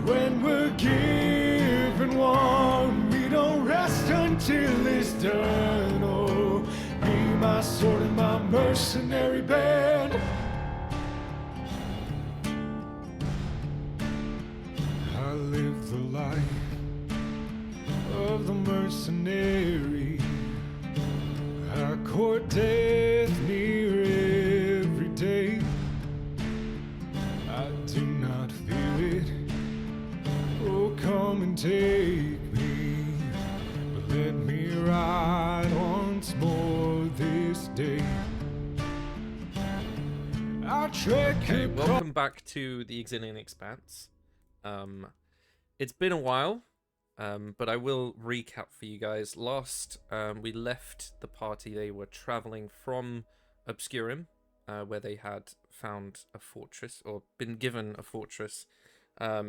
When we're given one, we don't rest until it's done. Oh, be my sword and my mercenary band. I live the life of the mercenary. I court death near every day. I do not feel it. Oh, come and take me, but let me ride once more this day. I trek Okay, welcome back to the Exillian Expanse. It's been a while, but I will recap for you guys. Last, we left the party. They were traveling from Obscurum, where they had found a fortress, or been given a fortress, a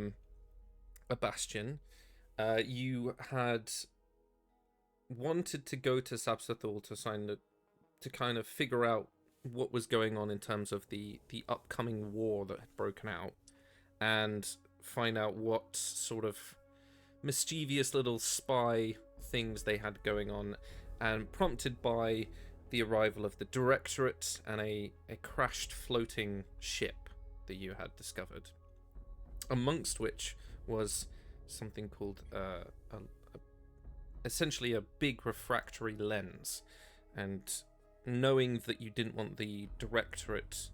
bastion. You had wanted to go to Sabsathul to kind of figure out what was going on in terms of the upcoming war that had broken out, and find out what sort of mischievous little spy things they had going on, and prompted by the arrival of the Directorate and a crashed floating ship that you had discovered, amongst which was something called essentially a big refractory lens. And knowing that you didn't want the Directorate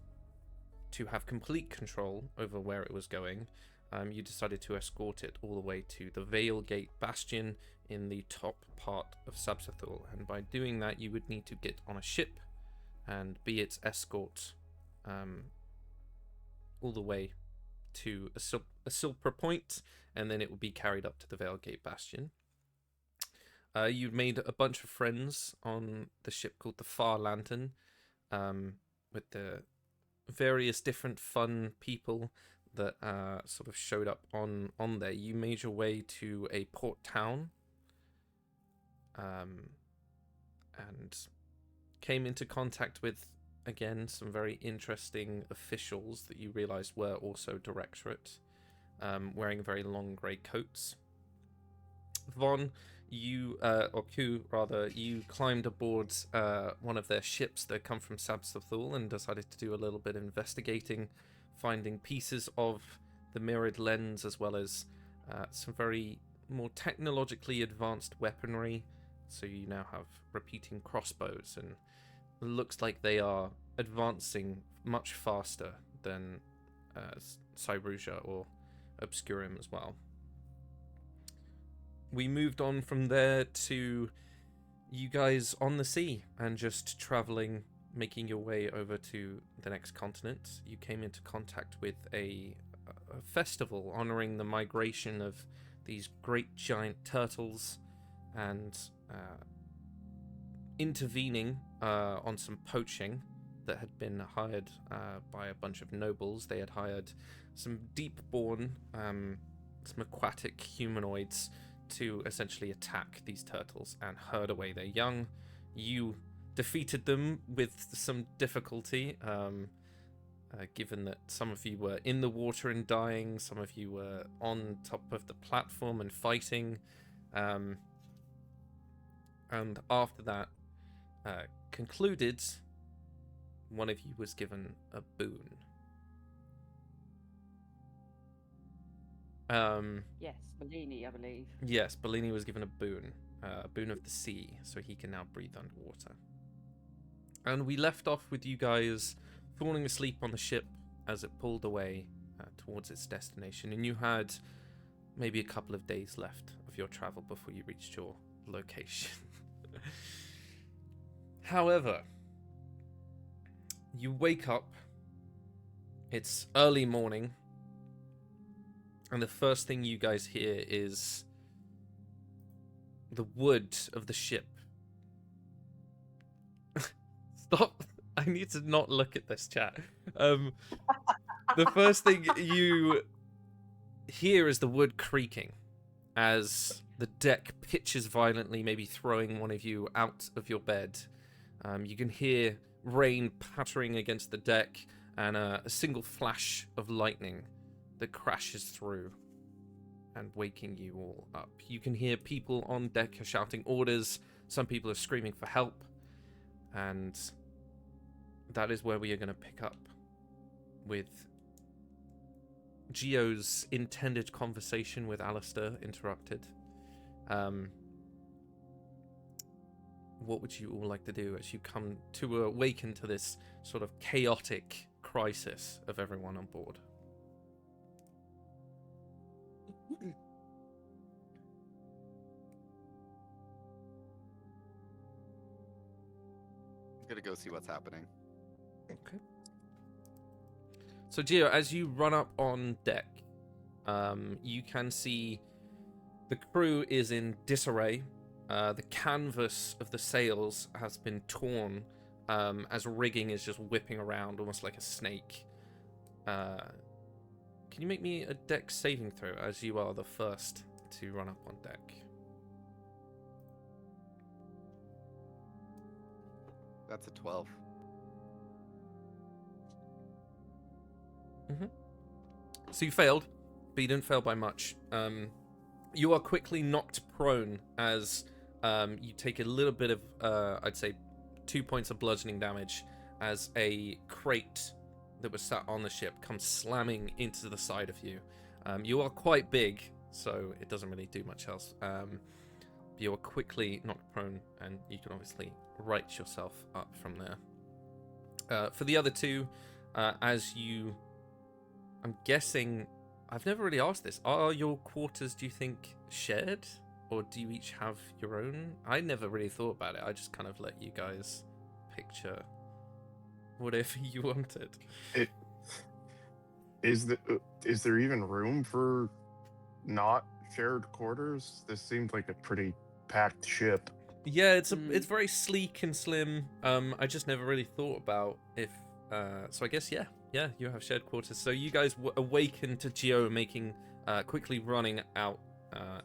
to have complete control over where it was going, you decided to escort it all the way to the Veil Gate Bastion in the top part of Sabsathul. And by doing that, you would need to get on a ship and be its escort all the way to a Silpra Point, and then it would be carried up to the Veil Gate Bastion. You made a bunch of friends on the ship called the Far Lantern, with the various different fun people that sort of showed up on there. You made your way to a port town, and came into contact with, again, some very interesting officials that you realized were also Directorate, wearing very long grey coats. Von, or Ku rather, you climbed aboard one of their ships that come from Sabsathul and decided to do a little bit of investigating, finding pieces of the mirrored lens, as well as some very more technologically advanced weaponry. So you now have repeating crossbows, and it looks like they are advancing much faster than Cyrusia or Obscurum as well. We moved on from there to you guys on the sea and just traveling, making your way over to the next continent. You came into contact with a festival honoring the migration of these great giant turtles, and intervening on some poaching that had been hired by a bunch of nobles. They had hired some deep-born, some aquatic humanoids to essentially attack these turtles and herd away their young. You defeated them with some difficulty, given that some of you were in the water and dying, some of you were on top of the platform and fighting, and after that concluded, one of you was given a boon. Yes, Bellini, I believe. Yes, Bellini was given a boon of the sea, so he can now breathe underwater. And we left off with you guys falling asleep on the ship as it pulled away towards its destination, and you had maybe a couple of days left of your travel before you reached your location. However, you wake up, it's early morning, and the first thing you guys hear is the wood of the ship. Stop. I need to not look at this chat. The first thing you hear is the wood creaking as the deck pitches violently, maybe throwing one of you out of your bed. You can hear rain pattering against the deck and a single flash of lightning that crashes through. and waking you all up. You can hear people on deck are shouting orders. Some people are screaming for help. And that is where we are going to pick up with Gio's intended conversation with Alistair interrupted. What would you all like to do as you come to awaken to this sort of chaotic crisis of everyone on board? I'm gonna go see what's happening. Okay. So Gio, as you run up on deck, you can see the crew is in disarray. The canvas of the sails has been torn as rigging is just whipping around almost like a snake. Can you make me a deck saving throw as you are the first to run up on deck? That's a 12. So you failed, but you didn't fail by much. You are quickly knocked prone as you take a little bit of, I'd say, 2 points of bludgeoning damage as a crate that was sat on the ship comes slamming into the side of you. You are quite big, so it doesn't really do much else. You are quickly knocked prone, and you can obviously right yourself up from there. For the other two, as you... I'm guessing... I've never really asked this. Are your quarters, do you think, shared? Or do you each have your own? I never really thought about it. I just kind of let you guys picture whatever you wanted. Is there even room for not shared quarters? This seems like a pretty packed ship. Yeah, it's very sleek and slim. I just never really thought about if... so I guess, yeah, you have shared quarters. So you guys awaken to Gio making, quickly running out,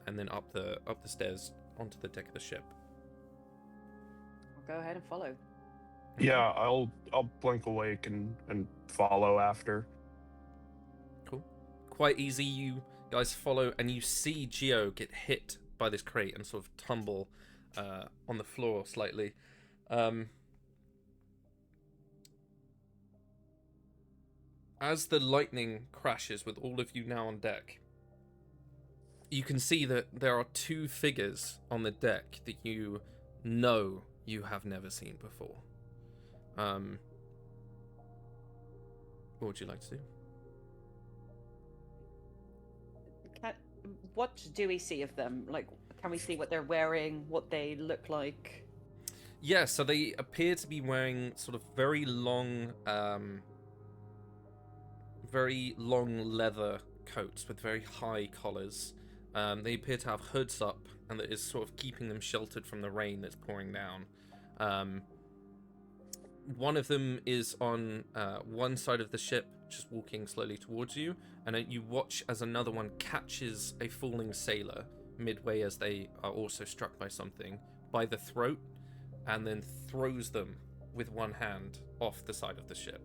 and then up the stairs onto the deck of the ship. I'll go ahead and follow. Yeah, I'll blink awake and follow after. Cool. Quite easy. You guys follow, and you see Gio get hit by this crate and sort of tumble on the floor slightly. As the lightning crashes with all of you now on deck, you can see that there are two figures on the deck that you know you have never seen before. What would you like to do? What do we see of them? Like, can we see what they're wearing, what they look like? Yeah, so they appear to be wearing sort of very long leather coats with very high collars. They appear to have hoods up, and that is sort of keeping them sheltered from the rain that's pouring down. One of them is on one side of the ship, just walking slowly towards you, and you watch as another one catches a falling sailor midway as they are also struck by something by the throat, and then throws them with one hand off the side of the ship.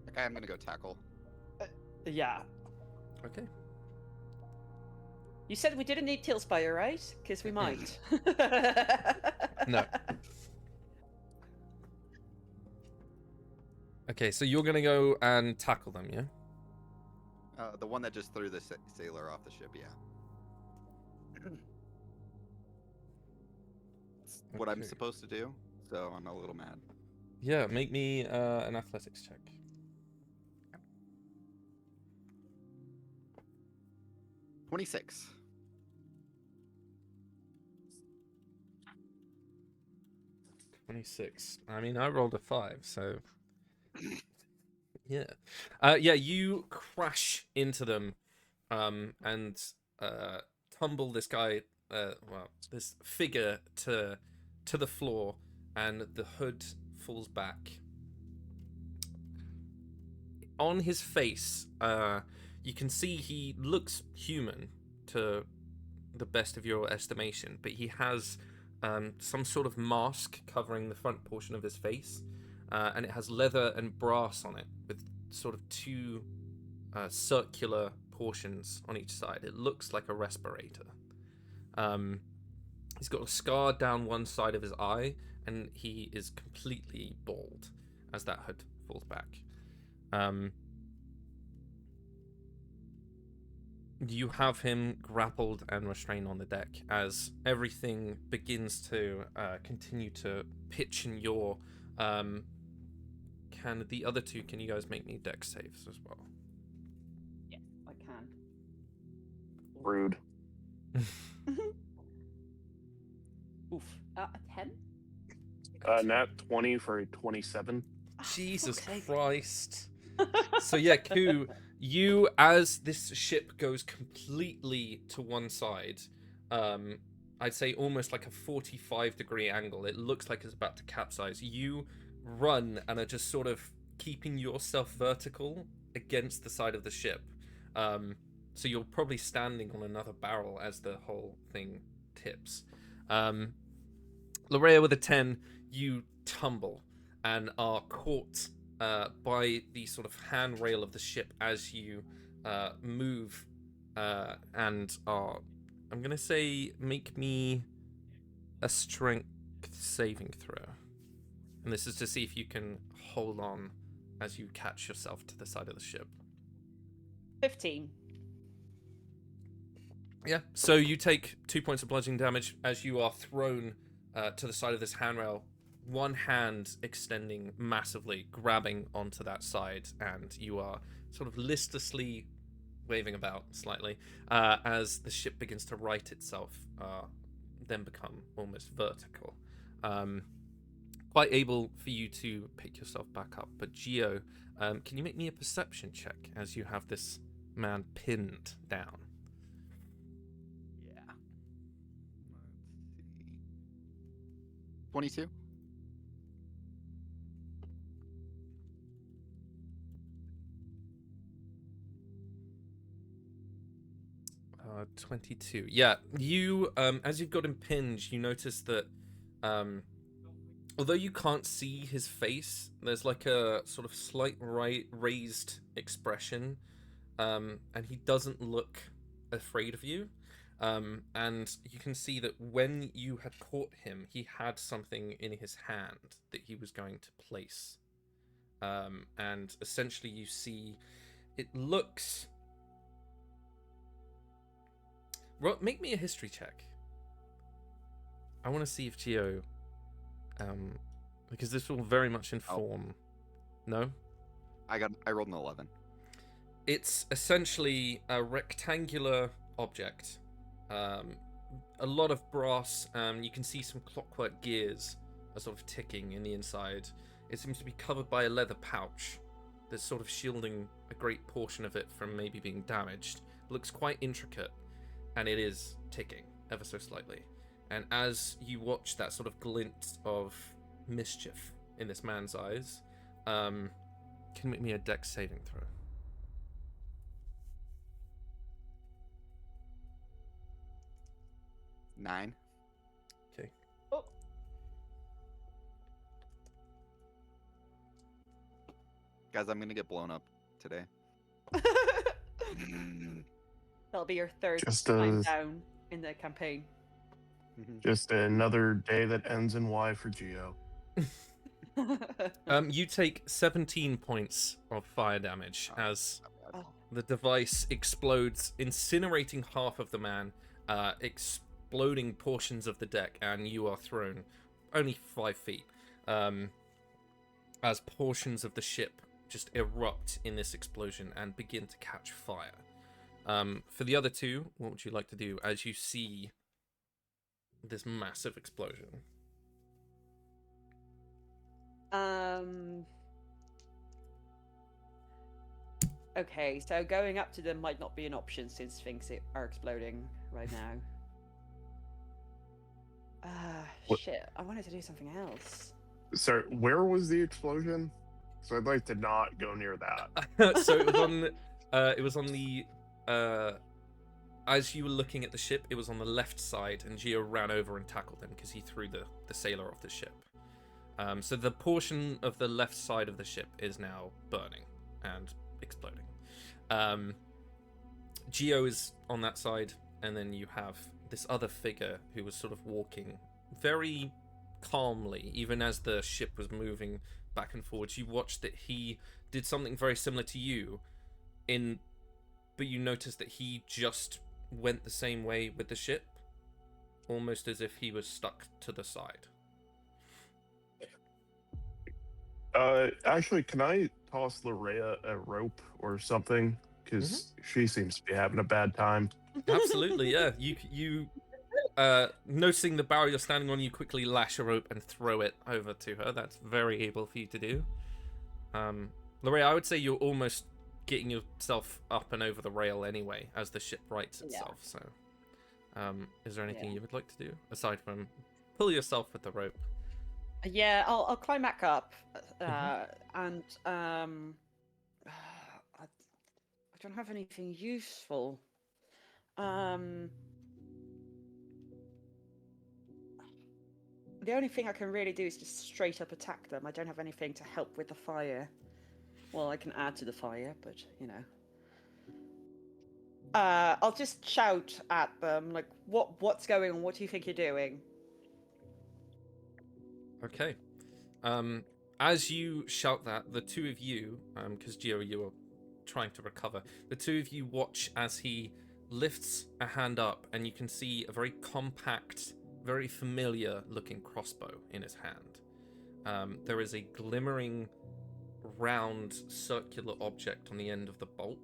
Okay, I'm gonna go tackle. Yeah. Okay. You said we didn't need Tailspire, right? Because we might. No. Okay, so you're gonna go and tackle them, yeah? The one that just threw the sailor off the ship, yeah. It's what I'm Okay. supposed to do, so I'm a little mad. Yeah, make me an athletics check. 26. 26. I mean, I rolled a 5, so... Yeah. You crash into them, and tumble this guy, this figure to the floor, and the hood falls back. On his face, you can see he looks human to the best of your estimation, but he has some sort of mask covering the front portion of his face, and it has leather and brass on it with sort of two circular portions on each side. It looks like a respirator. He's got a scar down one side of his eye, and he is completely bald as that hood falls back. You have him grappled and restrained on the deck as everything begins to continue to pitch in your... Can the other two, can you guys make me deck saves as well? Yes, I can. Rude. Oof. A 10? Nat 20 for a 27. Jesus fuck's sake. Christ. So yeah, Ku, you, as this ship goes completely to one side, I'd say almost like a 45-degree angle, it looks like it's about to capsize. You run and are just sort of keeping yourself vertical against the side of the ship. So you're probably standing on another barrel as the whole thing tips. Larea with a 10, you tumble and are caught by the sort of handrail of the ship as you move and are, I'm going to say, make me a strength saving throw. And this is to see if you can hold on as you catch yourself to the side of the ship. 15. Yeah, so you take 2 points of bludgeoning damage as you are thrown to the side of this handrail, one hand extending massively, grabbing onto that side, and you are sort of listlessly waving about slightly as the ship begins to right itself, then become almost vertical. Quite able for you to pick yourself back up, but Geo, can you make me a perception check as you have this man pinned down? Yeah. Let's see. 22. 22. Yeah, you, as you've got him pinned, you notice that, although you can't see his face, there's like a sort of slight raised expression, and he doesn't look afraid of you. And you can see that when you had caught him, he had something in his hand that he was going to place. And essentially you see, it looks... Make me a history check. I want to see if Geo, because this will very much inform. No? I rolled an 11. It's essentially a rectangular object. A lot of brass. You can see some clockwork gears are sort of ticking in the inside. It seems to be covered by a leather pouch that's sort of shielding a great portion of it from maybe being damaged. It looks quite intricate, and it is ticking ever so slightly. And as you watch that sort of glint of mischief in this man's eyes, can you make me a dex saving throw? Nine. Okay. Oh. Guys, I'm gonna get blown up today. That'll be your third Just time as- down in the campaign. Just another day that ends in Y for Geo. You take 17 points of fire damage as the device explodes, incinerating half of the man, exploding portions of the deck, and you are thrown only 5 feet as portions of the ship just erupt in this explosion and begin to catch fire. For the other two, what would you like to do as you see this massive explosion? Okay, so going up to them might not be an option since things are exploding right now. What- Shit, I wanted to do something else. Sorry, where was the explosion? So I'd like to not go near that. So it was on the as you were looking at the ship, it was on the left side, and Geo ran over and tackled him because he threw the sailor off the ship. So the portion of the left side of the ship is now burning and exploding. Geo is on that side, and then you have this other figure who was sort of walking very calmly, even as the ship was moving back and forwards. You watched that he did something very similar to you, but you noticed that he just went the same way with the ship, almost as if he was stuck to the side. Actually, can I toss Larea a rope or something? Because she seems to be having a bad time. Absolutely, yeah. You noticing the barrel you're standing on, you quickly lash a rope and throw it over to her. That's very able for you to do. Larea, I would say you're almost getting yourself up and over the rail anyway, as the ship rights itself. So, is there anything you would like to do aside from pull yourself with the rope? Yeah, I'll climb back up, and I don't have anything useful. The only thing I can really do is just straight up attack them. I don't have anything to help with the fire. Well, I can add to the fire, but you know. I'll just shout at them, like, what's going on? What do you think you're doing? Okay. As you shout that, the two of you, because Gio, you are trying to recover, the two of you watch as he lifts a hand up, and you can see a very compact, very familiar looking crossbow in his hand. There is a glimmering, round, circular object on the end of the bolt,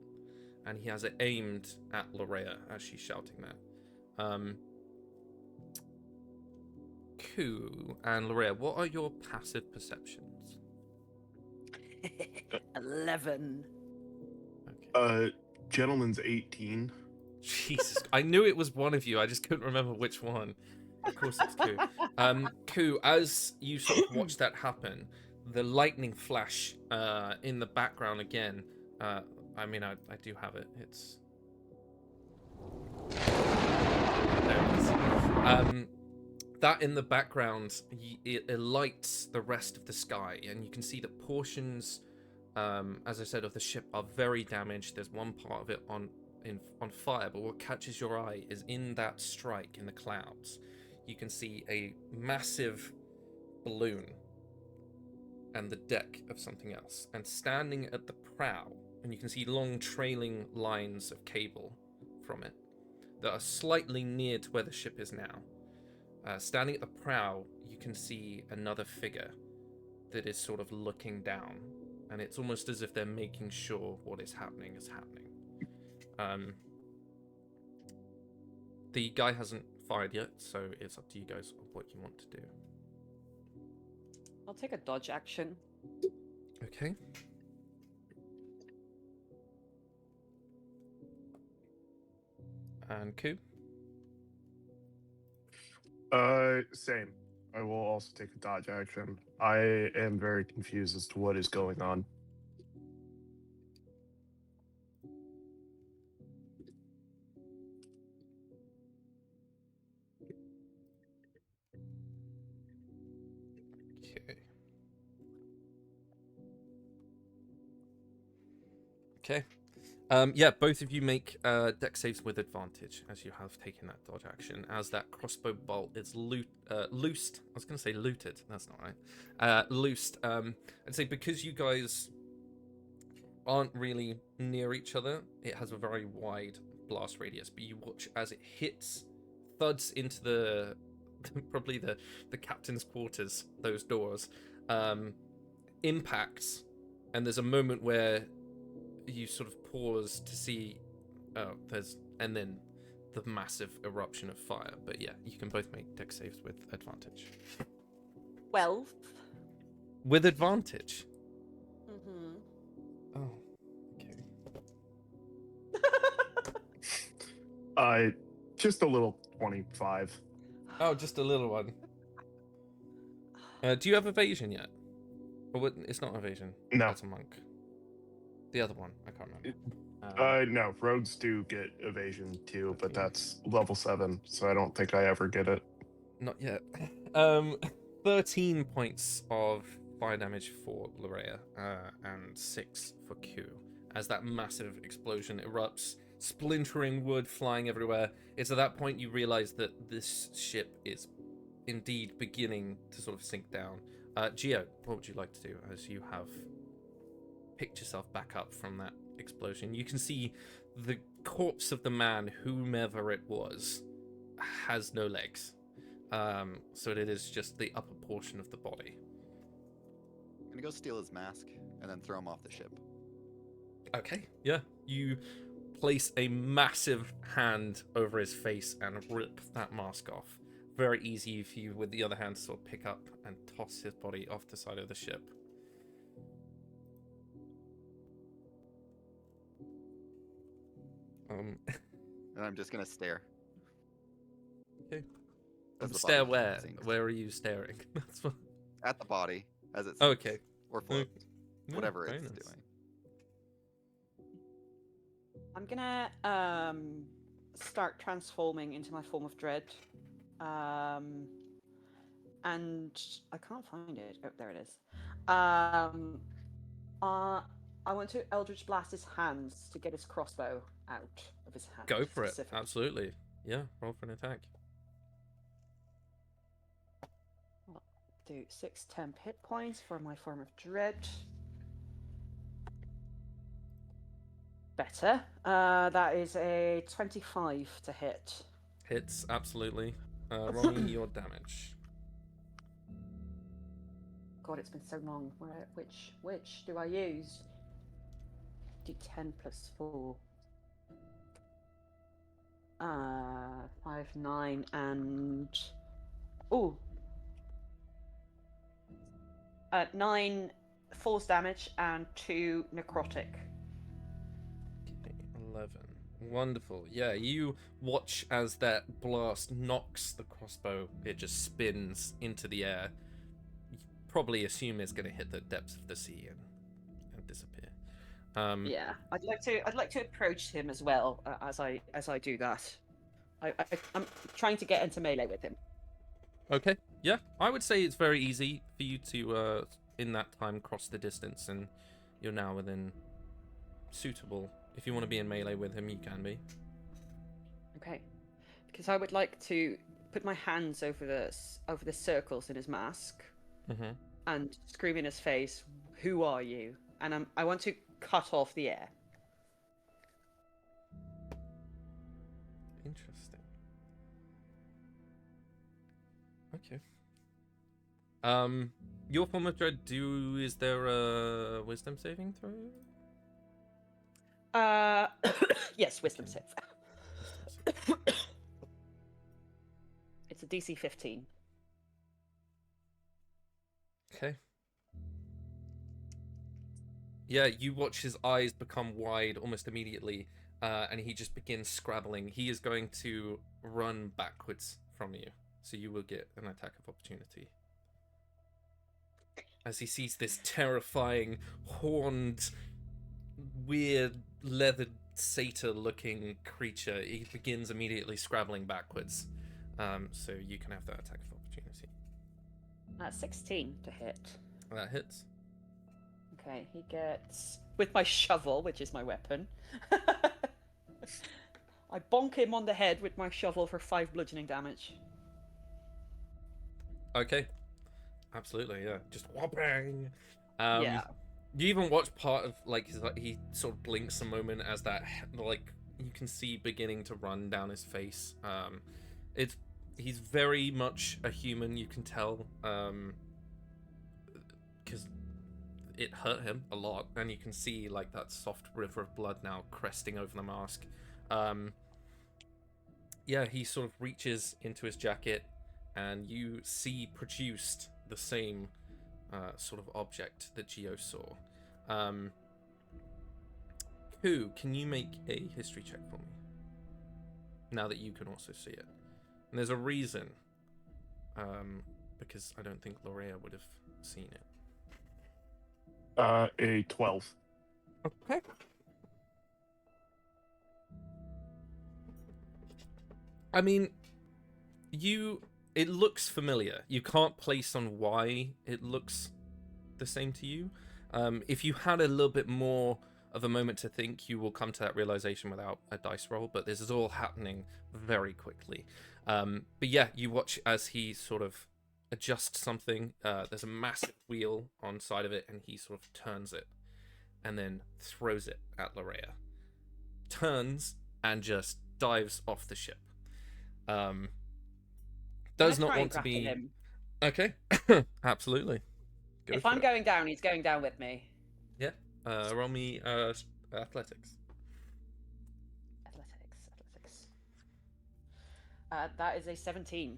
and he has it aimed at Larea as she's shouting that. Ku and Larea, what are your passive perceptions? 11. Okay. Gentleman's 18. Jesus, I knew it was one of you. I just couldn't remember which one. Of course it's Ku. Ku, as you sort of watch that happen, the lightning flash in the background again. I mean, I do have it. It's there it is. That in the background, it lights the rest of the sky, and you can see that portions, as I said, of the ship are very damaged. There's one part of it on fire, but what catches your eye is in that strike in the clouds, you can see a massive balloon and the deck of something else, and standing at the prow, and you can see long trailing lines of cable from it that are slightly near to where the ship is now. Standing at the prow, you can see another figure that is sort of looking down, and it's almost as if they're making sure what is happening is happening. The guy hasn't fired yet, so it's up to you guys on what you want to do. I'll take a dodge action. Okay. And Ku? Same. I will also take a dodge action. I am very confused as to what is going on. Okay. Yeah, both of you make deck saves with advantage as you have taken that dodge action. As that crossbow bolt is loosed. I was going to say looted. That's not right. Loosed. I'd say because you guys aren't really near each other, it has a very wide blast radius. But you watch as it hits, thuds into the probably the captain's quarters. Those doors impacts, and there's a moment where you sort of pause to see and then the massive eruption of fire. But yeah, you can both make deck saves with advantage. 12. With advantage? Mm-hmm. Oh, okay. Just a little 25. Oh, just a little one. Do you have evasion yet? Or what, it's not evasion. No. That's a monk. The other one, I can't remember. No, rogues do get evasion too, but that's level 7, so I don't think I ever get it. Not yet. 13 points of fire damage for Larea, and 6 for Ku. as that massive explosion erupts, splintering wood flying everywhere. It's at that point you realize that this ship is indeed beginning to sort of sink down. Geo, what would you like to do as you have picked yourself back up from that explosion? You can see the corpse of the man, whomever it was, has no legs. So it is just the upper portion of the body. I'm gonna go steal his mask and then throw him off the ship. Okay, yeah. You place a massive hand over his face and rip that mask off. Very easy for you with the other hand to sort of pick up and toss his body off the side of the ship. And I'm just gonna stare. Okay. As the Stare body where? sinks. Where are you staring? That's what... At the body as it sinks. Okay. Or floats. Yeah, Whatever very it's nice. doing. I'm gonna start transforming into my form of dread. And I can't find it. Oh, there it is. I want to Eldritch Blast his hands to get his crossbow out of his hand. Go for it. specifically. Absolutely. Yeah, roll for an attack. I'll do 6 temp hit points for my form of dread. Better. That is a 25 to hit. Hits, absolutely. Roll me your damage. God, it's been so long. Which do I use? D10 plus 4. 5, 9, and... Ooh. 9 force damage and 2 necrotic. Okay, 11. Wonderful. Yeah, you watch as that blast knocks the crossbow. It just spins into the air. You probably assume it's going to hit the depths of the sea and disappear. Yeah, I'd like to approach him as well as I do that. I'm trying to get into melee with him. Okay. Yeah, I would say it's very easy for you to, in that time, cross the distance, and you're now within suitable. If you want to be in melee with him, you can be. Okay, because I would like to put my hands over the circles in his mask Mm-hmm. and scream in his face, "Who are you?" And I want to cut off the air. Interesting. Okay. Your form of dread. Is there a wisdom saving throw? Yes, wisdom save. It's a DC 15. Okay. Yeah, you watch his eyes become wide almost immediately, and he just begins scrabbling. He is going to run backwards from you, so you will get an attack of opportunity. As he sees this terrifying, horned, weird, leathered satyr-looking creature, he begins immediately scrabbling backwards. So you can have that attack of opportunity. 16 to hit. That hits. Okay, he gets with my shovel, which is my weapon. I bonk him on the head with my shovel for 5 bludgeoning damage. Okay. Absolutely, yeah. Just whopping. Yeah. You even watch part of he sort of blinks a moment as that you can see beginning to run down his face. He's very much a human, you can tell, because it hurt him a lot, and you can see like that soft river of blood now cresting over the mask. Yeah, he sort of reaches into his jacket, and you see produced the same sort of object that Geo saw. Ku, can you make a history check for me? Now that you can also see it. And there's a reason, because I don't think Lorea would have seen it. A 12. Okay. I mean, it looks familiar. You can't place on why it looks the same to you. If you had a little bit more of a moment to think, you will come to that realization without a dice roll, but this is all happening very quickly. But yeah, you watch as he sort of adjusts something. There's a massive wheel on side of it, and he sort of turns it and then throws it at Larea. Turns and just dives off the ship. Does Can I not try want and to grapple be him? Okay. Absolutely. Go If for I'm it. going down, he's going down with me. Yeah. Roll me athletics. Athletics. That is a 17.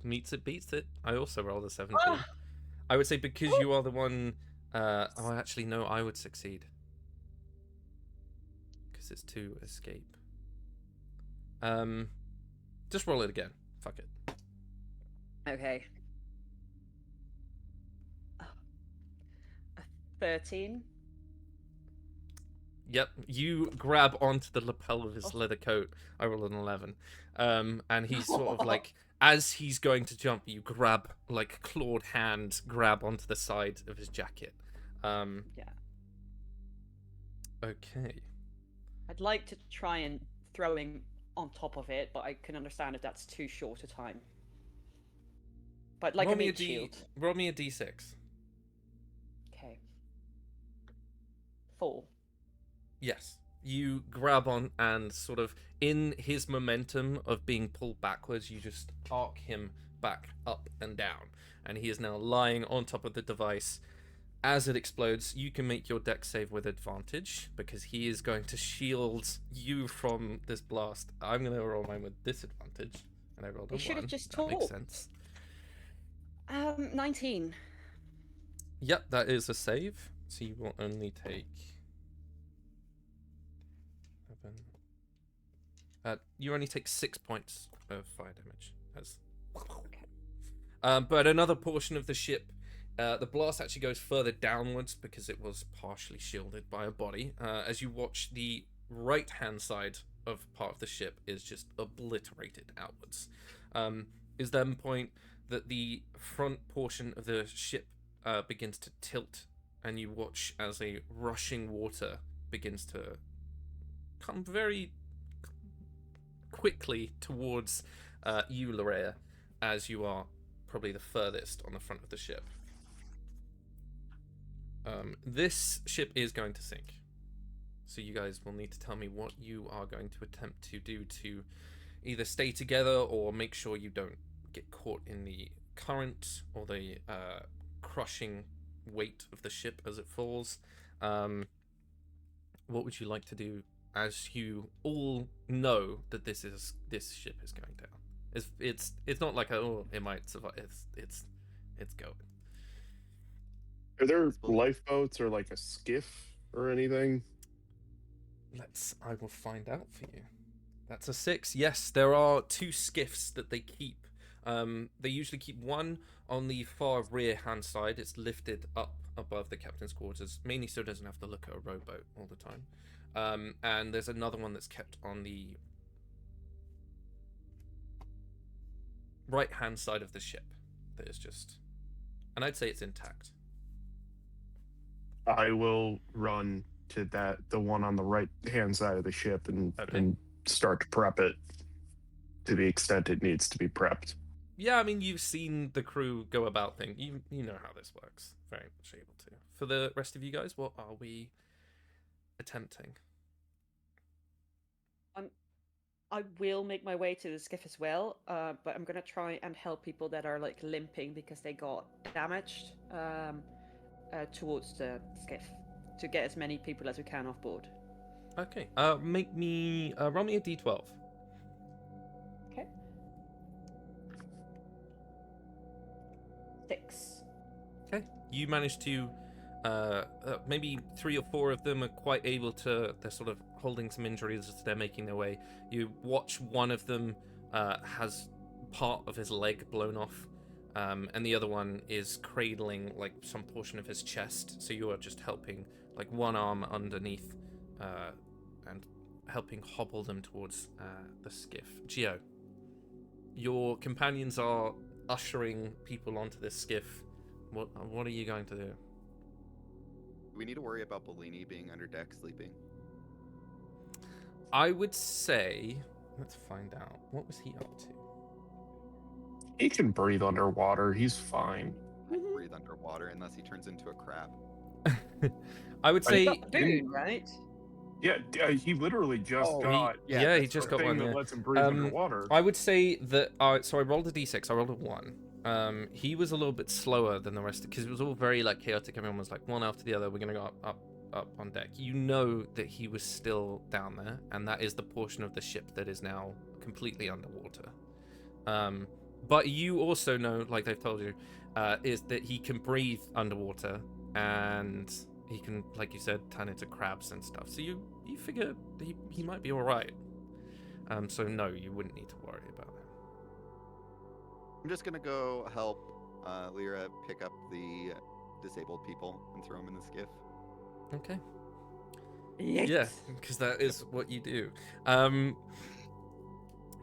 Meets it, beats it. I also rolled a 17. Ah! I would say because you are the one. Oh, actually, no, I would succeed. Because it's to escape. Just roll it again. Fuck it. Okay. A 13. Yep, you grab onto the lapel of his leather coat. I rolled an 11. And he's sort of like, as he's going to jump, you grab, like, clawed hand, grab onto the side of his jacket. Yeah. Okay. I'd like to try and throw him on top of it, but I can understand if that's too short a time. But like roll a me meat shield. Roll me a d6. Okay. 4. Yes. You grab on and sort of, in his momentum of being pulled backwards, you just arc him back up and down. And he is now lying on top of the device. As it explodes, you can make your dex save with advantage, because he is going to shield you from this blast. I'm going to roll mine with disadvantage. And I rolled a 1. You should have just that makes talked. sense. 19. Yep, that is a save. So you will only take... you only take 6 points of fire damage. But another portion of the ship, the blast actually goes further downwards because it was partially shielded by a body. As you watch, the right-hand side of part of the ship is just obliterated outwards. Is then a point that the front portion of the ship begins to tilt, and you watch as a rushing water begins to come very quickly towards you, Larea, as you are probably the furthest on the front of the ship. This ship is going to sink, so you guys will need to tell me what you are going to attempt to do to either stay together or make sure you don't get caught in the current or the crushing weight of the ship as it falls. What would you like to do as you all know that this ship is going down? It's not like it might survive. It's going. Are there lifeboats or like a skiff or anything? I will find out for you. That's a 6. Yes, there are 2 skiffs that they keep. They usually keep one on the far rear hand side. It's lifted up above the captain's quarters, mainly so it doesn't have to look at a rowboat all the time. And there's another one that's kept on the right hand side of the ship that is just, and I'd say it's intact. I will run to the one on the right hand side of the ship and start to prep it to the extent it needs to be prepped. Yeah, I mean, you've seen the crew go about things. You know how this works. Very much able to. For the rest of you guys, what are we attempting? I will make my way to the skiff as well, but I'm gonna try and help people that are like limping because they got damaged towards the skiff to get as many people as we can off board. Okay. Make me roll me a d12. Okay. 6. Okay. You manage to maybe 3 or 4 of them are quite able to. They're sort of holding some injuries as they're making their way. You watch one of them has part of his leg blown off, and the other one is cradling like some portion of his chest. So you are just helping like one arm underneath and helping hobble them towards the skiff. Gio, your companions are are ushering people onto this skiff, what are you going to do? Do we need to worry about Bellini being under deck sleeping? I would say, let's find out. What was he up to? He can breathe underwater. He's fine. I can breathe underwater unless he turns into a crab. I would say, Got the boon, right? Yeah, he literally just got. yeah, he that's just the got thing one. that Yeah. lets him breathe underwater. I would say that. So I rolled a d6. I rolled a 1. He was a little bit slower than the rest because it was all very like chaotic. Everyone was like one after the other. We're gonna go up on deck. You know that he was still down there, and that is the portion of the ship that is now completely underwater. But you also know, like they've told you, is that he can breathe underwater, and he can, like you said, turn into crabs and stuff. So you figure he might be all right. So no, you wouldn't need to worry about him. I'm just gonna go help Lyra pick up the disabled people and throw them in the skiff. Okay. Yes. Yeah, because that is what you do.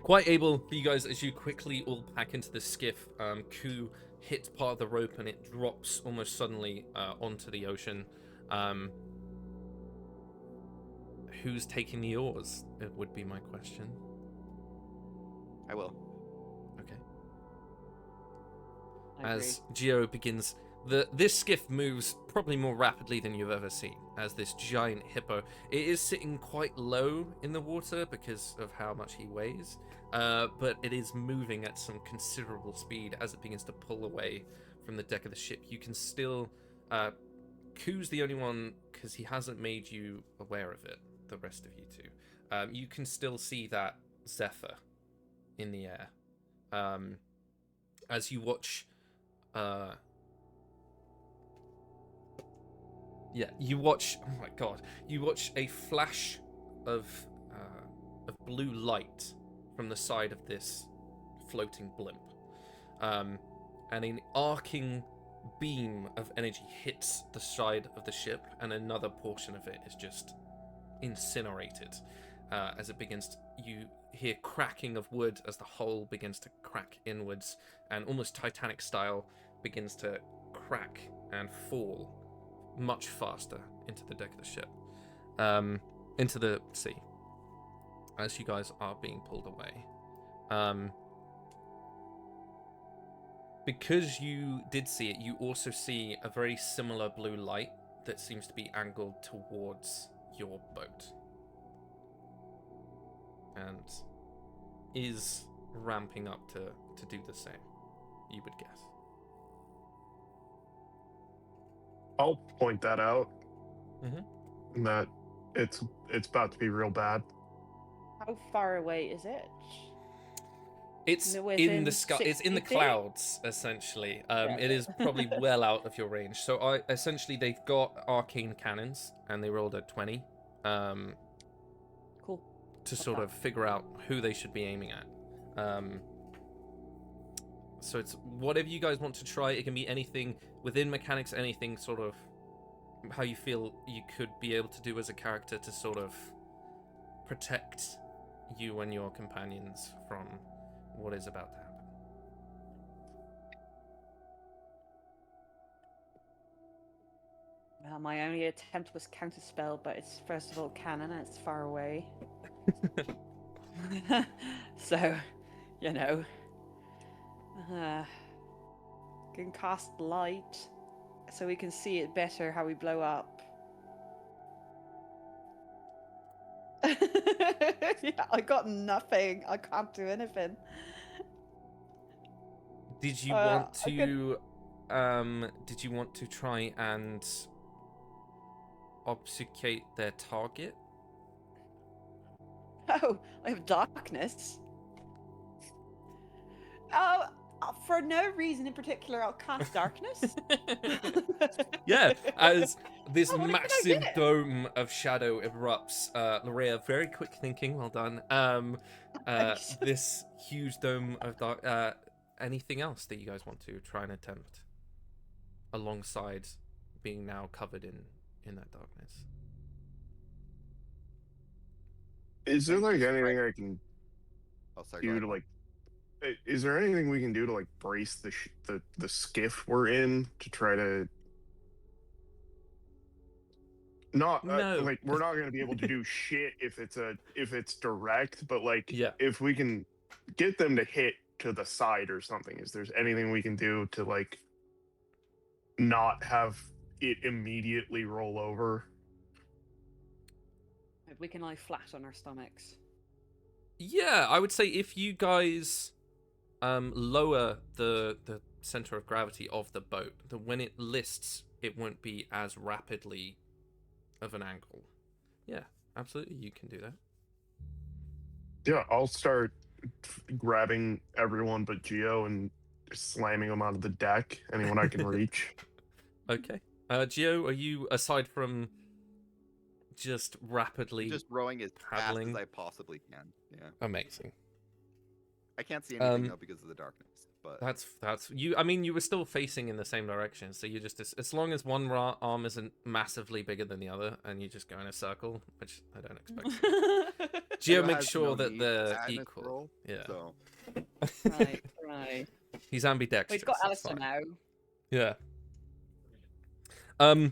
Quite able for you guys as you quickly all pack into the skiff. Ku hits part of the rope and it drops almost suddenly onto the ocean. Who's taking the oars? It would be my question. I will. Okay. I agree. As Geo begins, this skiff moves probably more rapidly than you've ever seen. As this giant hippo, it is sitting quite low in the water because of how much he weighs, but it is moving at some considerable speed as it begins to pull away from the deck of the ship. You can still, Ku's the only one because he hasn't made you aware of it. The rest of you two, you can still see that Zephyr in the air, as you watch. You watch. Oh my god! You watch a flash of blue light from the side of this floating blimp, and an arcing beam of energy hits the side of the ship, and another portion of it is just incinerated. As it begins to, you hear cracking of wood as the hull begins to crack inwards, and almost Titanic style begins to crack and fall much faster into the deck of the ship, into the sea, as you guys are being pulled away. Because you did see it, you also see a very similar blue light that seems to be angled towards your boat and is ramping up to do the same, you would guess. I'll point that out. Mm-hmm. That it's about to be real bad. How far away is it? It's No, in the within sky. It's in the 60 feet? clouds, essentially. Yeah. It is probably well out of your range. So essentially they've got arcane cannons, and they rolled a 20. Cool. To sort of figure out who they should be aiming at. So it's whatever you guys want to try. It can be anything within mechanics, anything sort of how you feel you could be able to do as a character to sort of protect you and your companions from what is about to happen. Well, my only attempt was counterspell, but it's first of all cannon and it's far away. So, you know, can cast light so we can see it better how we blow up. Yeah, I got nothing. I can't do anything. Did you I want to did you want to try and obfuscate their target? Oh, I have darkness. Oh, for no reason in particular, I'll cast darkness. Yeah, as this Oh, what a good massive idea. dome of shadow erupts. Lorea, very quick thinking, well done. Thanks. This huge dome of dark. Anything else that you guys want to try and attempt, alongside being now covered in that darkness? Is there like anything I can Oh, sorry. Go do ahead. to like? Is there anything we can do to like brace the skiff we're in to try to Not No. like we're not going to be able to do shit if it's direct, but like Yeah. if we can get them to hit to the side or something, is there's anything we can do to like not have it immediately roll over? We can lie flat on our stomachs. Yeah, I would say if you guys lower the center of gravity of the boat, then when it lists, it won't be as rapidly of an angle. Yeah, absolutely, you can do that. Yeah, I'll start grabbing everyone but Geo and slamming them onto the deck. Anyone I can reach. Okay. Gio, are you, aside from just rapidly Just rowing as fast paddling? as I possibly can. Yeah. Amazing. I can't see anything though because of the darkness. But That's you. I mean, you were still facing in the same direction, so you just as long as one arm isn't massively bigger than the other, and you just go in a circle, which I don't expect. Gio, make has sure no that need they're to equal. roll, Yeah, So Right. he's ambidextrous. We've got it's Alistair fine. now. Yeah.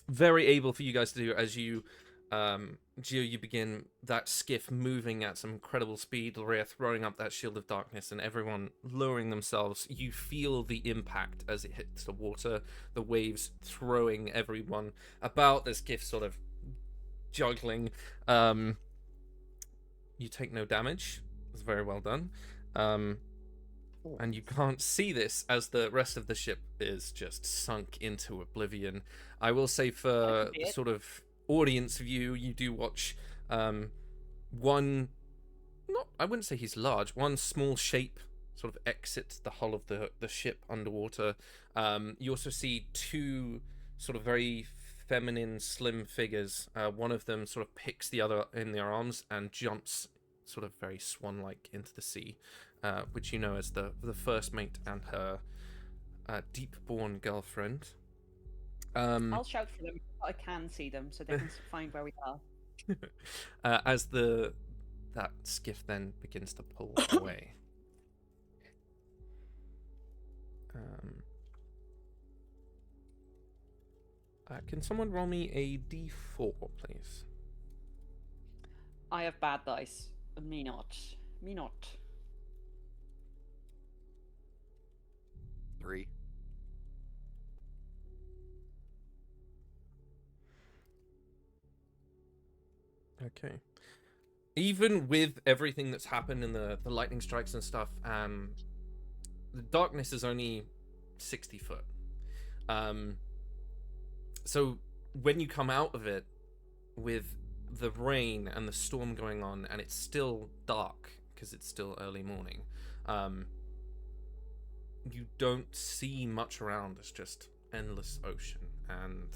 Very able for you guys to do as you, Gio, you begin that skiff moving at some incredible speed, Lorea throwing up that shield of darkness, and everyone lowering themselves. You feel the impact as it hits the water, the waves throwing everyone about, the skiff sort of juggling. You take no damage. It's very well done. And you can't see this as the rest of the ship is just sunk into oblivion. I will say for sort of audience view, you do watch one, not, I wouldn't say he's large, one small shape sort of exit the hull of the ship underwater. You also see two sort of very feminine, slim figures. One of them sort of picks the other in their arms and jumps sort of very swan-like into the sea, which you know as the first mate and her deep-born girlfriend. I'll shout for them so I can see them so they can find where we are. As that skiff then begins to pull away. Can someone roll me a d4, please? I have bad dice. Me not. Me not. 3. Okay. Even with everything that's happened in the lightning strikes and stuff, the darkness is only 60 foot. So when you come out of it with the rain and the storm going on, and it's still dark because it's still early morning, you don't see much around. It's just endless ocean, and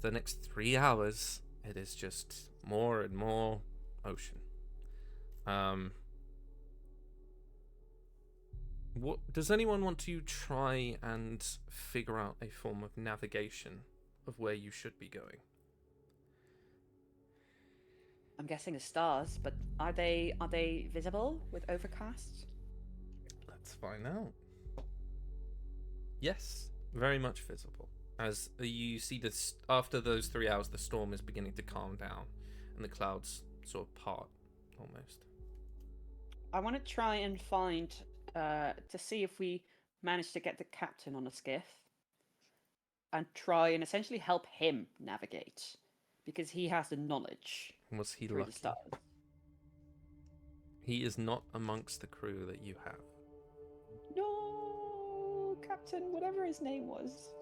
for the next 3 hours it is just more and more ocean. What does anyone want to try and figure out a form of navigation of where you should be going? I'm guessing the stars, but are they visible with overcast? Let's find out. Yes, very much visible. As you see this, after those 3 hours, the storm is beginning to calm down, and the clouds sort of part, almost. I want to try and find to see if we manage to get the captain on a skiff, and try and essentially help him navigate, because he has the knowledge. Was he through the lucky? stars. He is not amongst the crew that you have. No, Captain, whatever his name was.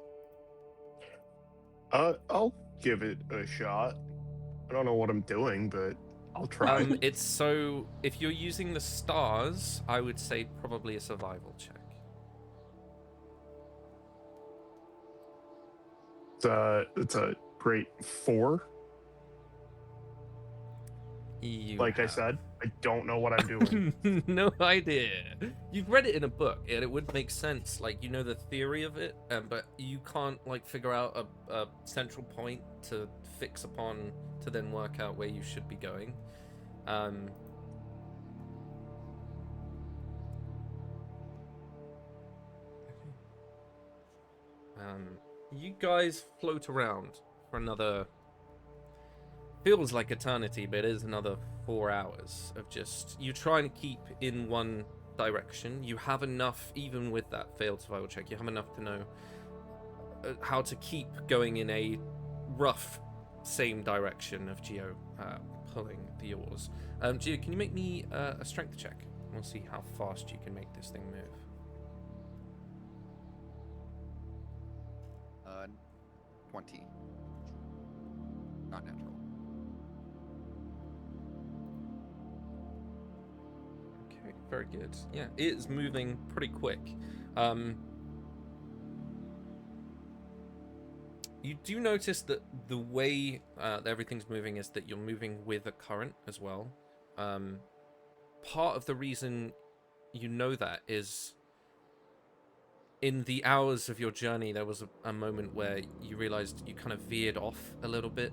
I'll give it a shot. I don't know what I'm doing, but I'll try. It's so, if you're using the stars, I would say probably a survival check. It's a great 4. Like I said, I don't know what I'm doing. No idea. You've read it in a book, and it would make sense. Like, you know the theory of it, but you can't like figure out a central point to fix upon to then work out where you should be going. You guys float around for for another, feels like eternity, but it is another 4 hours of just, you try and keep in one direction. You have enough, even with that failed survival check, you have enough to know how to keep going in a rough same direction of Geo pulling the oars. Geo, can you make me a strength check? We'll see how fast you can make this thing move. 20. Not natural. Okay, very good. Yeah, it is moving pretty quick. You do notice that the way that everything's moving is that you're moving with a current as well. Part of the reason you know that is in the hours of your journey, there was a moment where you realized you kind of veered off a little bit.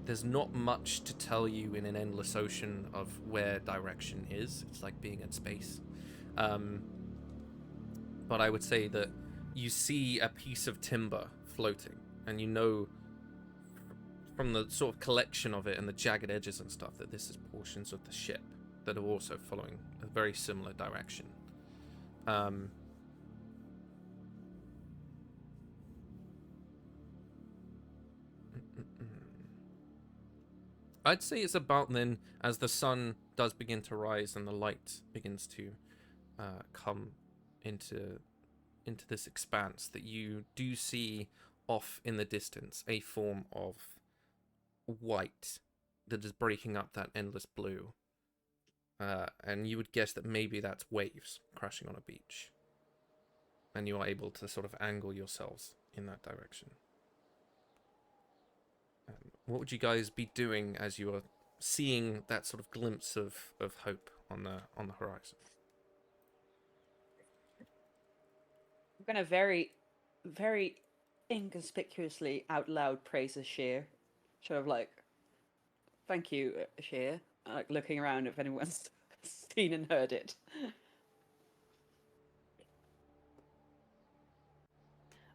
There's not much to tell you in an endless ocean of where direction is. It's like being in space. But I would say that you see a piece of timber floating, and you know from the sort of collection of it and the jagged edges and stuff that this is portions of the ship that are also following a very similar direction. I'd say it's about then, as the sun does begin to rise and the light begins to come into this expanse, that you do see off in the distance a form of white that is breaking up that endless blue. And you would guess that maybe that's waves crashing on a beach. And you are able to sort of angle yourselves in that direction. What would you guys be doing as you are seeing that sort of glimpse of hope on the horizon? I'm gonna very, very inconspicuously out loud praise Ashir. Sort of like, thank you, Ashir. Like looking around if anyone's seen and heard it.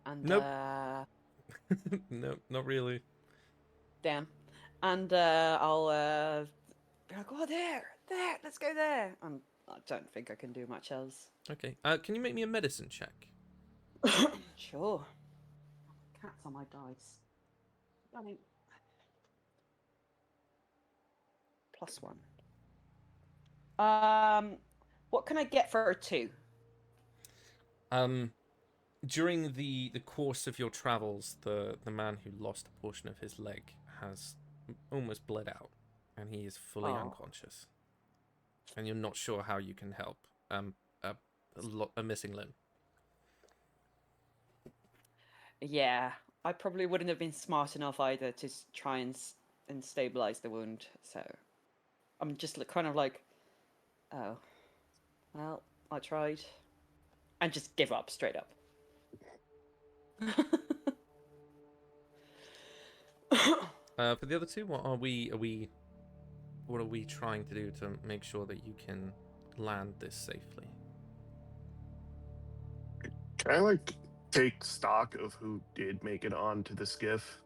And Nope. No, not really. damn. And I'll be like, oh, there, let's go there. And I don't think I can do much else. Okay. Can you make me a medicine check? Sure. Cat's on my dice. I mean, +1. What can I get for a 2? During the course of your travels, the man who lost a portion of his leg has almost bled out, and he is fully unconscious. And you're not sure how you can help. A missing limb. Yeah, I probably wouldn't have been smart enough either to try and stabilize the wound. So I'm just kind of like, oh, well, I tried, and just give up straight up. For the other two, what are we trying to do to make sure that you can land this safely? Can I like take stock of who did make it onto the skiff?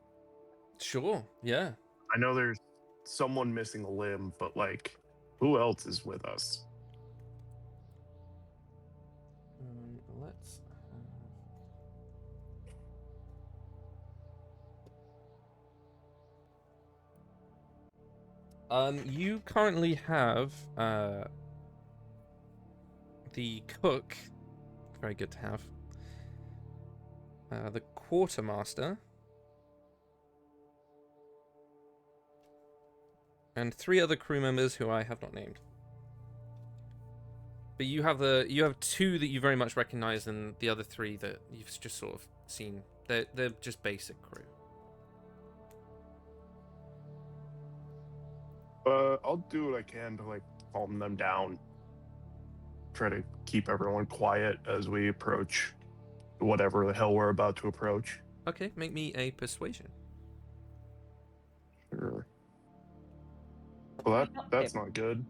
Sure, yeah. I know there's someone missing a limb, but like, who else is with us? Let's you currently have the cook, very good to have. The quartermaster, and 3 other crew members who I have not named. But you have 2 that you very much recognize, and the other 3 that you've just sort of seen. They're just basic crew. I'll do what I can to like calm them down. Try to keep everyone quiet as we approach whatever the hell we're about to approach. Okay, make me a persuasion. Sure. Well, that's not good.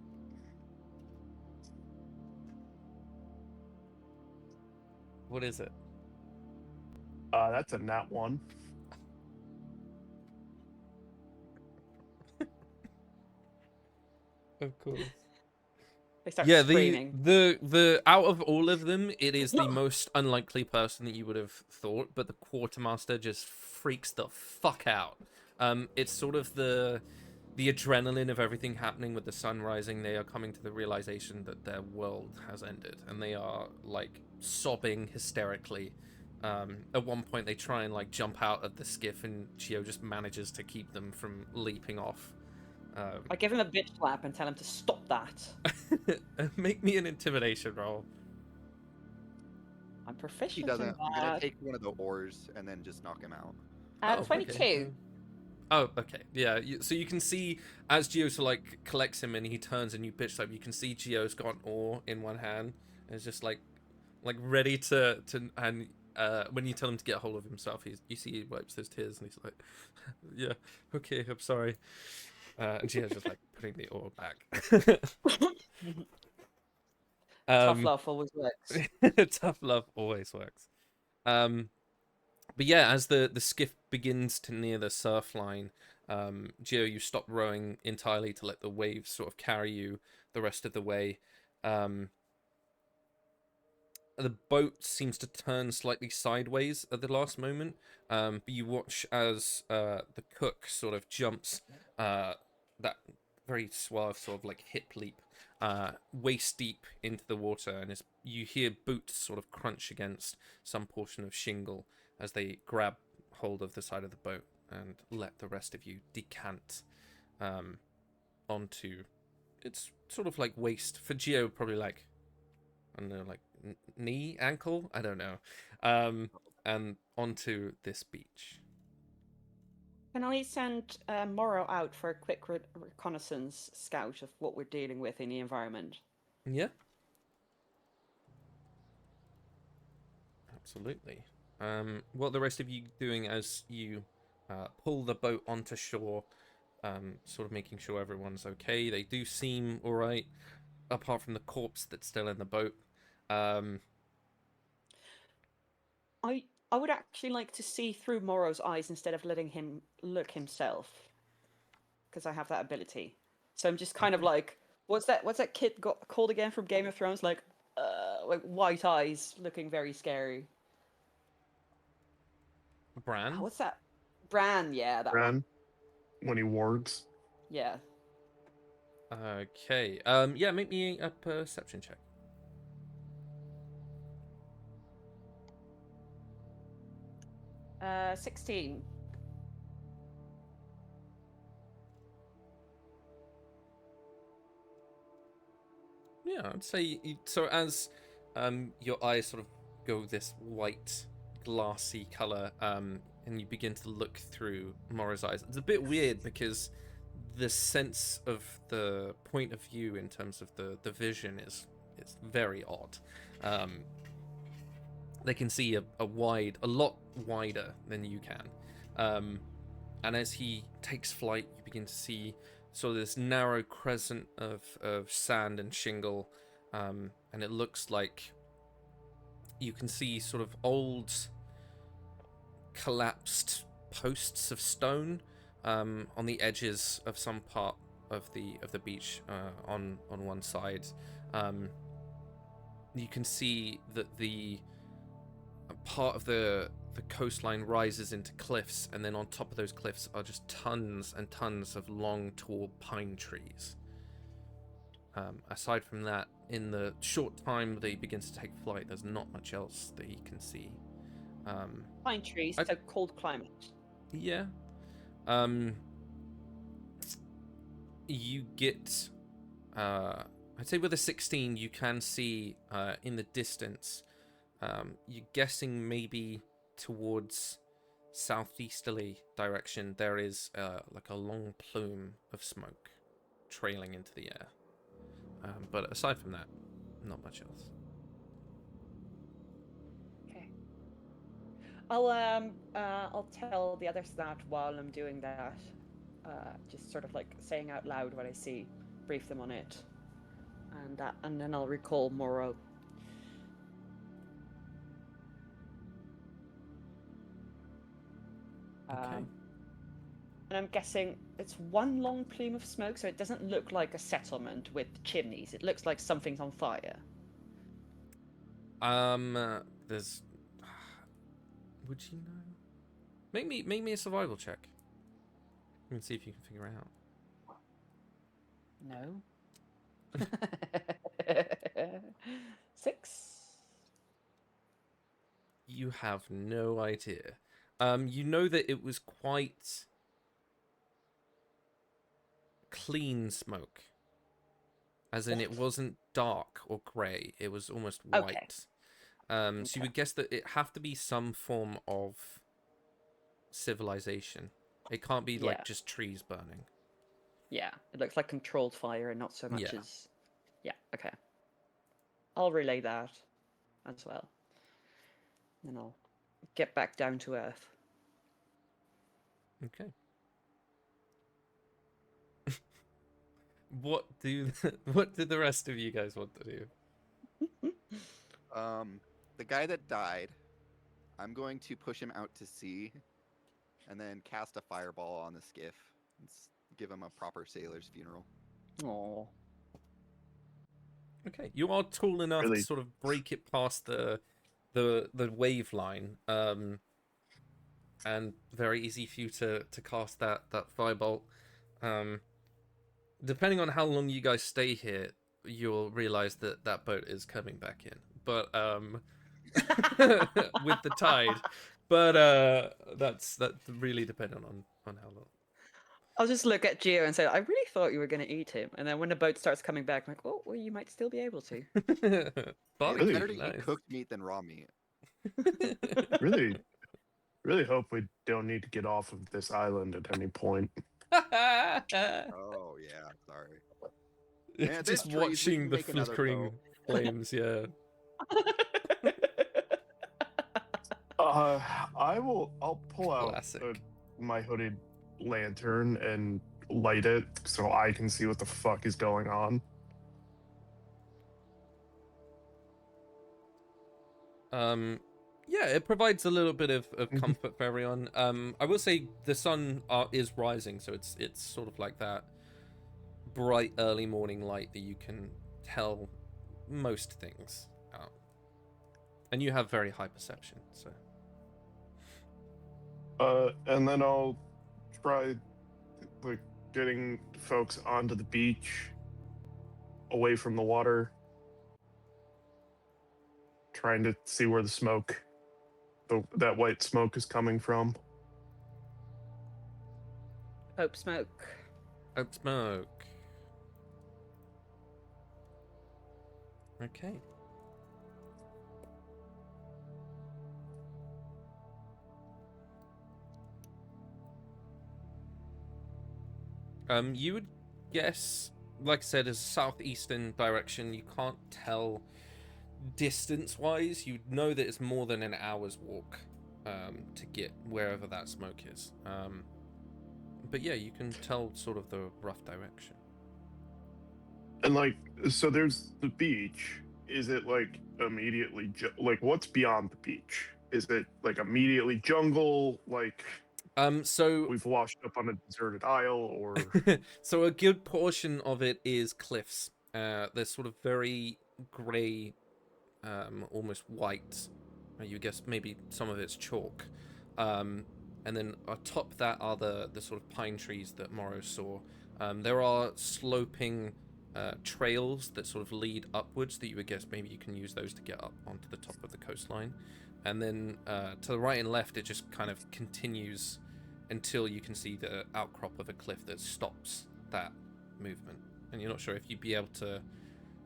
What is it? That's a nat 1. Of course. They start Yeah, screaming. the out of all of them, it is the most unlikely person that you would have thought, but the quartermaster just freaks the fuck out. It's sort of the adrenaline of everything happening with the sun rising. They are coming to the realization that their world has ended, and they are like sobbing hysterically. At one point, they try and like jump out of the skiff, and Gio just manages to keep them from leaping off. I give him a bitch slap and tell him to stop that. Make me an intimidation roll. I'm He proficient doesn't. in I'm gonna that. take one of the oars and then just knock him out. Oh, 22. okay. Oh, okay. Yeah. So you can see as Gio sort of like collects him and he turns and you bitch slap. You can see Gio's got an oar in one hand and is just like ready to and when you tell him to get a hold of himself, you see he wipes his tears and he's like, yeah, okay, I'm sorry. And Gio's just like putting the oar back. Tough love always works. Tough love always works. But yeah, as the skiff begins to near the surf line, Gio, you stop rowing entirely to let the waves sort of carry you the rest of the way. The boat seems to turn slightly sideways at the last moment, but you watch as the cook sort of jumps that very suave sort of like hip leap waist deep into the water, and you hear boots sort of crunch against some portion of shingle as they grab hold of the side of the boat and let the rest of you decant onto it's sort of like waist for Gio, probably like I don't know, like knee, ankle, I don't know, and onto this beach. Can I send Morrow out for a quick reconnaissance scout of what we're dealing with in the environment? Yeah, absolutely. What are the rest of you doing as you pull the boat onto shore, sort of making sure everyone's okay? They do seem all right, apart from the corpse that's still in the boat. I would actually like to see through Morrow's eyes instead of letting him look himself, because I have that ability. So I'm just kind of like, what's that kid called again from Game of Thrones? Like white eyes, looking very scary. Bran? Oh, what's that? Bran, yeah, that one. Ran when he wargs. Yeah. Okay. Yeah, make me a perception check. Uh, 16. Yeah, I'd say so. As your eyes sort of go this white, glassy color, and you begin to look through Mora's eyes. It's a bit weird because the sense of the point of view in terms of the vision is very odd. They can see a lot wider than you can. And as he takes flight, you begin to see sort of this narrow crescent of sand and shingle, and it looks like you can see sort of old collapsed posts of stone on the edges of some part of the beach on one side. You can see that the part of the coastline rises into cliffs, and then on top of those cliffs are just tons and tons of long, tall pine trees. Aside from that, in the short time that he begins to take flight, there's not much else that he can see. Pine trees, so cold climate. Yeah. You get... I'd say with a 16, you can see in the distance, you're guessing maybe towards southeasterly direction, there is like a long plume of smoke trailing into the air. But aside from that, not much else. Okay. I'll tell the others that while I'm doing that. Just sort of like saying out loud what I see, brief them on it, and then I'll recall Morrow. Okay. And I'm guessing it's one long plume of smoke, so it doesn't look like a settlement with chimneys. It looks like something's on fire. There's. Would you know? Make me a survival check. And see if you can figure it out. No. 6. You have no idea. You know that it was quite clean smoke. As in, it wasn't dark or grey. It was almost white. Okay. So you would guess that it have to be some form of civilization. It can't be like just trees burning. Yeah, it looks like controlled fire and not so much Yeah. as... Yeah, okay. I'll relay that as well. Then I'll get back down to earth. Okay. What do the rest of you guys want to do? The guy that died, I'm going to push him out to sea, and then cast a fireball on the skiff and give him a proper sailor's funeral. Aww. Okay, you are tall enough Really? to sort of break it past the wave line, and very easy for you to cast that firebolt. Depending on how long you guys stay here, you'll realize that that boat is coming back in. But with the tide, but that's really dependent on how long. I'll just look at Gio and say, I really thought you were going to eat him. And then when the boat starts coming back, I'm like, oh, well, you might still be able to. Barbecue, It's better to nice. eat cooked meat than raw meat. Really, really hope we don't need to get off of this island at any point. Oh yeah, sorry. Yeah, there's Just trees, we watching can the make another flickering boat. flames, yeah. I'll pull out Classic. my hooded lantern and light it so I can see what the fuck is going on. Yeah, it provides a little bit of comfort for everyone. I will say the sun is rising, so it's sort of like that bright early morning light that you can tell most things out. And you have very high perception, so. And then I'll try like getting folks onto the beach, away from the water, trying to see where the smoke, that white smoke is coming from. Hope smoke. Hope smoke. Okay. You would guess, like I said, as a southeastern direction, you can't tell distance-wise. You'd know that it's more than an hour's walk to get wherever that smoke is. But yeah, you can tell sort of the rough direction. And like, so there's the beach. Is it like immediately, like what's beyond the beach? Is it like immediately jungle? Like, So we've washed up on a deserted isle, or so a good portion of it is cliffs. They're sort of very grey, almost white. You guess maybe some of it's chalk. And then atop that are the sort of pine trees that Morrow saw. There are sloping trails that sort of lead upwards that you would guess maybe you can use those to get up onto the top of the coastline. And then to the right and left, it just kind of continues until you can see the outcrop of a cliff that stops that movement. And you're not sure if you'd be able to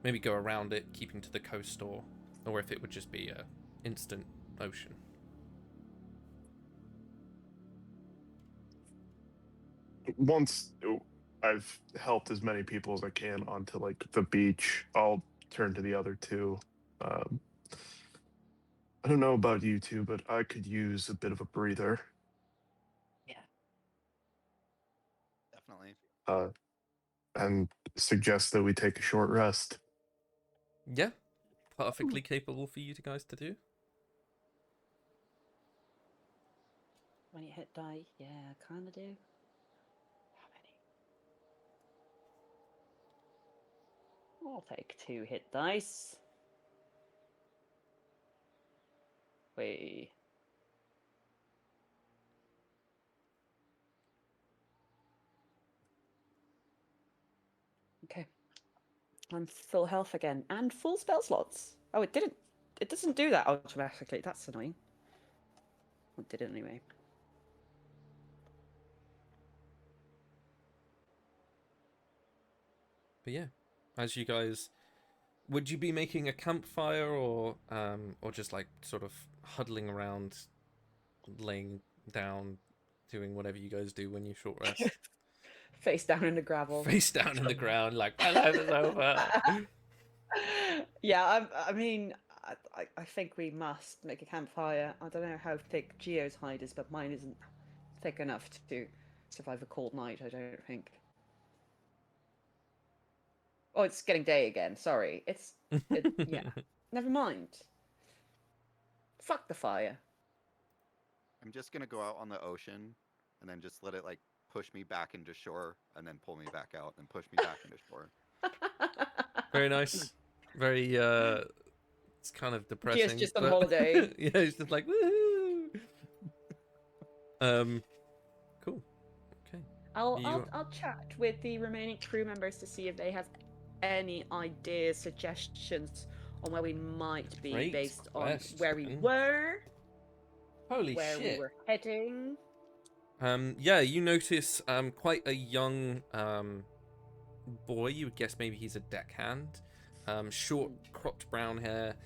maybe go around it, keeping to the coast, or if it would just be a instant ocean. once I've helped as many people as I can onto like the beach, I'll turn to the other two. I don't know about you two, but I could use a bit of a breather. Definitely. And suggest that we take a short rest. Yeah, perfectly capable for you guys to do. When you hit die, yeah, kind of do. I'll take 2 hit dice. Wait. Okay. I'm full health again and full spell slots. Oh, it didn't. It doesn't do that automatically. That's annoying. It did it anyway. But yeah, as you guys, would you be making a campfire or just like sort of huddling around, laying down, doing whatever you guys do when you short rest? Face down in the gravel. Face down in the ground, like my life is over. Yeah, I mean, I think we must make a campfire. I don't know how thick Geo's hide is, but mine isn't thick enough to survive a cold night, I don't think. Oh, it's getting day again. Sorry. Yeah. Never mind. Fuck the fire. I'm just gonna go out on the ocean and then just let it like push me back into shore and then pull me back out and push me back into shore. Very nice. Very it's kind of depressing. Geo's just on holiday. Yeah, he's just like woohoo. Cool. Okay. I'll chat with the remaining crew members to see if they have any ideas, suggestions on where we might be Great based on where we question. were, Holy where shit. we were heading. Yeah, you notice quite a young boy. You would guess maybe he's a deckhand. Short, cropped brown hair.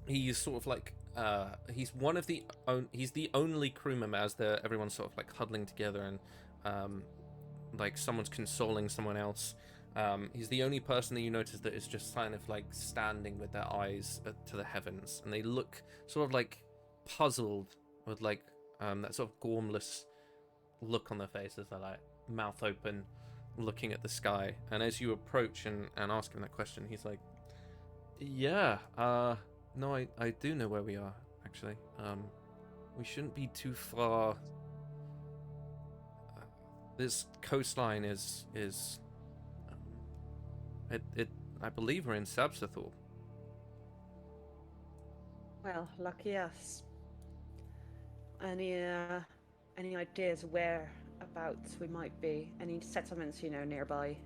He's sort of like he's one of the he's the only crew member as everyone's sort of like huddling together and like someone's consoling someone else. He's the only person that you notice that is just kind of like standing with their eyes to the heavens, and they look sort of like puzzled with like that sort of gormless look on their faces. They're like mouth open, looking at the sky. And as you approach and ask him that question, he's like, "Yeah, no, I do know where we are. Actually, we shouldn't be too far. This coastline is." I believe we're in Sabsathor. Well, lucky us. Any ideas whereabouts we might be? Any settlements, nearby?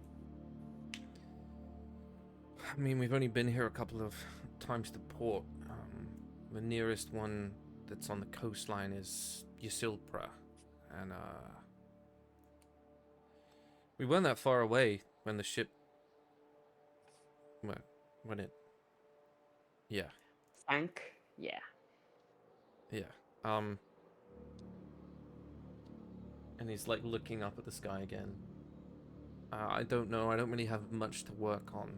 I mean, we've only been here a couple of times to port. The nearest one that's on the coastline is Ysilpra, and we weren't that far away when the ship. When it. Yeah. Sank? Yeah. Yeah. And he's like looking up at the sky again. I don't know. I don't really have much to work on.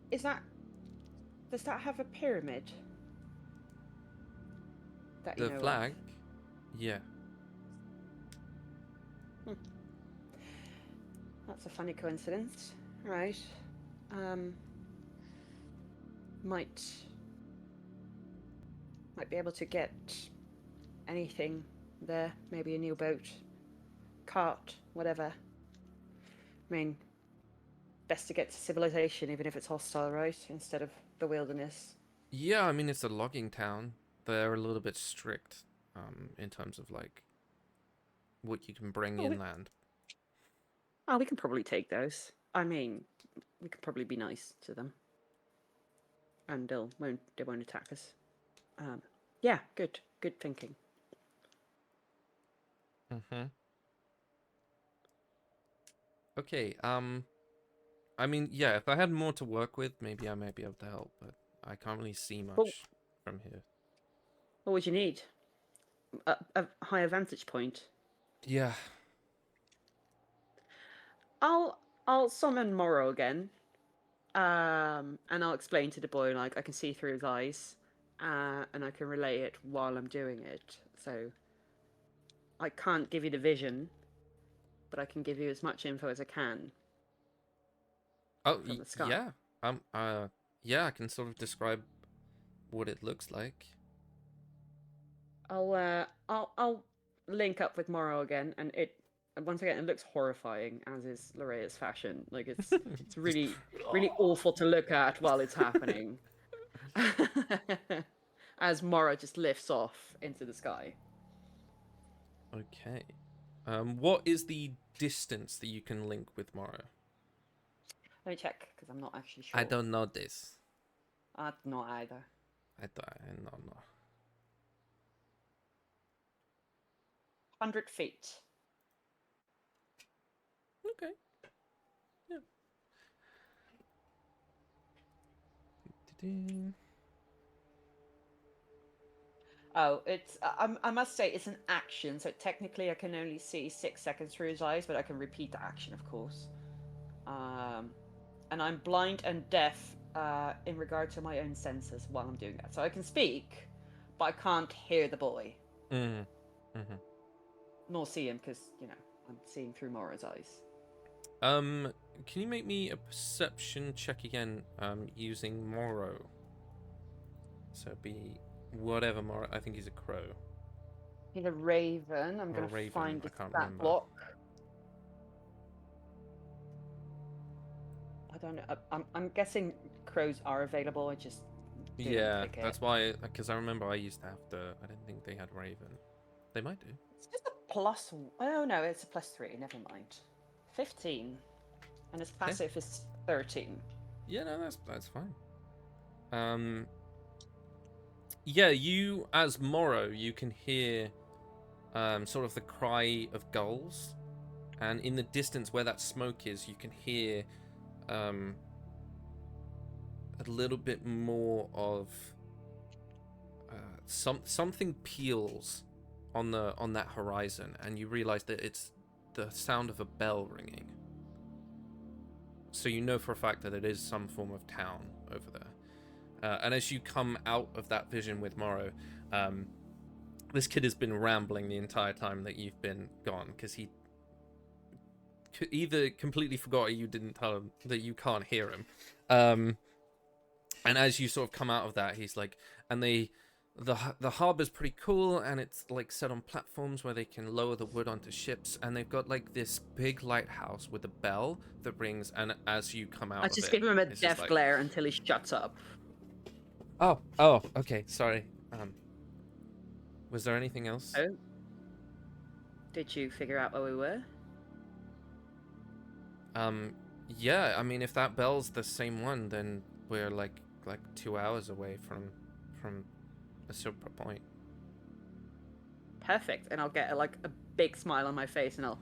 Does that have a pyramid? That you The know of? flag? Yeah. That's a funny coincidence. Right. Might be able to get anything there. Maybe a new boat, cart, whatever. I mean, best to get to civilization, even if it's hostile, right? Instead of the wilderness. Yeah, I mean, it's a logging town. They're a little bit strict in terms of like what you can bring inland. Oh, we can probably take those. I mean, we could probably be nice to them, and they won't attack us. Yeah, good thinking. Mm-hmm. Okay. I mean, yeah. If I had more to work with, maybe I might be able to help, but I can't really see much from here. What would you need? A higher vantage point. Yeah. I'll summon Morrow again, and I'll explain to the boy, like, I can see through his eyes, and I can relay it while I'm doing it. So I can't give you the vision, but I can give you as much info as I can. Oh, From the sky. yeah. Yeah, I can sort of describe what it looks like. I'll link up with Morrow again, and once again, it looks horrifying, as is Lorea's fashion. Like it's really really awful to look at while it's happening. As Mora just lifts off into the sky. Okay. What is the distance that you can link with Mara? Let me check because I'm not actually sure. I don't know this. Not either. I don't know. 100 feet. Okay. Yeah. Oh, it's. I must say it's an action, so technically I can only see 6 seconds through his eyes, but I can repeat the action, of course. And I'm blind and deaf in regard to my own senses while I'm doing that. So I can speak, but I can't hear the boy. Nor see him because, I'm seeing through Mora's eyes. Can you make me a perception check again, using Moro? So it'd be whatever Moro. I think he's a crow. He's a raven. I'm going to raven, find I the can't stat remember. block. I don't know. I'm guessing crows are available. I just didn't Yeah, pick it. that's why. Because I remember I used to have the. I didn't think they had raven. They might do. It's just a plus. Oh no, it's a +3. Never mind. 15, and his passive is 13. Yeah, no, that's fine. Yeah, you as Morrow, you can hear sort of the cry of gulls, and in the distance where that smoke is, you can hear a little bit more of something peals on that horizon, and you realize that it's the sound of a bell ringing. So you know for a fact that it is some form of town over there. And as you come out of that vision with Morrow, this kid has been rambling the entire time that you've been gone, because he either completely forgot or you didn't tell him that you can't hear him. And as you sort of come out of that, he's like, and the harbor's pretty cool, and it's like set on platforms where they can lower the wood onto ships, and they've got like this big lighthouse with a bell that rings, and as you come out I of just it, give him a it's just death like, glare until he shuts up. Oh, okay, sorry. Was there anything else? Oh. Did you figure out where we were? Yeah, I mean, if that bell's the same one, then we're like 2 hours away from a super point. Perfect. And I'll get a big smile on my face, and I'll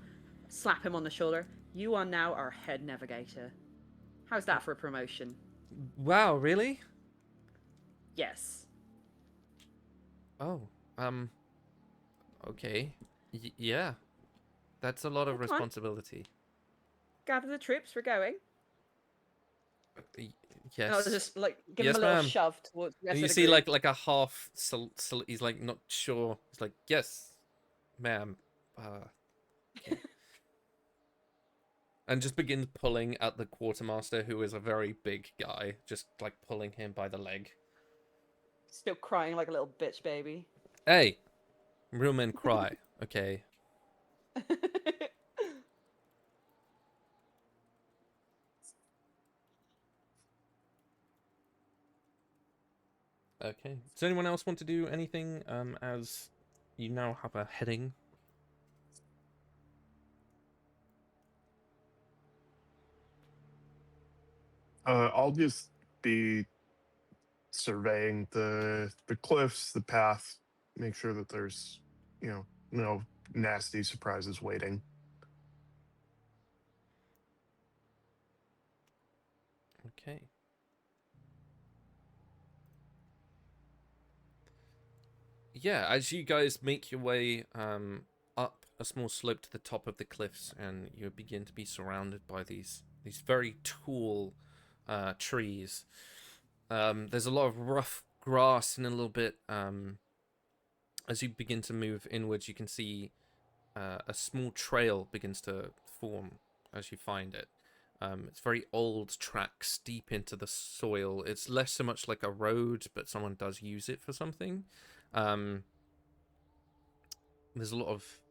slap him on the shoulder. You are now our head navigator. How's that for a promotion? Wow, really? Yes. Oh, okay. Yeah. That's a lot of Well, come on. responsibility. Gather the troops, we're going. Yes. And I'll just give Yes, him a little ma'am. shove towards the rest And you of the see group. like a half he's like not sure. He's like, "Yes, ma'am." Okay. And just begins pulling at the quartermaster, who is a very big guy, just like pulling him by the leg. Still crying like a little bitch baby. Hey, real men cry, okay? Okay. Does anyone else want to do anything as you now have a heading? I'll just be surveying the cliffs, the path, make sure that there's, no nasty surprises waiting. Okay. Yeah, as you guys make your way up a small slope to the top of the cliffs, and you begin to be surrounded by these very tall trees. There's a lot of rough grass and a little bit. As you begin to move inwards, you can see a small trail begins to form as you find it. It's very old tracks deep into the soil. It's less so much like a road, but someone does use it for something. There's a lot of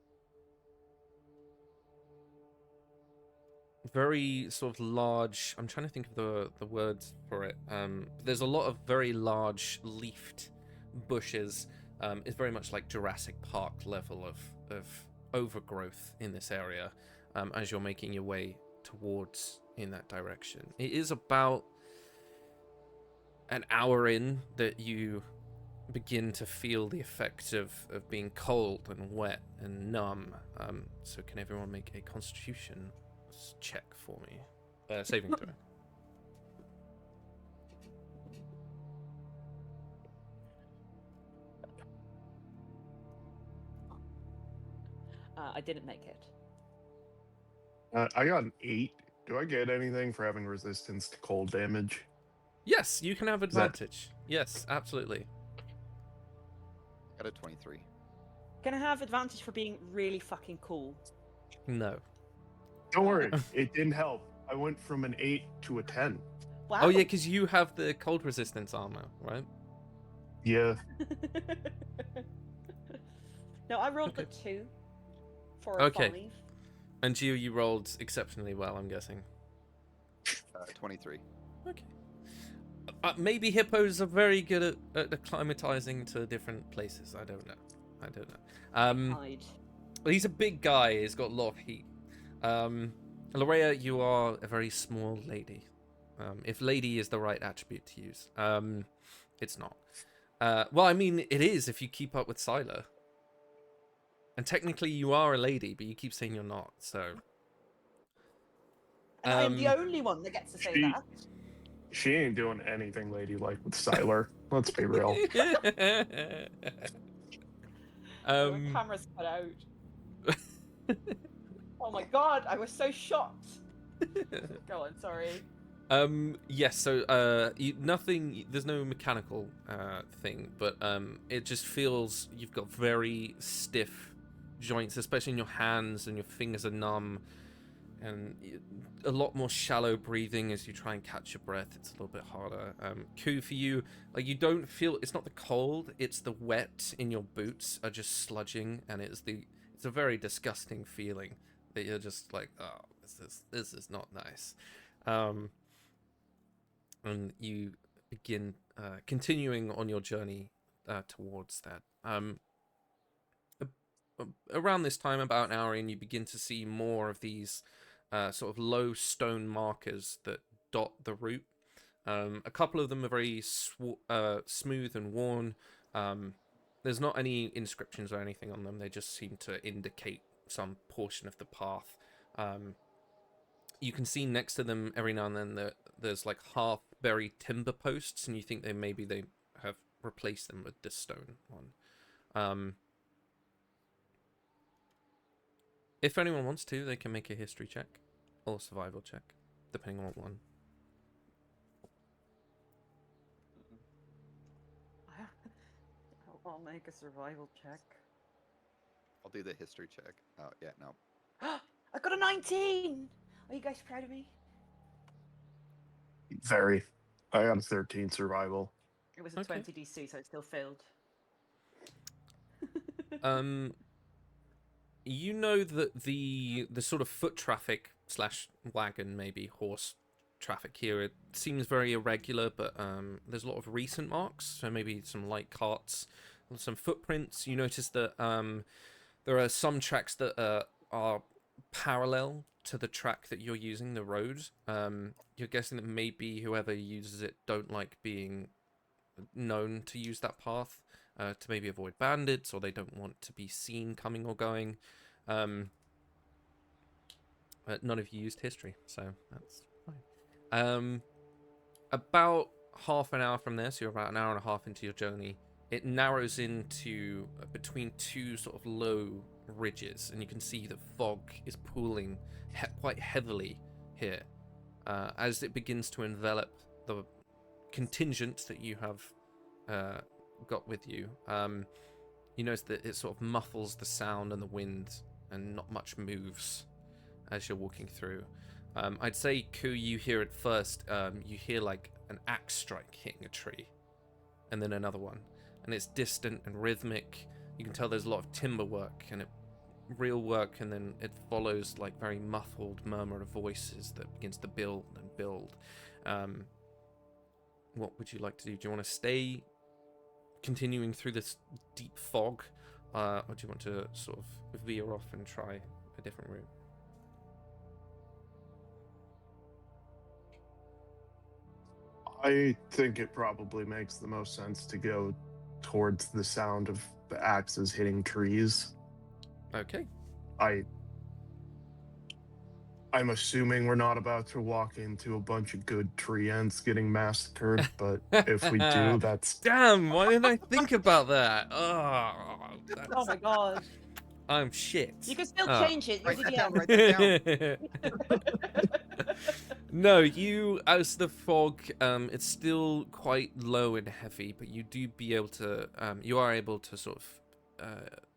very sort of large. I'm trying to think of the words for it. There's a lot of very large leafed bushes. It's very much like Jurassic Park level of overgrowth in this area as you're making your way towards in that direction. It is about an hour in that you begin to feel the effects of being cold and wet and numb. So can everyone make a constitution check for me? Saving throw. I didn't make it. I got an 8. Do I get anything for having resistance to cold damage? Yes, you can have that- advantage. Yes, absolutely. Got a 23. Can I have advantage for being really fucking cool? No. Don't worry, it didn't help. I went from an 8 to a 10. Wow. Oh yeah, because you have the cold resistance armor, right? Yeah. No, I rolled Okay. a 2 for a Okay. 5. And Gio, you rolled exceptionally well, I'm guessing. 23. Okay. Maybe hippos are very good at acclimatizing to different places. I don't know. Hide. He's a big guy. He's got a lot of heat. Lorea, you are a very small lady. If lady is the right attribute to use. It's not. Well, I mean, it is if you keep up with Sylar. And technically you are a lady, but you keep saying you're not, so... And I'm the only one that gets to say She- that. She ain't doing anything ladylike with Sylar. Let's be real. The camera's cut out. Oh my god, I was so shocked. Go on, sorry. Yes, so nothing, there's no mechanical thing, but it just feels you've got very stiff joints, especially in your hands, and your fingers are numb, and a lot more shallow breathing as you try and catch your breath. It's a little bit harder. Ku, for you, like, you don't feel, it's not the cold, it's the wet in your boots are just sludging, and it's a very disgusting feeling that you're just like, oh, this is not nice. And you begin continuing on your journey towards that. Around this time, about an hour in, you begin to see more of these sort of low stone markers that dot the route. A couple of them are very smooth and worn. There's not any inscriptions or anything on them. They just seem to indicate some portion of the path. You can see next to them every now and then that there's like half-buried timber posts, and you think maybe they have replaced them with this stone one. If anyone wants to, they can make a history check or survival check, depending on what one. I'll make a survival check. I'll do the history check. Oh, yeah, no. I got a 19! Are you guys proud of me? Very. I got a 13 survival. It was a Okay. 20 DC, so it still failed. You know that the sort of foot traffic / wagon, maybe horse traffic here, it seems very irregular, but there's a lot of recent marks, so maybe some light carts, some footprints. You notice that there are some tracks that are parallel to the track that you're using, the road. You're guessing that maybe whoever uses it don't like being known to use that path, to maybe avoid bandits, or they don't want to be seen coming or going. None of you used history, so that's fine. About half an hour from there, so you're about an hour and a half into your journey, it narrows into between two sort of low ridges, and you can see that fog is pooling quite heavily here as it begins to envelop the contingent that you have got with you. You notice that it sort of muffles the sound and the wind, and not much moves as you're walking through. I'd say, Ku, you hear it first. You hear like an axe strike hitting a tree, and then another one, and it's distant and rhythmic. You can tell there's a lot of timber work, and it real work, and then it follows like very muffled murmur of voices that begins to build and build. What would you like to do? Do you want to stay continuing through this deep fog, or do you want to sort of veer off and try a different route? I think it probably makes the most sense to go towards the sound of the axes hitting trees. Okay. I'm assuming we're not about to walk into a bunch of good tree ants getting massacred, but if we do, that's... Damn, why didn't I think about that? Oh, Oh my god. I'm shit. You can still Ah. change it. You're Write the that down. DM. Write that down. No, you, as the fog, it's still quite low and heavy, but you do be able to, you are able to sort of,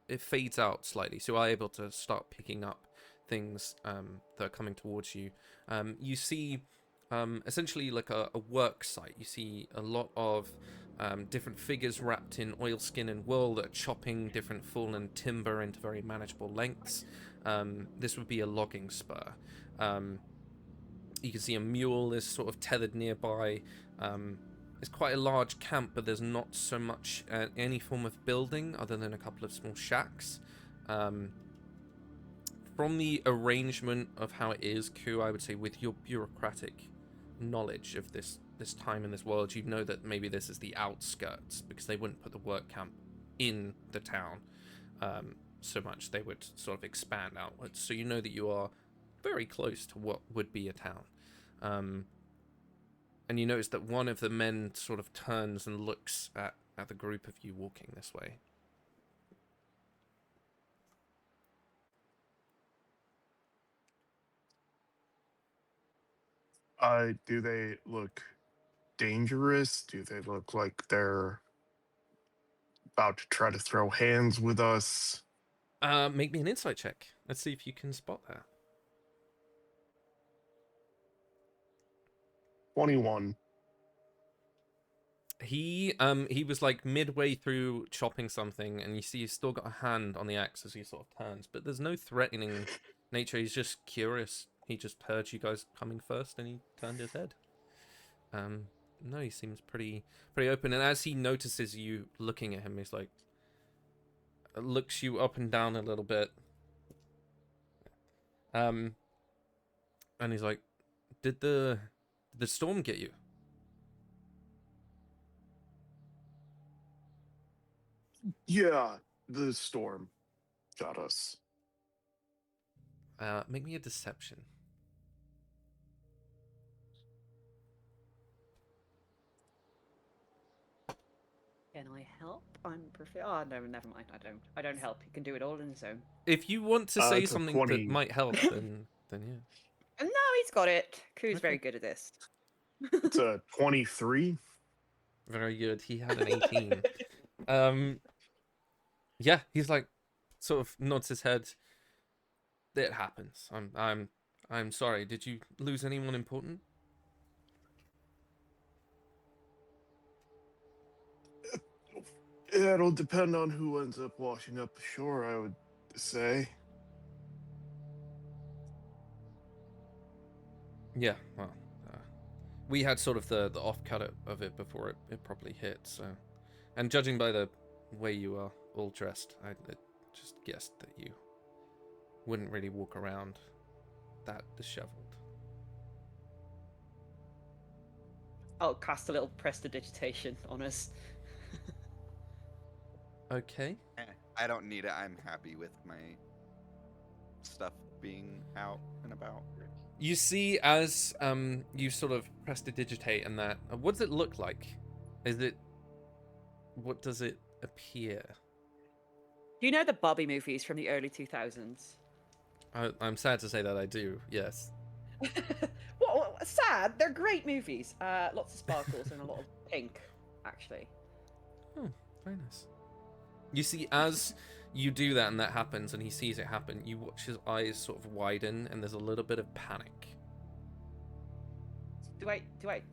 it fades out slightly, so you are able to start picking up things that are coming towards you. You see essentially like a work site. You see a lot of different figures wrapped in oilskin and wool that are chopping different fallen timber into very manageable lengths. This would be a logging spur. You can see a mule is sort of tethered nearby. It's quite a large camp, but there's not so much any form of building other than a couple of small shacks. From the arrangement of how it is, Ku, I would say with your bureaucratic knowledge of this time in this world, you'd know that maybe this is the outskirts, because they wouldn't put the work camp in the town so much. They would sort of expand outwards. So you know that you are very close to what would be a town. And you notice that one of the men sort of turns and looks at the group of you walking this way. Do they look dangerous? Do they look like they're about to try to throw hands with us? Make me an insight check. Let's see if you can spot that. 21. He was like midway through chopping something, and you see he's still got a hand on the axe as he sort of turns, but there's no threatening nature. He's just curious. He just heard you guys coming first, and he turned his head. No, he seems pretty open, and as he notices you looking at him, he's like, looks you up and down a little bit. And he's like, did the storm get you? Yeah, the storm got us. Make me a deception. Can I help? I'm perfect. Oh no, never mind. I don't help. He can do it all on his own. If you want to say it's a something 20. that might help, then yeah. No, he's got it. Ku's Okay. very good at this. It's a 23. Very good. He had an 18. Yeah, he's like, sort of nods his head. It happens. I'm sorry. Did you lose anyone important? It'll depend on who ends up washing up ashore, I would say. Yeah, well, we had sort of the off-cut of it before it probably hit, so... And judging by the way you are all dressed, I just guessed that you wouldn't really walk around that disheveled. I'll cast a little prestidigitation on us. Okay. I don't need it. I'm happy with my stuff being out and about. You see, as you sort of prestidigitate and that, what does it look like? What does it appear? Do you know the Bobby movies from the early 2000s? I'm sad to say that I do, yes. What? Sad? They're great movies. Lots of sparkles and a lot of pink, actually. Oh, very nice. You see, as you do that and that happens and he sees it happen, you watch his eyes sort of widen and there's a little bit of panic. Do I?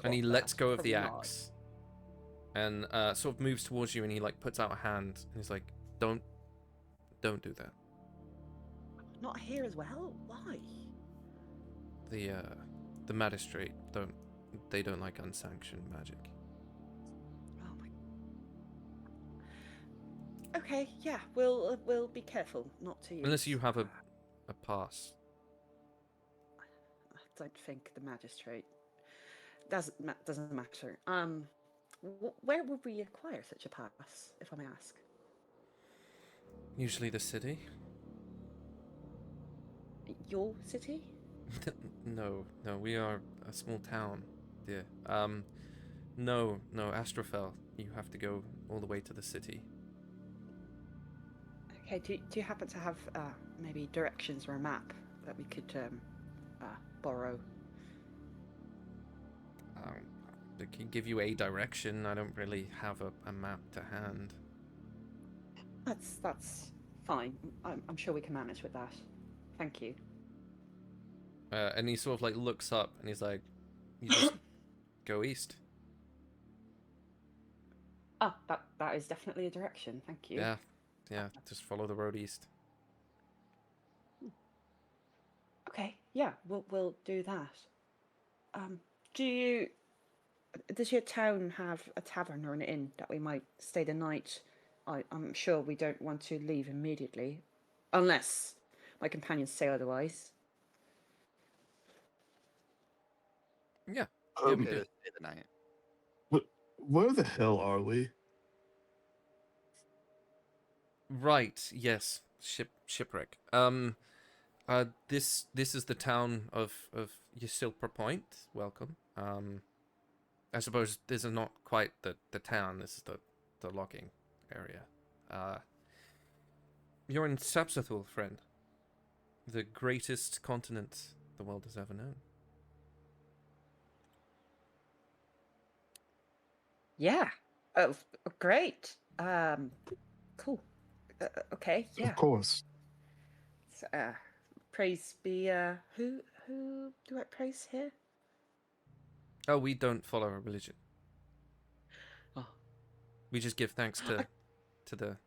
And he clock lets that? go of the Probably not. axe. And sort of moves towards you and he like puts out a hand and he's like, don't do that. not here as well? Why? The magistrate don't like unsanctioned magic. Oh my. Okay, yeah, we'll be careful not to use. Unless you have a pass. I don't think the magistrate doesn't matter. Where would we acquire such a pass, if I may ask? Usually the city. Your city? No, we are a small town, dear. No, Astrofel. You have to go all the way to the city. Okay, do you happen to have maybe directions or a map that we could borrow? I can give you a direction. I don't really have a map to hand. That's fine. I'm sure we can manage with that. Thank you. And he sort of like looks up and he's like, "You just go east." Ah, that is definitely a direction. Thank you. Yeah. Just follow the road east. Okay, yeah, we'll do that. Does your town have a tavern or an inn that we might stay the night? I'm sure we don't want to leave immediately, unless my companions say otherwise. Yeah. Okay we to do. stay the night. Where the hell are we? Right. Yes. Shipwreck. This is the town of Ysilpa Point. Welcome. I suppose this is not quite the town. This is the logging area. You're in Sapsathul, friend. The greatest continent the world has ever known. Yeah. Oh, great. Cool. Okay. Yeah. Of course. So, praise be. Who do I praise here? Oh, we don't follow a religion. Oh. We just give thanks to the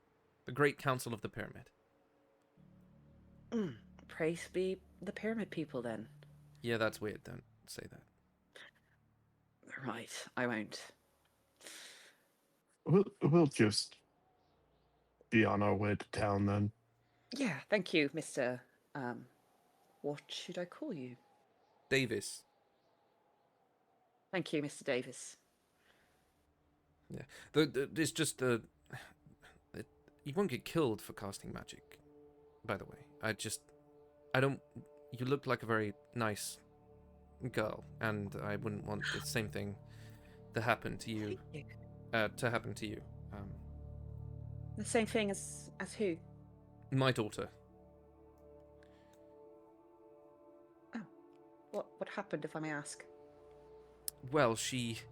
Great Council of the Pyramid. Praise be the pyramid people then. Yeah, that's weird. Don't say that. Right. I won't. We'll just be on our way to town then. Yeah. Thank you, Mr. What should I call you? Davis. Thank you, Mr. Davis. Yeah. It's just you won't get killed for casting magic. By the way, I don't. You look like a very nice girl, and I wouldn't want the same thing to happen to you. Thank you. The same thing as who? My daughter. Oh, what happened, if I may ask? Well, she's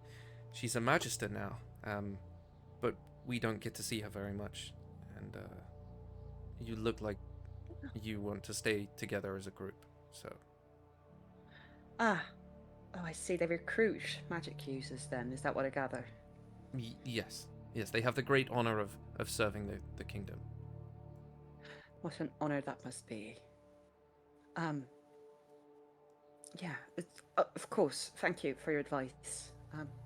a magister now, but we don't get to see her very much, and you look like you want to stay together as a group, so. Oh, I see. They recruit magic users then. Is that what I gather? Yes, they have the great honor of serving the kingdom. What an honor that must be. Yeah, of course. Thank you for your advice.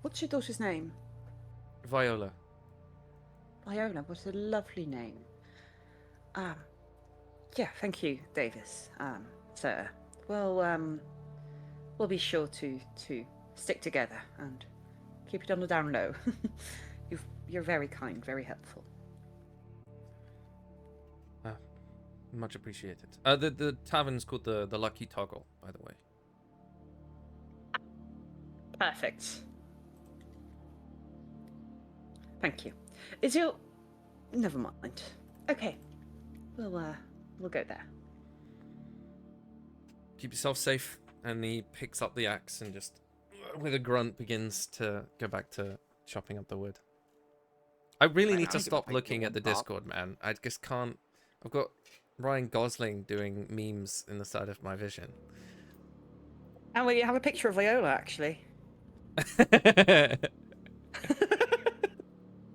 What's your daughter's name? Viola. Viola. What a lovely name. Yeah, thank you, Davis. Sir. Well, we'll be sure to stick together and keep it on the down low. You're very kind, very helpful. Much appreciated. The tavern's called the Lucky Toggle, by the way. Perfect. Thank you. Is your... Never mind. Okay. We'll go there. Keep yourself safe. And he picks up the axe and just, with a grunt, begins to go back to chopping up the wood. I really need to stop looking at the Discord, man. I just can't. I've got Ryan Gosling doing memes in the side of my vision. And we have a picture of Viola, actually.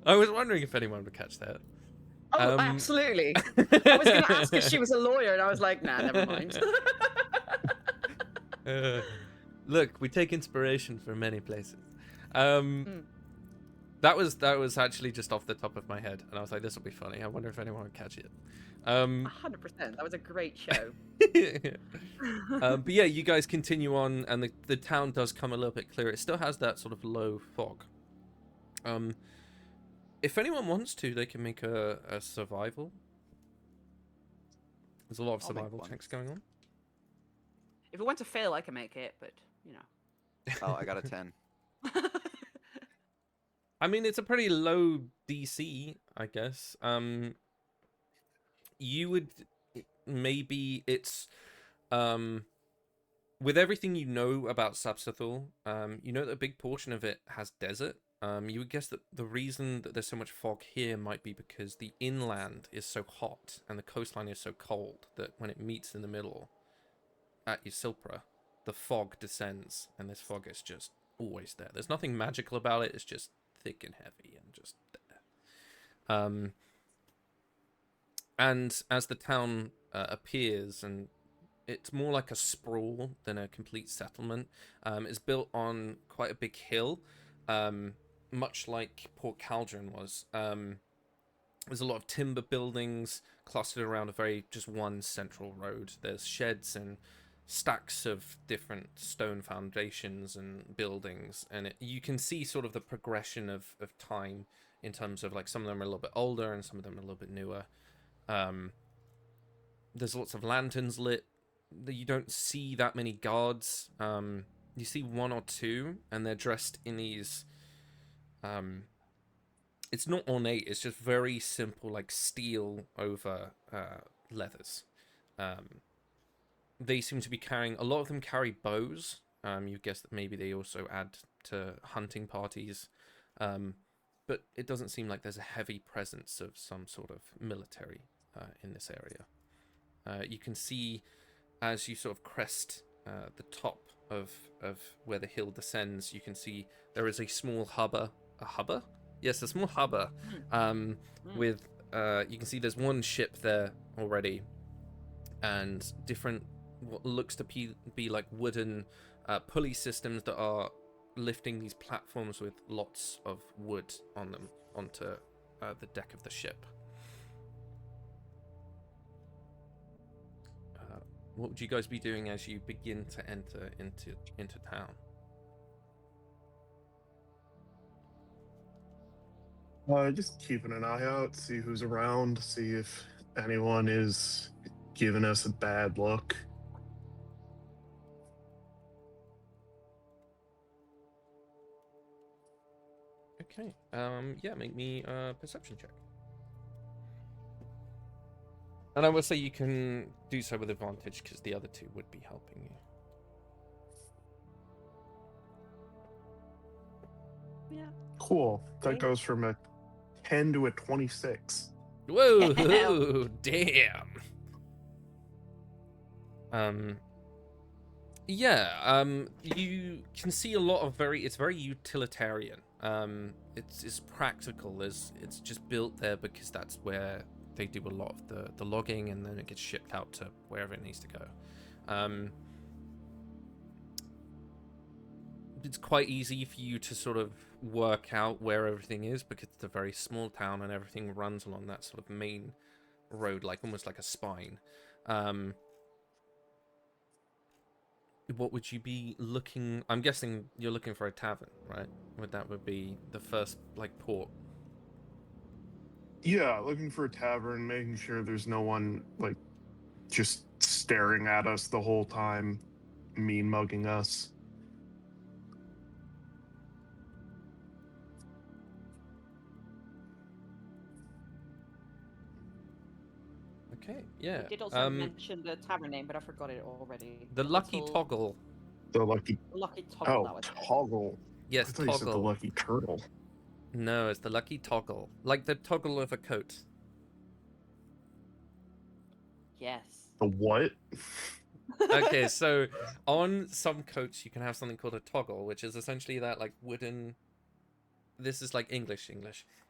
I was wondering if anyone would catch that. Oh, absolutely. I was going to ask if she was a lawyer, and I was like, nah, never mind. Look, we take inspiration from many places. Mm. That was actually just off the top of my head, and I was like, this will be funny. I wonder if anyone would catch it. 100%. That was a great show. But yeah, you guys continue on, and the town does come a little bit clearer. It still has that sort of low fog. If anyone wants to, they can make a survival. There's a lot of I'll make survival one. checks going on. If it went to fail, I can make it, but, you know. Oh, I got a 10. I mean, it's a pretty low DC, I guess. You would maybe it's with everything you know about Sapsathul, you know that a big portion of it has desert. You would guess that the reason that there's so much fog here might be because the inland is so hot and the coastline is so cold that when it meets in the middle at Yusilpra, the fog descends, and this fog is just always there. There's nothing magical about it. It's just thick and heavy and just there. And as the town appears, and it's more like a sprawl than a complete settlement, it's built on quite a big hill, much like Port Caldron was. There's a lot of timber buildings clustered around a very just one central road. There's sheds and stacks of different stone foundations and buildings, and you can see sort of the progression of time in terms of like some of them are a little bit older and some of them are a little bit newer. There's lots of lanterns lit. You don't see that many guards. You see one or two, and they're dressed in these it's not ornate, it's just very simple, like steel over leathers. They seem to be carrying, a lot of them carry bows. You guess that maybe they also add to hunting parties. But it doesn't seem like there's a heavy presence of some sort of military in this area. You can see as you sort of crest the top of where the hill descends, you can see there is a small hubba. A hubba? Yes, a small hubba. With you can see there's one ship there already, and different what looks to be like wooden pulley systems that are lifting these platforms with lots of wood on them onto the deck of the ship. What would you guys be doing as you begin to enter into town? Just keeping an eye out, see who's around, see if anyone is giving us a bad look. Okay. Yeah, make me a perception check. And I will say you can do so with advantage because the other two would be helping you. Yeah. Cool. That Okay. goes from a 10 to a 26. Whoa, damn. Yeah, you can see a lot of it's very utilitarian. It's practical. It's just built there because that's where they do a lot of the logging, and then it gets shipped out to wherever it needs to go. It's quite easy for you to sort of work out where everything is because it's a very small town and everything runs along that sort of main road, like almost like a spine. What would you be looking? I'm guessing you're looking for a tavern, right? Would be the first like port. Yeah, looking for a tavern, making sure there's no one like just staring at us the whole time, mean mugging us. Okay, yeah. I did also mention the tavern name, but I forgot it already. The Lucky Toggle. The lucky Lucky Toggle. That oh was it. toggle. Yes, I thought you said the Toggle. lucky turtle. No, it's the Lucky Toggle, like the toggle of a coat. Yes. The what? Okay, so on some coats you can have something called a toggle, which is essentially that like wooden. This is like English.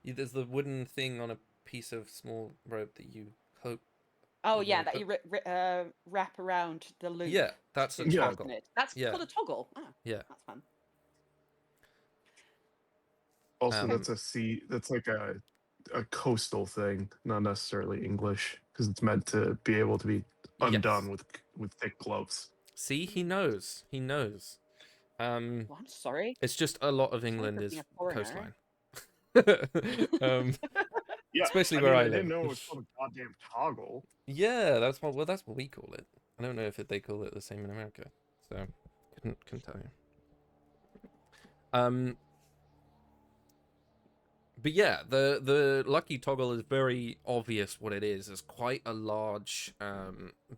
There's the wooden thing on a piece of small rope that you hope. Oh you yeah, know, that you wrap around the loop. Yeah, that's to a Yeah. fasten toggle. it. That's Yeah. called a toggle. Ah, Yeah. that's fun. Also, Um, that's a sea. That's like a coastal thing, not necessarily English, because it's meant to be able to be undone Yes. with thick gloves. See, he knows. He knows. Well, I'm sorry. It's just a lot of Sorry England for is being a foreigner. coastline. um, Yeah, especially I where mean, I I didn't live. know it was called a goddamn toggle. Yeah, that's what we call it. I don't know if they call it the same in America, so couldn't tell you. But yeah, the lucky toggle is very obvious what it is. It's quite a large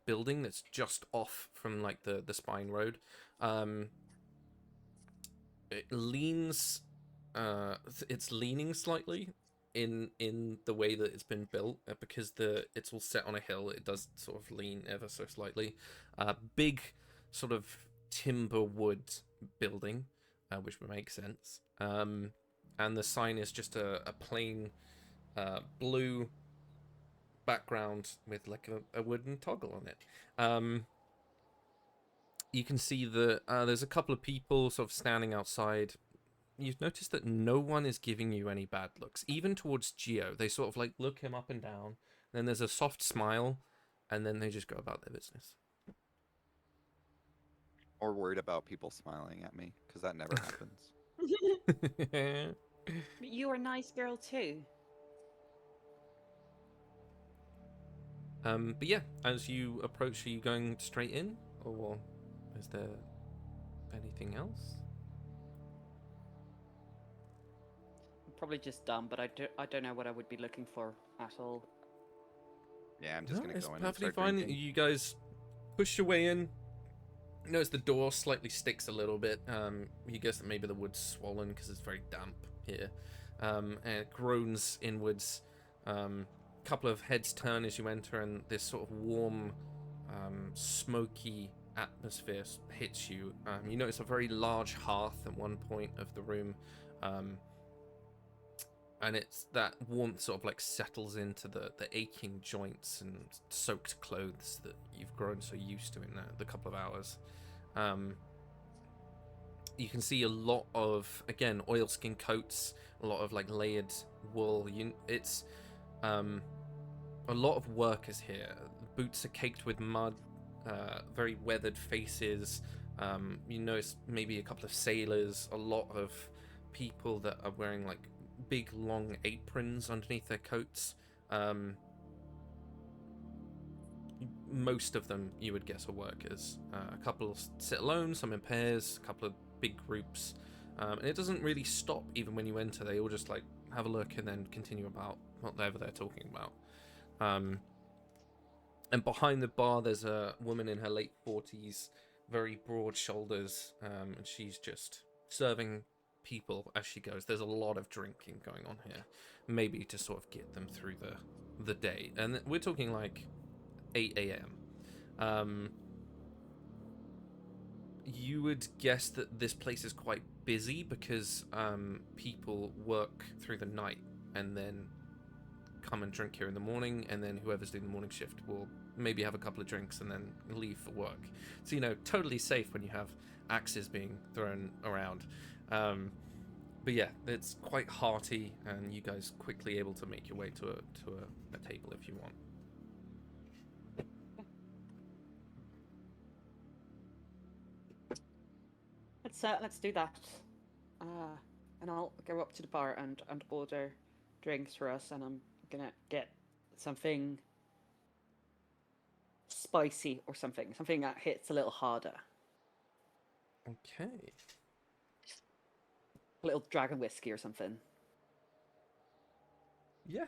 building that's just off from like the spine road. It leans, it's leaning slightly in the way that it's been built because it's all set on a hill. It does sort of lean ever so slightly. Big sort of timber wood building, which would make sense. And the sign is just a plain blue background with like a wooden toggle on it. You can see that there's a couple of people sort of standing outside. You've noticed that no one is giving you any bad looks, even towards Geo. They sort of like look him up and down, then there's a soft smile, and then they just go about their business. Or worried about people smiling at me, because that never happens. But you're a nice girl too. But yeah, as you approach, are you going straight in, or is there anything else? I'm probably just dumb, but I don't know what I would be looking for at all. Yeah, I'm just No, gonna it's go in and perfectly start fine. drinking. You guys push your way in. You notice the door slightly sticks a little bit. You guess that maybe the wood's swollen because it's very damp here. And it groans inwards. Couple of heads turn as you enter, and this sort of warm, smoky atmosphere hits you. You notice a very large hearth at one point of the room. And it's that warmth sort of like settles into the aching joints and soaked clothes that you've grown so used to in the couple of hours. You can see a lot of, again, oilskin coats, a lot of like layered wool. It's a lot of workers here. Boots are caked with mud, very weathered faces. You notice maybe a couple of sailors, a lot of people that are wearing like big long aprons underneath their coats. Most of them you would guess are workers. A couple sit alone, some in pairs, a couple of big groups, and it doesn't really stop even when you enter. They all just like have a look and then continue about whatever they're talking about. And behind the bar there's a woman in her late 40s, very broad shoulders, and she's just serving people as she goes. There's a lot of drinking going on here, maybe to sort of get them through the day, and we're talking like 8 a.m. You would guess that this place is quite busy because people work through the night and then come and drink here in the morning, and then whoever's doing the morning shift will maybe have a couple of drinks and then leave for work. So, totally safe when you have axes being thrown around. But yeah, it's quite hearty, and you guys quickly able to make your way to a table if you want. Let's do that. And I'll go up to the bar and order drinks for us, and I'm gonna get something spicy or something that hits a little harder. Okay. A little dragon whiskey or something. Yeah.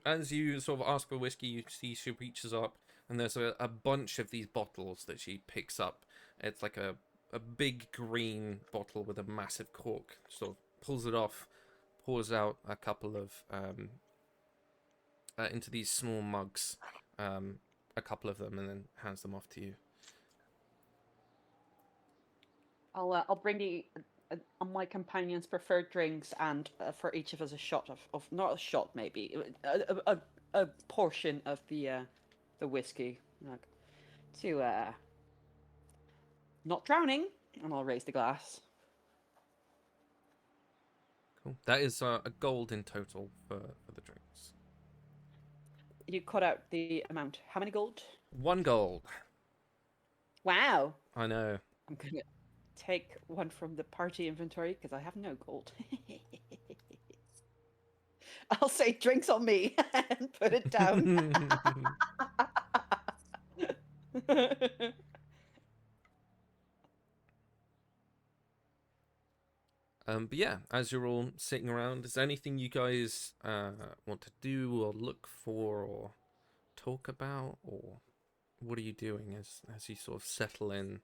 As you sort of ask for whiskey, you see she reaches up, and there's a bunch of these bottles that she picks up. It's like a big green bottle with a massive cork. Sort of pulls it off, pours out a couple of into these small mugs, a couple of them, and then hands them off to you. I'll bring the on my companion's preferred drinks, and for each of us a shot of not a shot, maybe a portion of the whiskey, like, to not drowning, and I'll raise the glass. Cool. That is a gold in total for the drinks. You cut out the amount. How many gold? 1 gold. Wow. I know. I'm gonna take one from the party inventory because I have no gold. I'll say drinks on me and put it down. But yeah, as you're all sitting around, is there anything you guys want to do or look for or talk about, or what are you doing as you sort of settle in?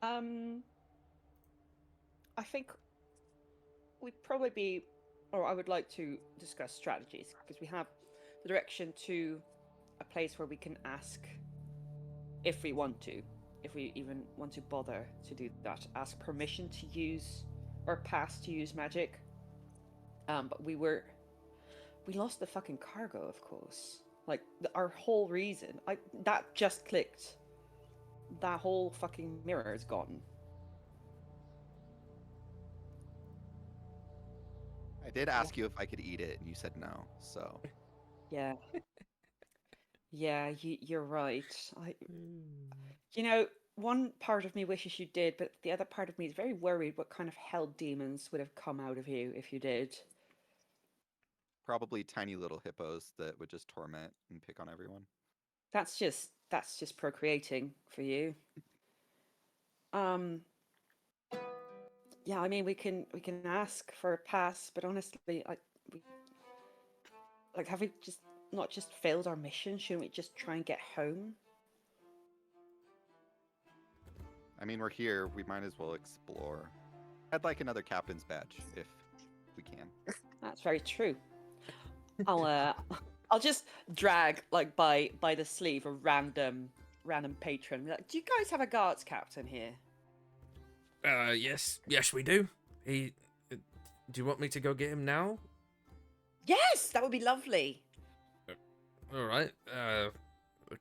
I think we'd probably be, or I would like to discuss strategies because we have the direction to a place where we can ask if we want to, if we even want to bother to do that, ask permission to use or pass to use magic. But we lost the fucking cargo, of course. Like our whole reason, that just clicked. That whole fucking mirror is gone. I did ask you if I could eat it, and you said no. So Yeah. Yeah, you're right. You know, one part of me wishes you did, but the other part of me is very worried what kind of hell demons would have come out of you if you did. probably tiny little hippos that would just torment and pick on everyone. That's just procreating for you. Yeah, I mean we can ask for a pass, but honestly, have we just not just failed our mission? Shouldn't we just try and get home? I mean, we're here. We might as well explore. I'd like another captain's badge if we can. That's very true. I'll just drag like by the sleeve a random patron. Like, do you guys have a guards captain here? Yes, we do. Do you want me to go get him now? Yes, that would be lovely. All right.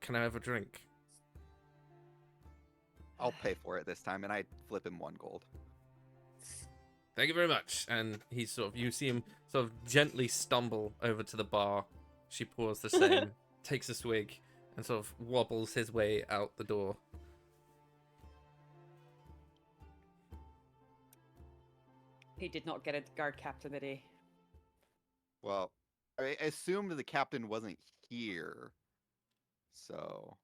Can I have a drink? I'll pay for it this time, and I flip him 1 gold. Thank you very much. And he you see him sort of gently stumble over to the bar. She pours the same, takes a swig, and sort of wobbles his way out the door. He did not get a guard captain, did he? Well, I assumed the captain wasn't here, so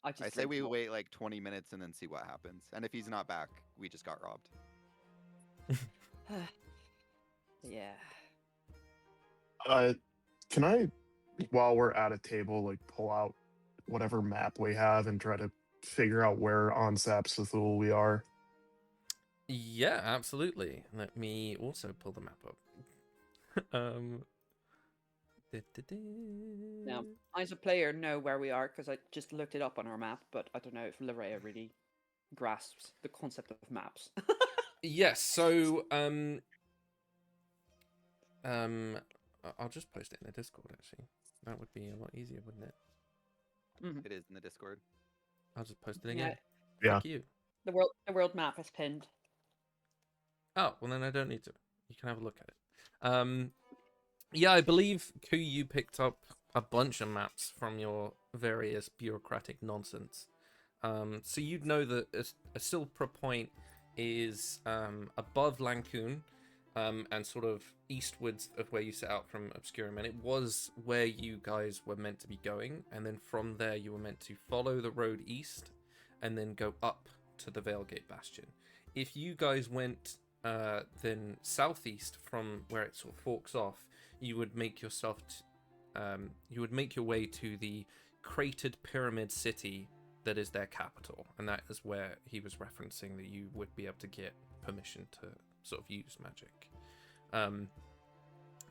I I say we wait like 20 minutes and then see what happens. And if he's not back, we just got robbed. Yeah. Can I, while we're at a table, like pull out whatever map we have and try to figure out where on Sapsathul we are? Yeah, absolutely. Let me also pull the map up. Now, I as a player know where we are because I just looked it up on our map, but I don't know if Larea really grasps the concept of maps. Yes, so I'll just post it in the Discord actually. That would be a lot easier, wouldn't it? Mhm. It is in the Discord. I'll just post it again. Yeah. Fuck you. The world map is pinned. Oh, well then I don't need to. You can have a look at it. Yeah, I believe you picked up a bunch of maps from your various bureaucratic nonsense. So you'd know that a Silpra Point is above Lancoon, and sort of eastwards of where you set out from Obscurium, and it was where you guys were meant to be going, and then from there you were meant to follow the road east and then go up to the Veilgate Bastion. If you guys went then southeast from where it sort of forks off, you would make yourself you would make your way to the cratered pyramid city that is their capital, and that is where he was referencing that you would be able to get permission to sort of use magic. But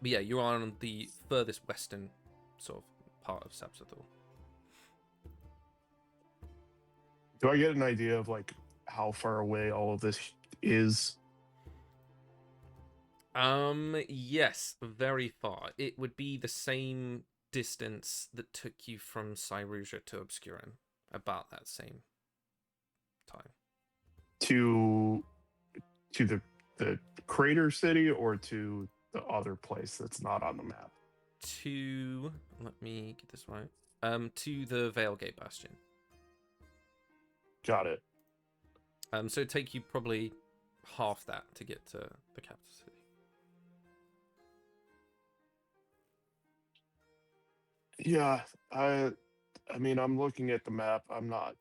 yeah, you're on the furthest western sort of part of Sapsathul. Do I get an idea of like how far away all of this is? Yes, very far. It would be the same distance that took you from Cyrusia to Obscurin. About that same time. To the crater city or to the other place that's not on the map? To let me get this right. To the Veilgate Bastion. Got it. So it'd take you probably half that to get to the capital city. Yeah, I mean, I'm looking at the map. I'm not,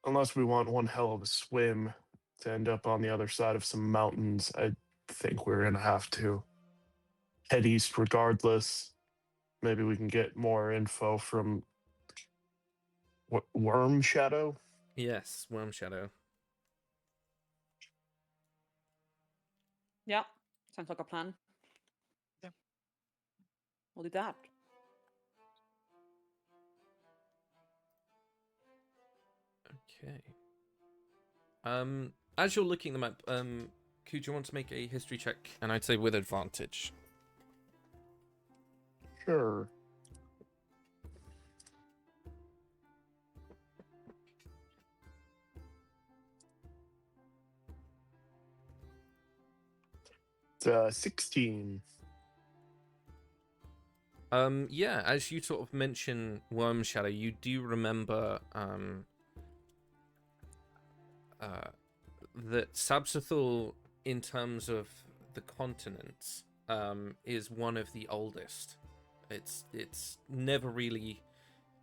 unless we want one hell of a swim to end up on the other side of some mountains, I think we're gonna have to head east regardless. Maybe we can get more info from Worm Shadow. Yes, Worm Shadow. Yeah, sounds like a plan. Yeah. We'll do that. Okay. As you're looking at the map, could you want to make a history check? And I'd say with advantage. Sure. It's 16. Yeah, as you sort of mention Worm Shadow, you do remember that Sabsathul, in terms of the continents, is one of the oldest. It's never really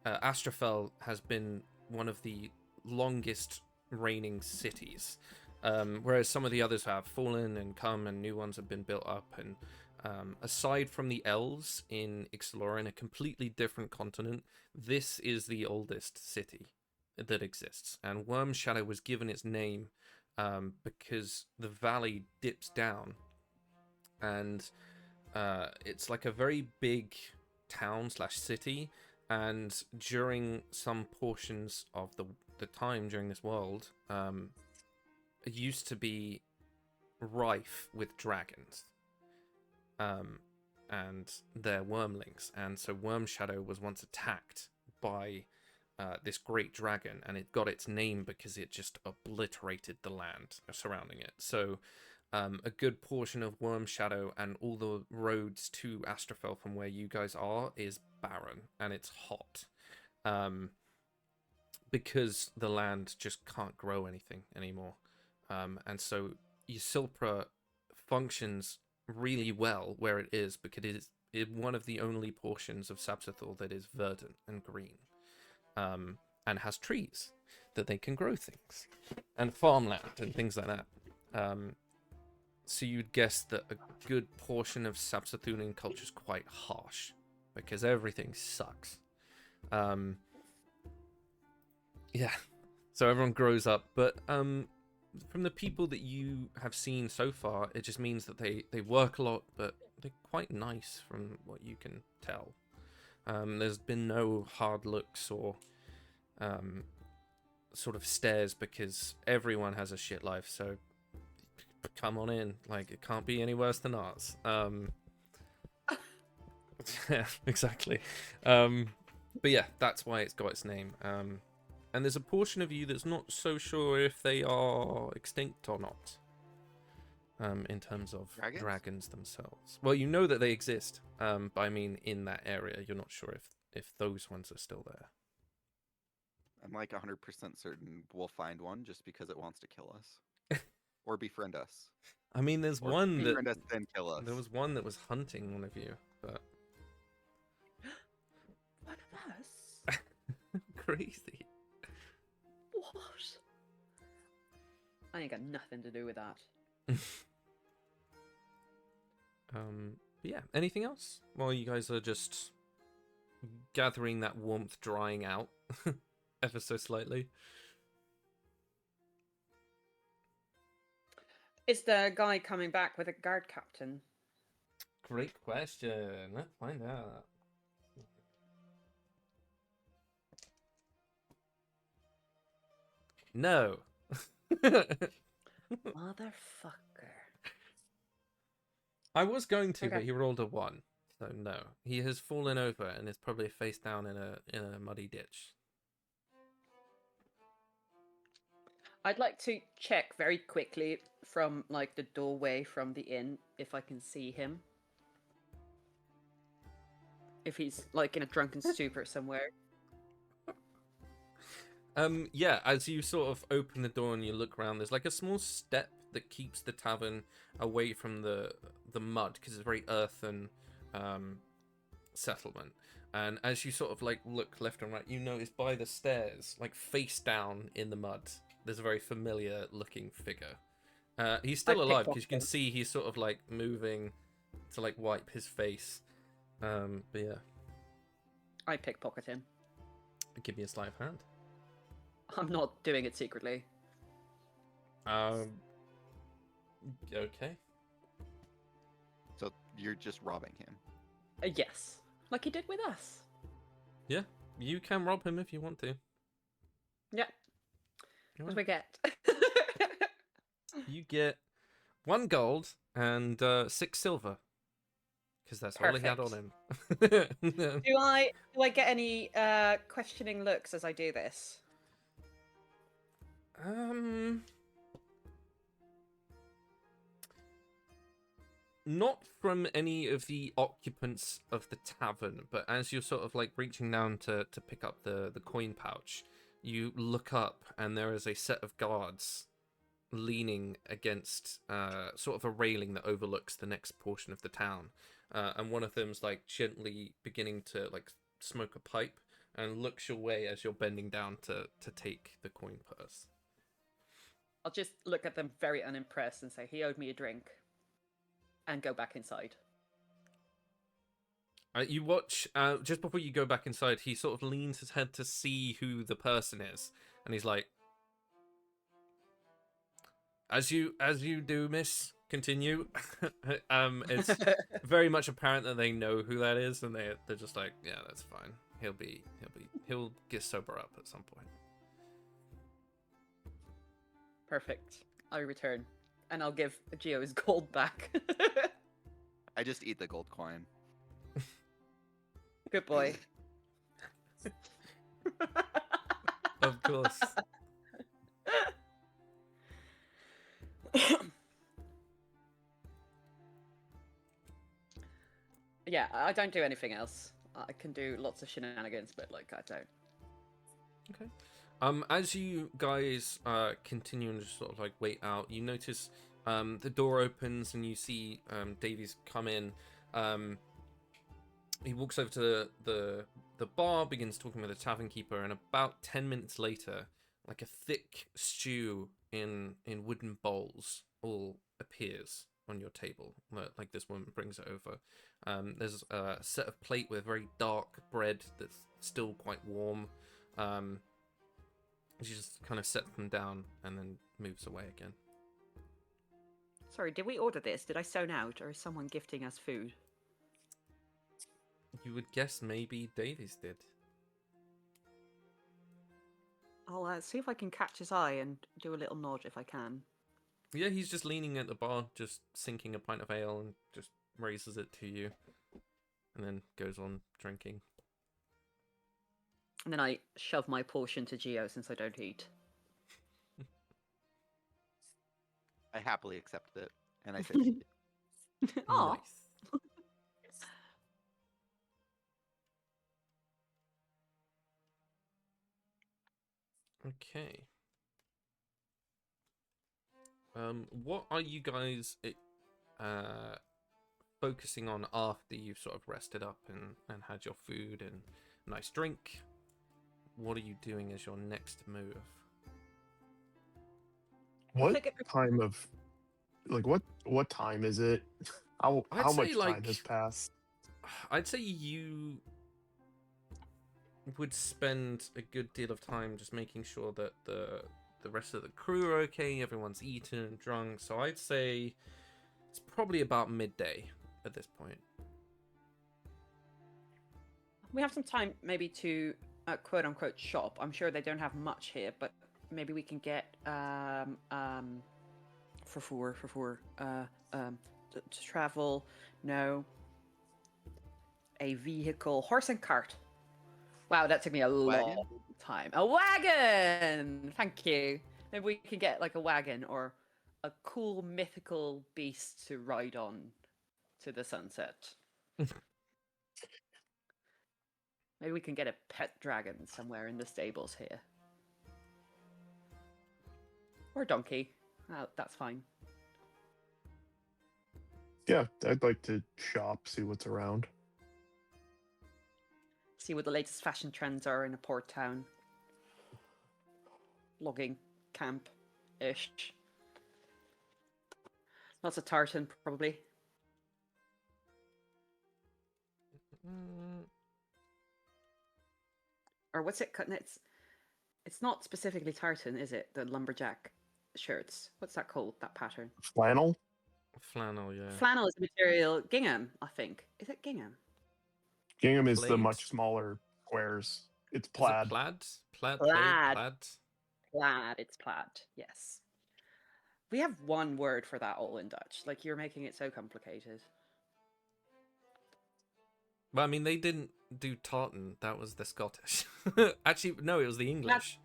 Astrafel has been one of the longest reigning cities, whereas some of the others have fallen and come, and new ones have been built up. And aside from the elves in Exillian, a completely different continent, this is the oldest city that exists. And Worm Shadow was given its name because the valley dips down, and it's like a very big town slash city. And during some portions of the time during this world, it used to be rife with dragons, and their wormlings. And so Worm Shadow was once attacked by this great dragon, and it got its name because it just obliterated the land surrounding it. So a good portion of Worm Shadow and all the roads to Astrafel from where you guys are is barren, and it's hot, because the land just can't grow anything anymore. And so Ysilpra functions really well where it is, because it is one of the only portions of Sabsathul that is verdant and green, and has trees that they can grow things, and farmland and things like that. So you'd guess that a good portion of Sabsathulian culture is quite harsh, because everything sucks. Yeah, so everyone grows up, but from the people that you have seen so far, it just means that they work a lot, but they're quite nice from what you can tell. There's been no hard looks or sort of stares, because everyone has a shit life, so come on in. Like, it can't be any worse than ours. Yeah, exactly. But yeah, that's why it's got its name. And there's a portion of you that's not so sure if they are extinct or not, in terms of dragons themselves. Well, you know that they exist, but I mean in that area, you're not sure if those ones are still there. I'm like 100% certain we'll find one just because it wants to kill us. Or befriend us. I mean, there's Or one that... befriend us, then kill us. There was one that was hunting one of you, but... One of us? Crazy. What? I ain't got nothing to do with that. But yeah, anything else? While you guys are just gathering that warmth, drying out ever so slightly. Is the guy coming back with a guard captain? Great question. Let's find out. No. Motherfucker. I was going to, Okay. but he rolled a 1. So no. He has fallen over and is probably face down in a muddy ditch. I'd like to check very quickly from like the doorway from the inn if I can see him. If he's like in a drunken stupor somewhere. Yeah, as you sort of open the door and you look around, there's like a small step that keeps the tavern away from the mud, because it's a very earthen settlement. And as you sort of like look left and right, you notice by the stairs, like face down in the mud, there's a very familiar looking figure. He's still alive, because you can see he's sort of like moving to like wipe his face. But yeah, I pickpocket him. give me a sleight of hand. I'm not doing it secretly. Okay. So you're just robbing him. Yes. Like he did with us. Yeah, you can rob him if you want to. Yeah. Go What on. do we get? You get 1 gold and 6 silver, because that's all he had on him. Do I get any questioning looks as I do this? Not from any of the occupants of the tavern, but as you're sort of like reaching down to pick up the coin pouch, you look up and there is a set of guards leaning against sort of a railing that overlooks the next portion of the town, and one of them's like gently beginning to like smoke a pipe and looks your way as you're bending down to take the coin purse. I'll just look at them very unimpressed and say, he owed me a drink. And go back inside. You watch, just before you go back inside, he sort of leans his head to see who the person is. And he's like, as you do, miss, continue. It's very much apparent that they know who that is. And they're just like, yeah, that's fine. He'll get sober up at some point. Perfect. I return. And I'll give Gio his gold back. I just eat the gold coin. Good boy. Of course. Yeah, I don't do anything else. I can do lots of shenanigans, but like I don't. Okay. As you guys continue and just sort of like wait out, you notice the door opens and you see Davies come in. He walks over to the bar, begins talking with the tavern keeper, and about 10 minutes later, like a thick stew in wooden bowls all appears on your table. Like this woman brings it over. There's a set of plate with very dark bread that's still quite warm. She just kind of sets them down and then moves away again. Sorry, did we order this? Did I zone out, or is someone gifting us food? You would guess maybe Davies did. I'll see if I can catch his eye and do a little nod if I can. Yeah, he's just leaning at the bar, just sinking a pint of ale, and just raises it to you, and then goes on drinking. And then I shove my portion to Gio since I don't eat. I happily accepted it, and I said, Aw. Nice. Okay. What are you guys focusing on after you've sort of rested up and had your food and a nice drink? What are you doing as your next move? What time of, like, what time is it? How I'd much say, time like, has passed? I'd say you would spend a good deal of time just making sure that the rest of the crew are okay, everyone's eaten and drunk. So I'd say it's probably about midday at this point. We have some time maybe to quote unquote shop. I'm sure they don't have much here, but maybe we can get to travel. No, a vehicle, horse and cart. Wow, that took me a Wagon? long time. A wagon. Thank you. Maybe we can get like a wagon or a cool mythical beast to ride on to the sunset. Maybe we can get a pet dragon somewhere in the stables here. Or a donkey. That's fine. Yeah, I'd like to shop, see what's around. See what the latest fashion trends are in a port town. Logging camp-ish. Lots of tartan, probably. Or what's it? It's not specifically tartan, is it? The lumberjack shirts. What's that called? That pattern? Flannel? Flannel, yeah. Flannel is a material. Gingham, I think. Is it gingham? Gingham is the Plaid? much smaller squares. It's Is it plaid. plaid? Plaid? Plaid. Plaid? Plaid. It's plaid. Yes. We have one word for that all in Dutch. Like, you're making it so complicated. Well, I mean, they didn't do tartan. That was the Scottish. Actually, no, it was the English.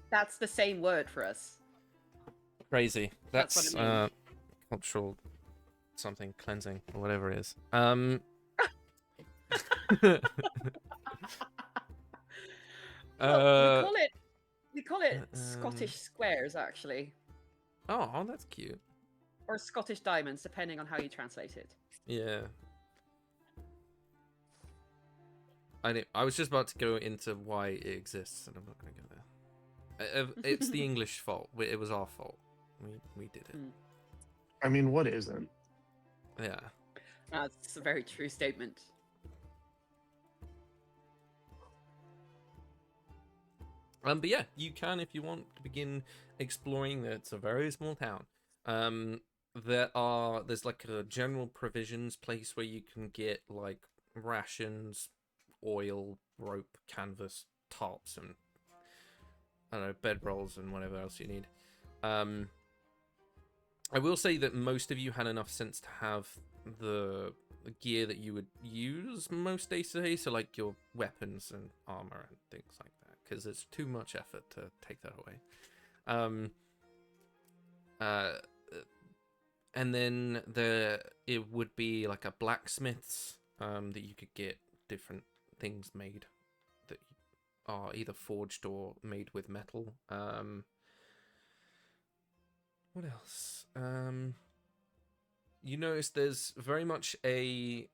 That's the same word for us. Crazy. That's That's what I mean. cultural something cleansing or whatever it is. Well, we call it Scottish squares, actually, Oh, that's cute. or Scottish diamonds, depending on how you translate it. Yeah. I was just about to go into why it exists, and I'm not going to go there. It's the English fault. It was our fault. We did it. I mean, what isn't? Yeah. That's a very true statement. But yeah, you can, if you want, to begin exploring. It's a very small town. There's like a general provisions place where you can get like rations, oil, rope, canvas, tarps, and I don't know, bedrolls and whatever else you need. I will say that most of you had enough sense to have the gear that you would use most days today, so like your weapons and armor and things like that, because it's too much effort to take that away. And then it would be like a blacksmith's that you could get different things made that are either forged or made with metal. What else? You notice there's very much a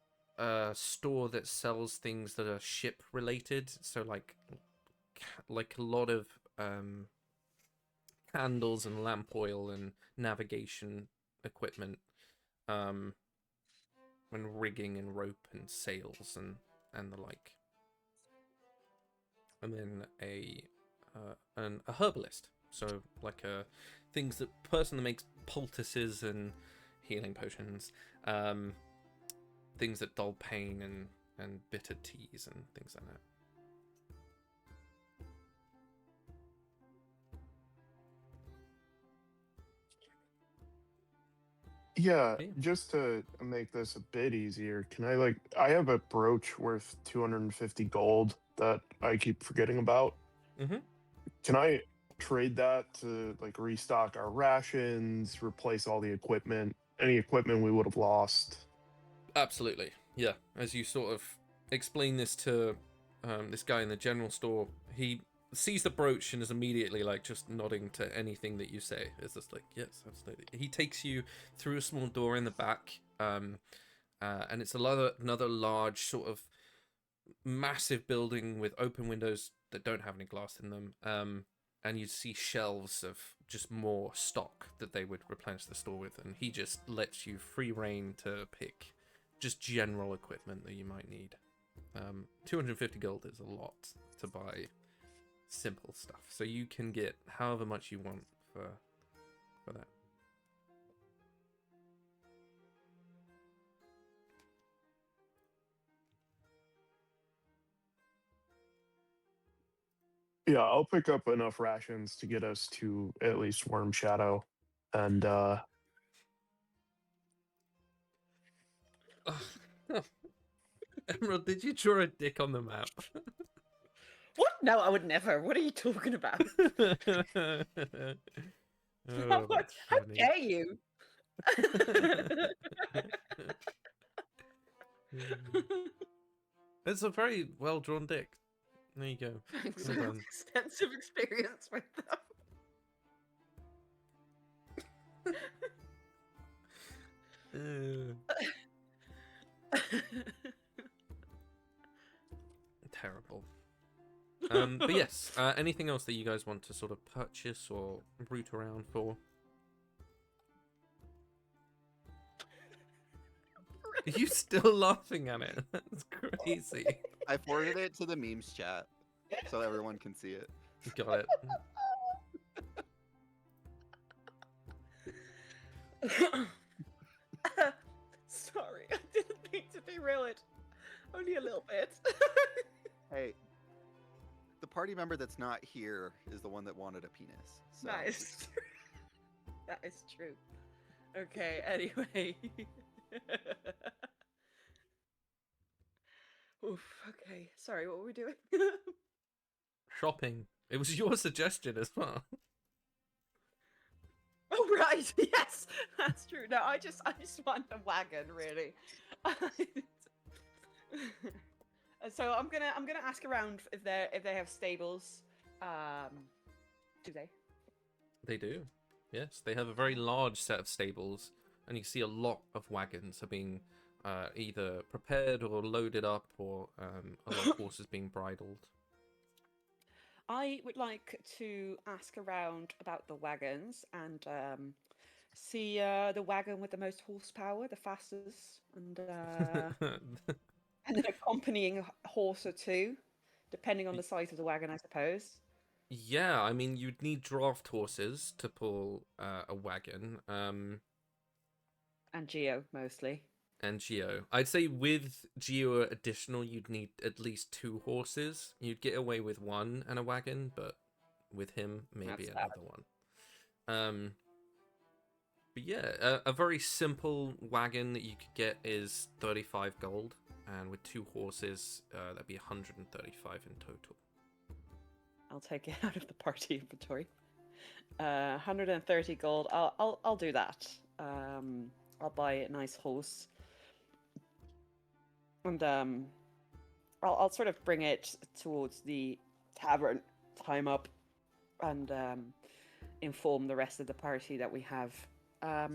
store that sells things that are ship related. So like a lot of candles and lamp oil and navigation equipment, and rigging and rope and sails and the like. And then a herbalist. So like things that person that makes poultices and healing potions, things that dull pain and bitter teas and things like that. Yeah, Yeah. just to make this a bit easier, I have a brooch worth 250 gold that I keep forgetting about. Mm-hmm. Can I trade that to like restock our rations, replace all the equipment, any equipment we would have lost? Absolutely, yeah. As you sort of explain this to this guy in the general store, he sees the brooch and is immediately like just nodding to anything that you say. It's just like, yes, absolutely. He takes you through a small door in the back, and it's another large sort of massive building with open windows that don't have any glass in them. And you see shelves of just more stock that they would replenish the store with, and he just lets you free reign to pick just general equipment that you might need. 250 gold is a lot to buy simple stuff, so you can get however much you want for that. Yeah, I'll pick up enough rations to get us to at least Worm Shadow. And Emerald, did you draw a dick on the map? What? No, I would never. What are you talking about? Oh, that's How funny. dare you? It's a very well drawn dick. There you go. Thanks. Well done. Extensive experience with them. Terrible. But yes, anything else that you guys want to sort of purchase or root around for? Are you still laughing at it? That's crazy. I forwarded it to the memes chat so everyone can see it. Got it. Sorry, I didn't mean to derail it. Only a little bit. Hey, the party member that's not here is the one that wanted a penis. So. Nice. That is true. Okay, anyway. Oof, okay. Sorry, what were we doing? Shopping. It was your suggestion as well. Oh right, yes, that's true. No, I just want a wagon, really. So I'm gonna ask around if they have stables. Do they? They do. Yes, they have a very large set of stables, and you see a lot of wagons are being either prepared or loaded up, or a lot of horses being bridled. I would like to ask around about the wagons and see the wagon with the most horsepower, the fastest, and an accompanying horse or two, depending on the size of the wagon, I suppose. Yeah, I mean, you'd need draft horses to pull a wagon. And Geo, mostly. And Geo. I'd say with Geo additional, you'd need at least 2 horses. You'd get away with 1 and a wagon, but with him, maybe That's another one. But yeah, a very simple wagon that you could get is 35 gold, and with 2 horses, that'd be 135 in total. I'll take it out of the party inventory. 130 gold. I'll do that. I'll buy a nice horse. And I'll sort of bring it towards the tavern, time up, and inform the rest of the party that we have a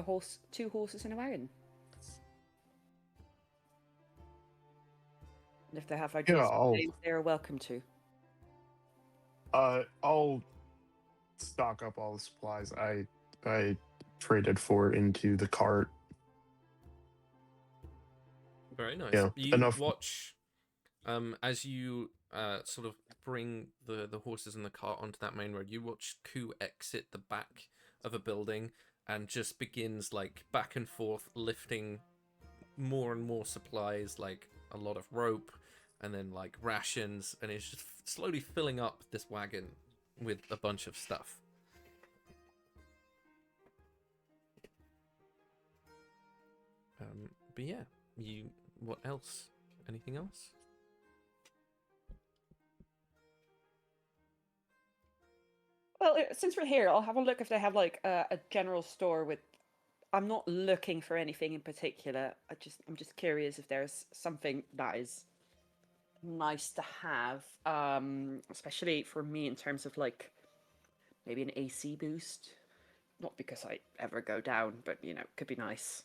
horse, 2 horses and a wagon. And if they have ideas, they're welcome to. I'll stock up all the supplies I traded for into the cart. Very nice. Yeah, you enough. Watch as you sort of bring the horses and the cart onto that main road. You watch Ku exit the back of a building and just begins like back and forth lifting more and more supplies, like a lot of rope and then like rations, and it's just slowly filling up this wagon with a bunch of stuff. But yeah, what else? Anything else? Well, since we're here, I'll have a look if they have like a general store with. I'm not looking for anything in particular. I'm just curious if there's something that is nice to have, especially for me in terms of like maybe an AC boost. Not because I ever go down, but you know, could be nice.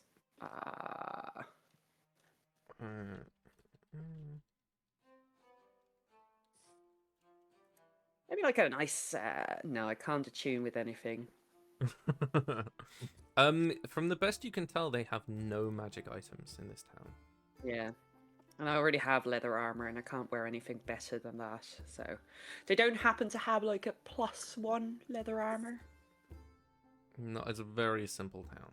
Maybe like a nice. No, I can't attune with anything. From the best you can tell, they have no magic items in this town. Yeah. And I already have leather armor, and I can't wear anything better than that. So, they don't happen to have like a +1 leather armor. No, it's a very simple town.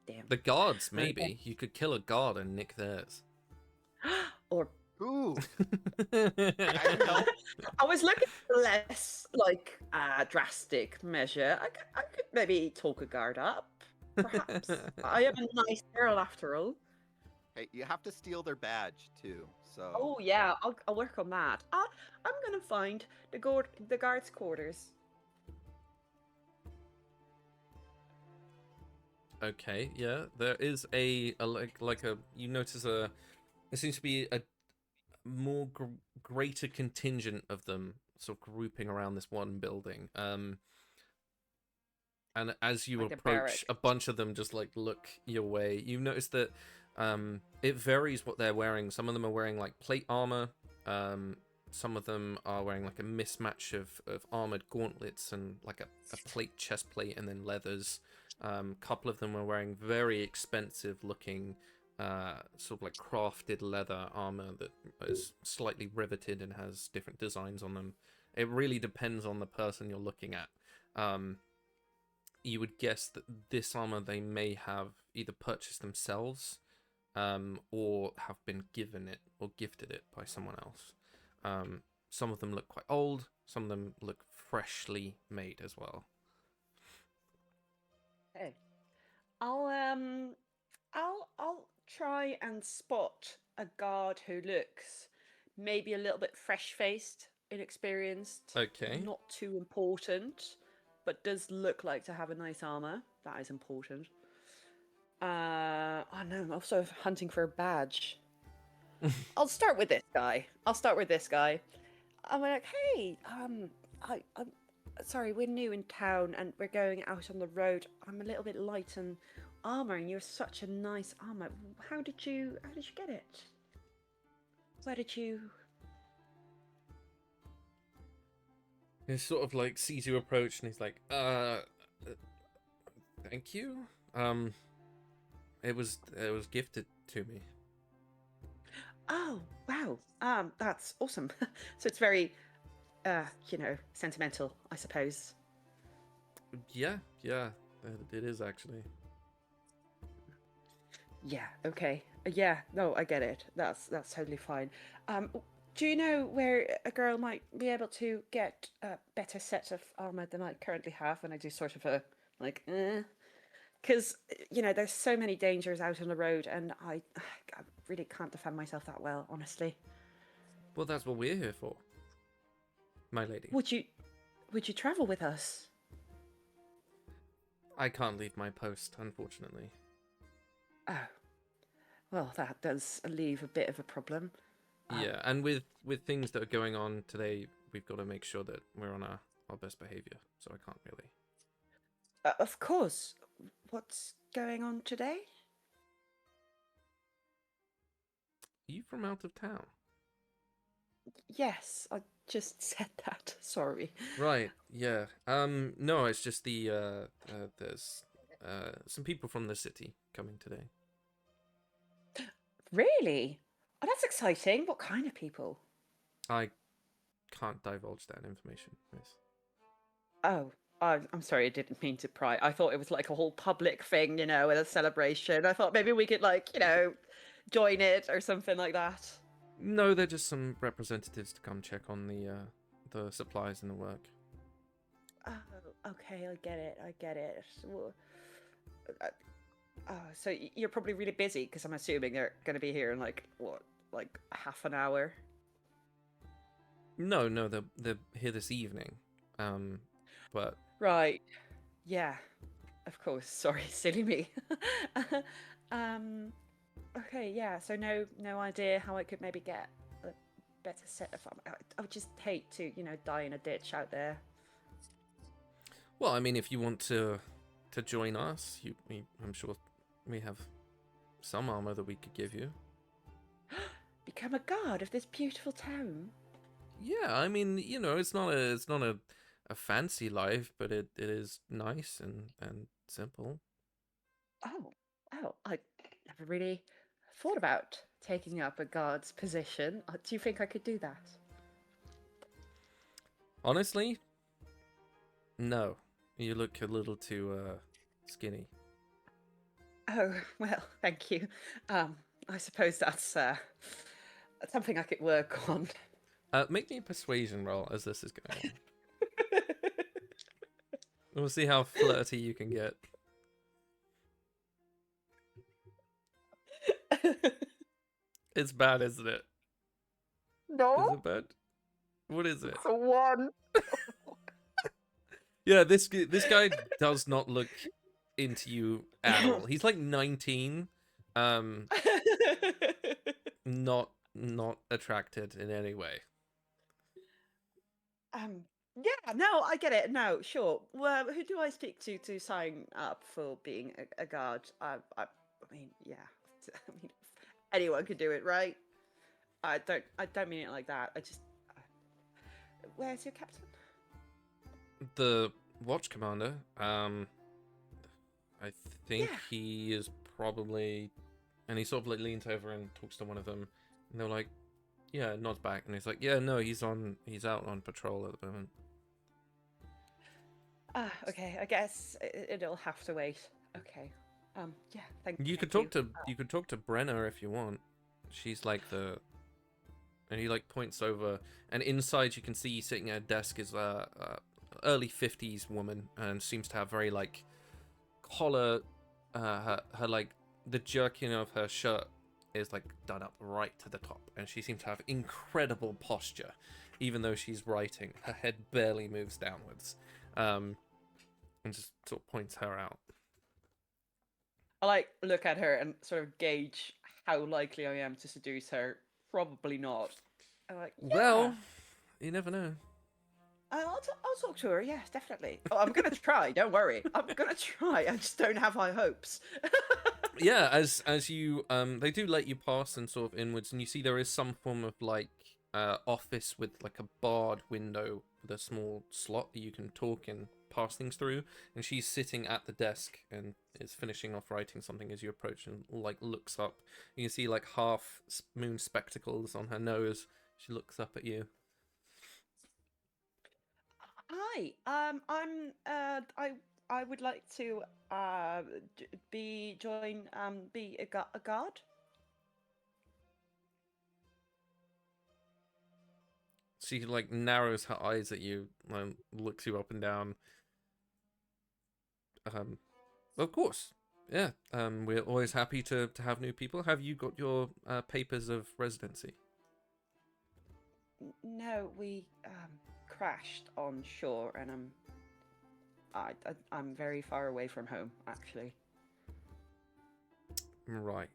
Damn. The guards, maybe you could kill a guard and nick theirs. Or Ooh, I don't know. I was looking for less like drastic measure. I could maybe talk a guard up, perhaps. I am a nice girl after all. hey, you have to steal their badge too. So Oh yeah, I'll work on that. I'm gonna find the guards' quarters. Okay, yeah, there is a like a you notice there seems to be a more greater contingent of them sort of grouping around this one building. And as you Like a approach, barrack. a bunch of them just like look your way. You notice that it varies what they're wearing. Some of them are wearing like plate armor. Some of them are wearing like a mismatch of armored gauntlets and like a plate chest plate and then leathers. Couple of them are wearing very expensive looking sort of like crafted leather armor that is slightly riveted and has different designs on them. It really depends on the person you're looking at. You would guess that this armor they may have either purchased themselves or have been given it or gifted it by someone else. Some of them look quite old, some of them look freshly made as well. Okay. I'll try and spot a guard who looks maybe a little bit fresh-faced, inexperienced, Okay. not too important, but does look like to have a nice armor. That is important. Oh no, I'm also hunting for a badge. I'll start with this guy. I'm like, hey, I'm sorry, we're new in town and we're going out on the road. I'm a little bit light on armor, and you're such a nice armor. How did you get it? Where did you? He sort of like sees you approach and he's like, thank you. It was gifted to me. Oh wow, that's awesome. So it's very, sentimental, I suppose. Yeah, it is actually. Yeah. Okay. Yeah. No, I get it. That's totally fine. Do you know where a girl might be able to get a better set of armor than I currently have? And I do sort of a like, because there's so many dangers out on the road, and I really can't defend myself that well, honestly. Well, that's what we're here for, my lady. Would you travel with us? I can't leave my post, unfortunately. Oh, well, that does leave a bit of a problem. Yeah, and with things that are going on today, we've got to make sure that we're on our best behavior. So I can't really. Of course. What's going on today? Are you from out of town? Yes, I just said that. Sorry. Right. Yeah. No, it's just there's some people from the city coming today. Really? Oh, that's exciting. What kind of people? I can't divulge that information, miss. Oh, I'm sorry. I didn't mean to pry. I thought it was like a whole public thing, with a celebration. I thought maybe we could, join it or something like that. No, they're just some representatives to come check on the supplies and the work. Oh, okay. I get it. Well, so you're probably really busy because I'm assuming they're going to be here in like half an hour. No, they're here this evening. But Right. Yeah. Of course. Sorry, silly me. Okay, yeah. So no idea how I could maybe get a better set of armor. I would just hate to, die in a ditch out there. well, I mean, if you want to join us, I'm sure we have some armor that we could give you. Become a guard of this beautiful town. Yeah, I mean, it's not a fancy life, but it is nice and simple. Oh, I never really thought about taking up a guard's position. Do you think I could do that? Honestly, no. You look a little too skinny. Oh, well, thank you. I suppose something I could work on. Make me a persuasion roll as this is going on. We'll see how flirty you can get. It's bad, isn't it? No, Is it bad? What is it? it's a 1. Yeah, this guy does not look into you at all. He's like 19, not attracted in any way. Yeah, no, I get it. No, sure. Well, who do I speak to sign up for being a guard? I mean, yeah. I mean, anyone could do it, right? I don't mean it like that. I just. Where's your captain? The watch commander, I think Yeah. he is probably, and he sort of like leans over and talks to one of them, and they're like, yeah, nods back, and he's like, yeah, no, he's out on patrol at the moment. Okay. I guess it'll have to wait. Okay. Yeah. Thank you. You could talk to Brenna if you want. She's like the, and he like points over, and inside you can see sitting at a desk is a early 50s woman, and seems to have very like collar, her like the jerkin of her shirt is like done up right to the top, and she seems to have incredible posture, even though she's writing. Her head barely moves downwards, and just sort of points her out. I like look at her and sort of gauge how likely I am to seduce her. Probably not. I'm like, yeah. Well, you never know. I'll talk to her. Yes, definitely. Oh, I'm gonna try. Don't worry. I'm gonna try. I just don't have high hopes. Yeah, as you they do let you pass and sort of inwards, and you see there is some form of like office with like a barred window with a small slot that you can talk and pass things through, and she's sitting at the desk and is finishing off writing something as you approach, and like looks up. You can see like half moon spectacles on her nose. She looks up at you. Hi. I would like to be a guard. She like narrows her eyes at you and looks you up and down. Of course, yeah. We're always happy to have new people. Have you got your papers of residency? No, we crashed on shore, and I'm very far away from home, actually. Right.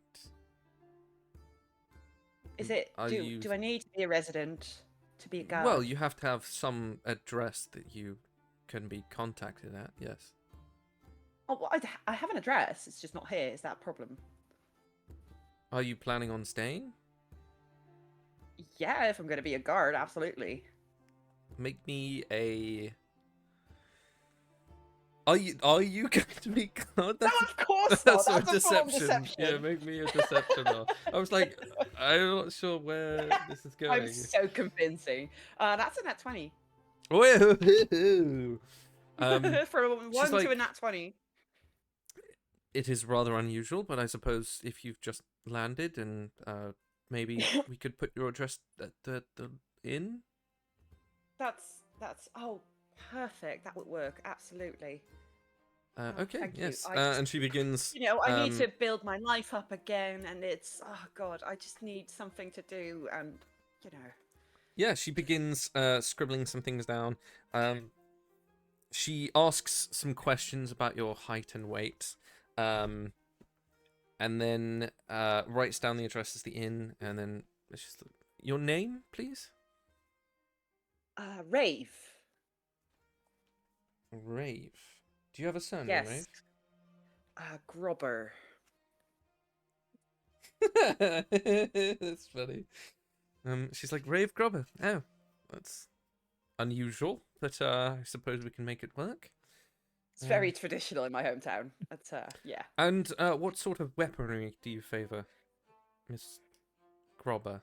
Is it? Do I need to be a resident to be a guard? Well, you have to have some address that you can be contacted at. Yes. Oh, well, I have an address. It's just not here. Is that a problem? Are you planning on staying? Yeah, if I'm going to be a guard, absolutely. Make me a. Are you going to be guard? No, of course not. That's That's a a full-on deception. deception. Yeah, make me a deception roll. I was like, I'm not sure where this is going. I'm so convincing. That's a nat 20. Woo-hoo-hoo. From a 1 she's to a like- nat 20. It is rather unusual, but I suppose if you've just landed and maybe we could put your address at the inn. That's oh, perfect. That would work. Absolutely. Okay, thank you. yes. I just- And she begins. You know, I need to build my life up again, and it's oh god, I just need something to do, and you know. Yeah, she begins scribbling some things down. She asks some questions about your height and weight, and then writes down the address as the inn, and then it's just your name, please. Rave. Rave. Do you have a surname, Yes. Rave? Grubber. That's funny. She's like, Rave Grubber. Oh, that's unusual, but I suppose we can make it work. It's very traditional in my hometown. But yeah. And what sort of weaponry do you favour, Miss Grubber?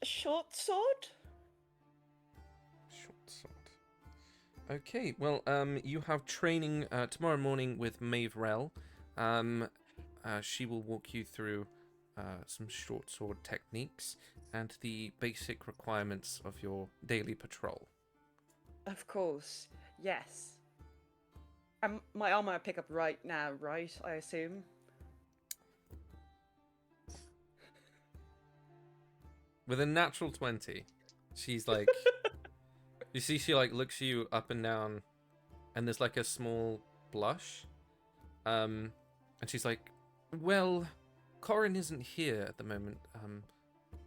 Short sword. Short sword. Okay, well, you have training tomorrow morning with Maeve Rell. she will walk you through some short sword techniques and the basic requirements of your daily patrol. Of course, yes. My armor pick up right now, right? I assume. With a natural 20, she's like, you see, she like looks you up and down, and there's like a small blush, and she's like, well, Corin isn't here at the moment,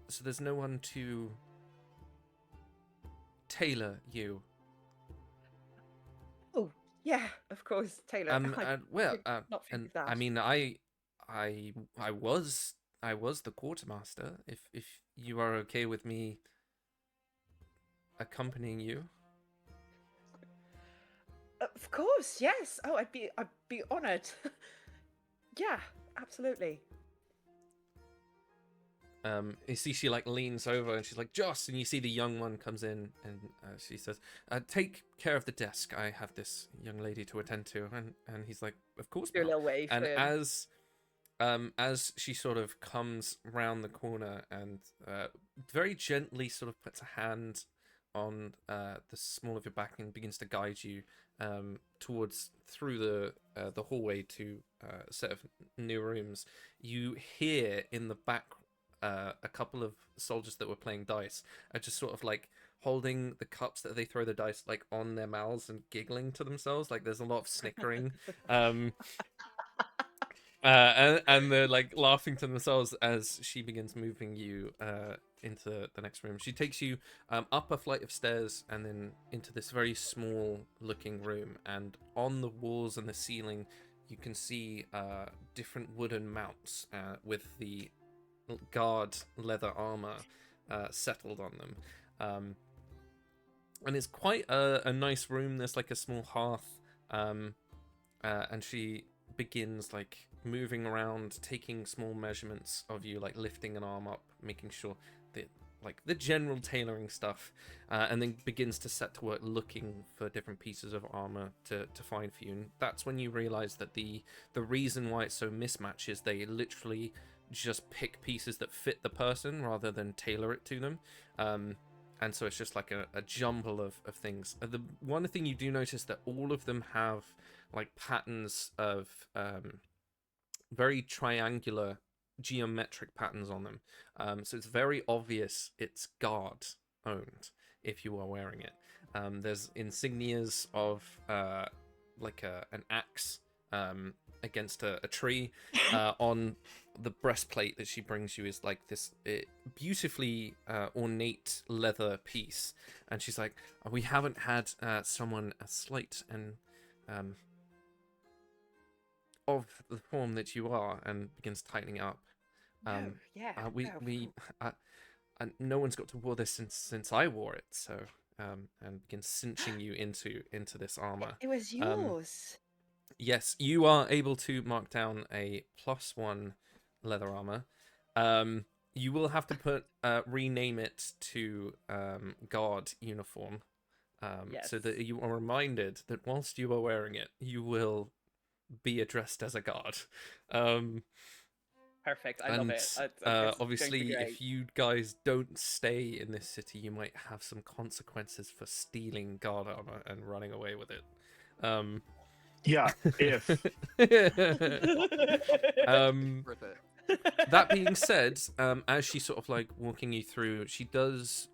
so there's no one to tailor you. Oh, yeah, of course, Taylor. Well, not think and of that. I mean, I was the quartermaster. If you are okay with me accompanying you. Of course, yes. Oh, I'd be honored. Yeah, absolutely. You see, she like leans over and she's like, Joss, and you see the young one comes in and she says, take care of the desk. I have this young lady to attend to, and he's like, of course, Do a ma'am." little wave And to him. as she sort of comes round the corner and very gently sort of puts a hand on the small of your back and begins to guide you towards through the hallway to a set of new rooms, you hear in the back a couple of soldiers that were playing dice are just sort of like holding the cups that they throw the dice like on their mouths and giggling to themselves. Like there's a lot of snickering. And they're like laughing to themselves as she begins moving you into the next room. She takes you up a flight of stairs and then into this very small looking room. And on the walls and the ceiling, you can see different wooden mounts with the guard leather armor settled on them. And it's quite a nice room. There's like a small hearth, and she begins like moving around, taking small measurements of you, like lifting an arm up, making sure that like the general tailoring stuff, and then begins to set to work looking for different pieces of armor to find for you. And that's when you realize that the reason why it's so mismatched is they literally just pick pieces that fit the person rather than tailor it to them. And so it's just like a jumble of things. The one thing you do notice that all of them have like patterns of very triangular geometric patterns on them. So it's very obvious it's guard owned if you are wearing it. There's insignias of like an axe against a tree. On the breastplate that she brings you is like this beautifully ornate leather piece, and she's like, we haven't had someone as slight and of the form that you are, and begins tightening up. No one's got to wear this since I wore it, so and begins cinching you into this armor. It was yours. Yes, you are able to mark down a +1 leather armor. You will have to rename it to guard uniform, so that you are reminded that whilst you are wearing it, you will be addressed as a guard. Perfect. I love it. Obviously, if you guys don't stay in this city, you might have some consequences for stealing guard armor and running away with it. Yeah, if. Worth it. That being said, as she's sort of like walking you through, she does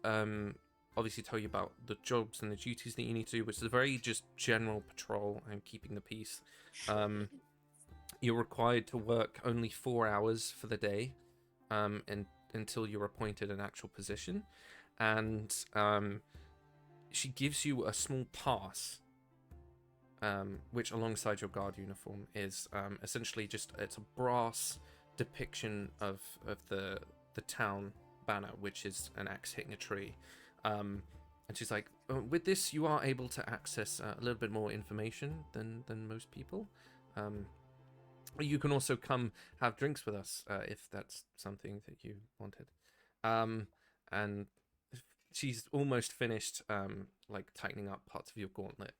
obviously tell you about the jobs and the duties that you need to do, which is a very just general patrol and keeping the peace. You're required to work only 4 hours for the day, and until you're appointed an actual position, and she gives you a small pass, which alongside your guard uniform is essentially just it's a brass depiction of the town banner, which is an axe hitting a tree. And she's like, with this you are able to access a little bit more information than most people. You can also come have drinks with us if that's something that you wanted. And she's almost finished like tightening up parts of your gauntlet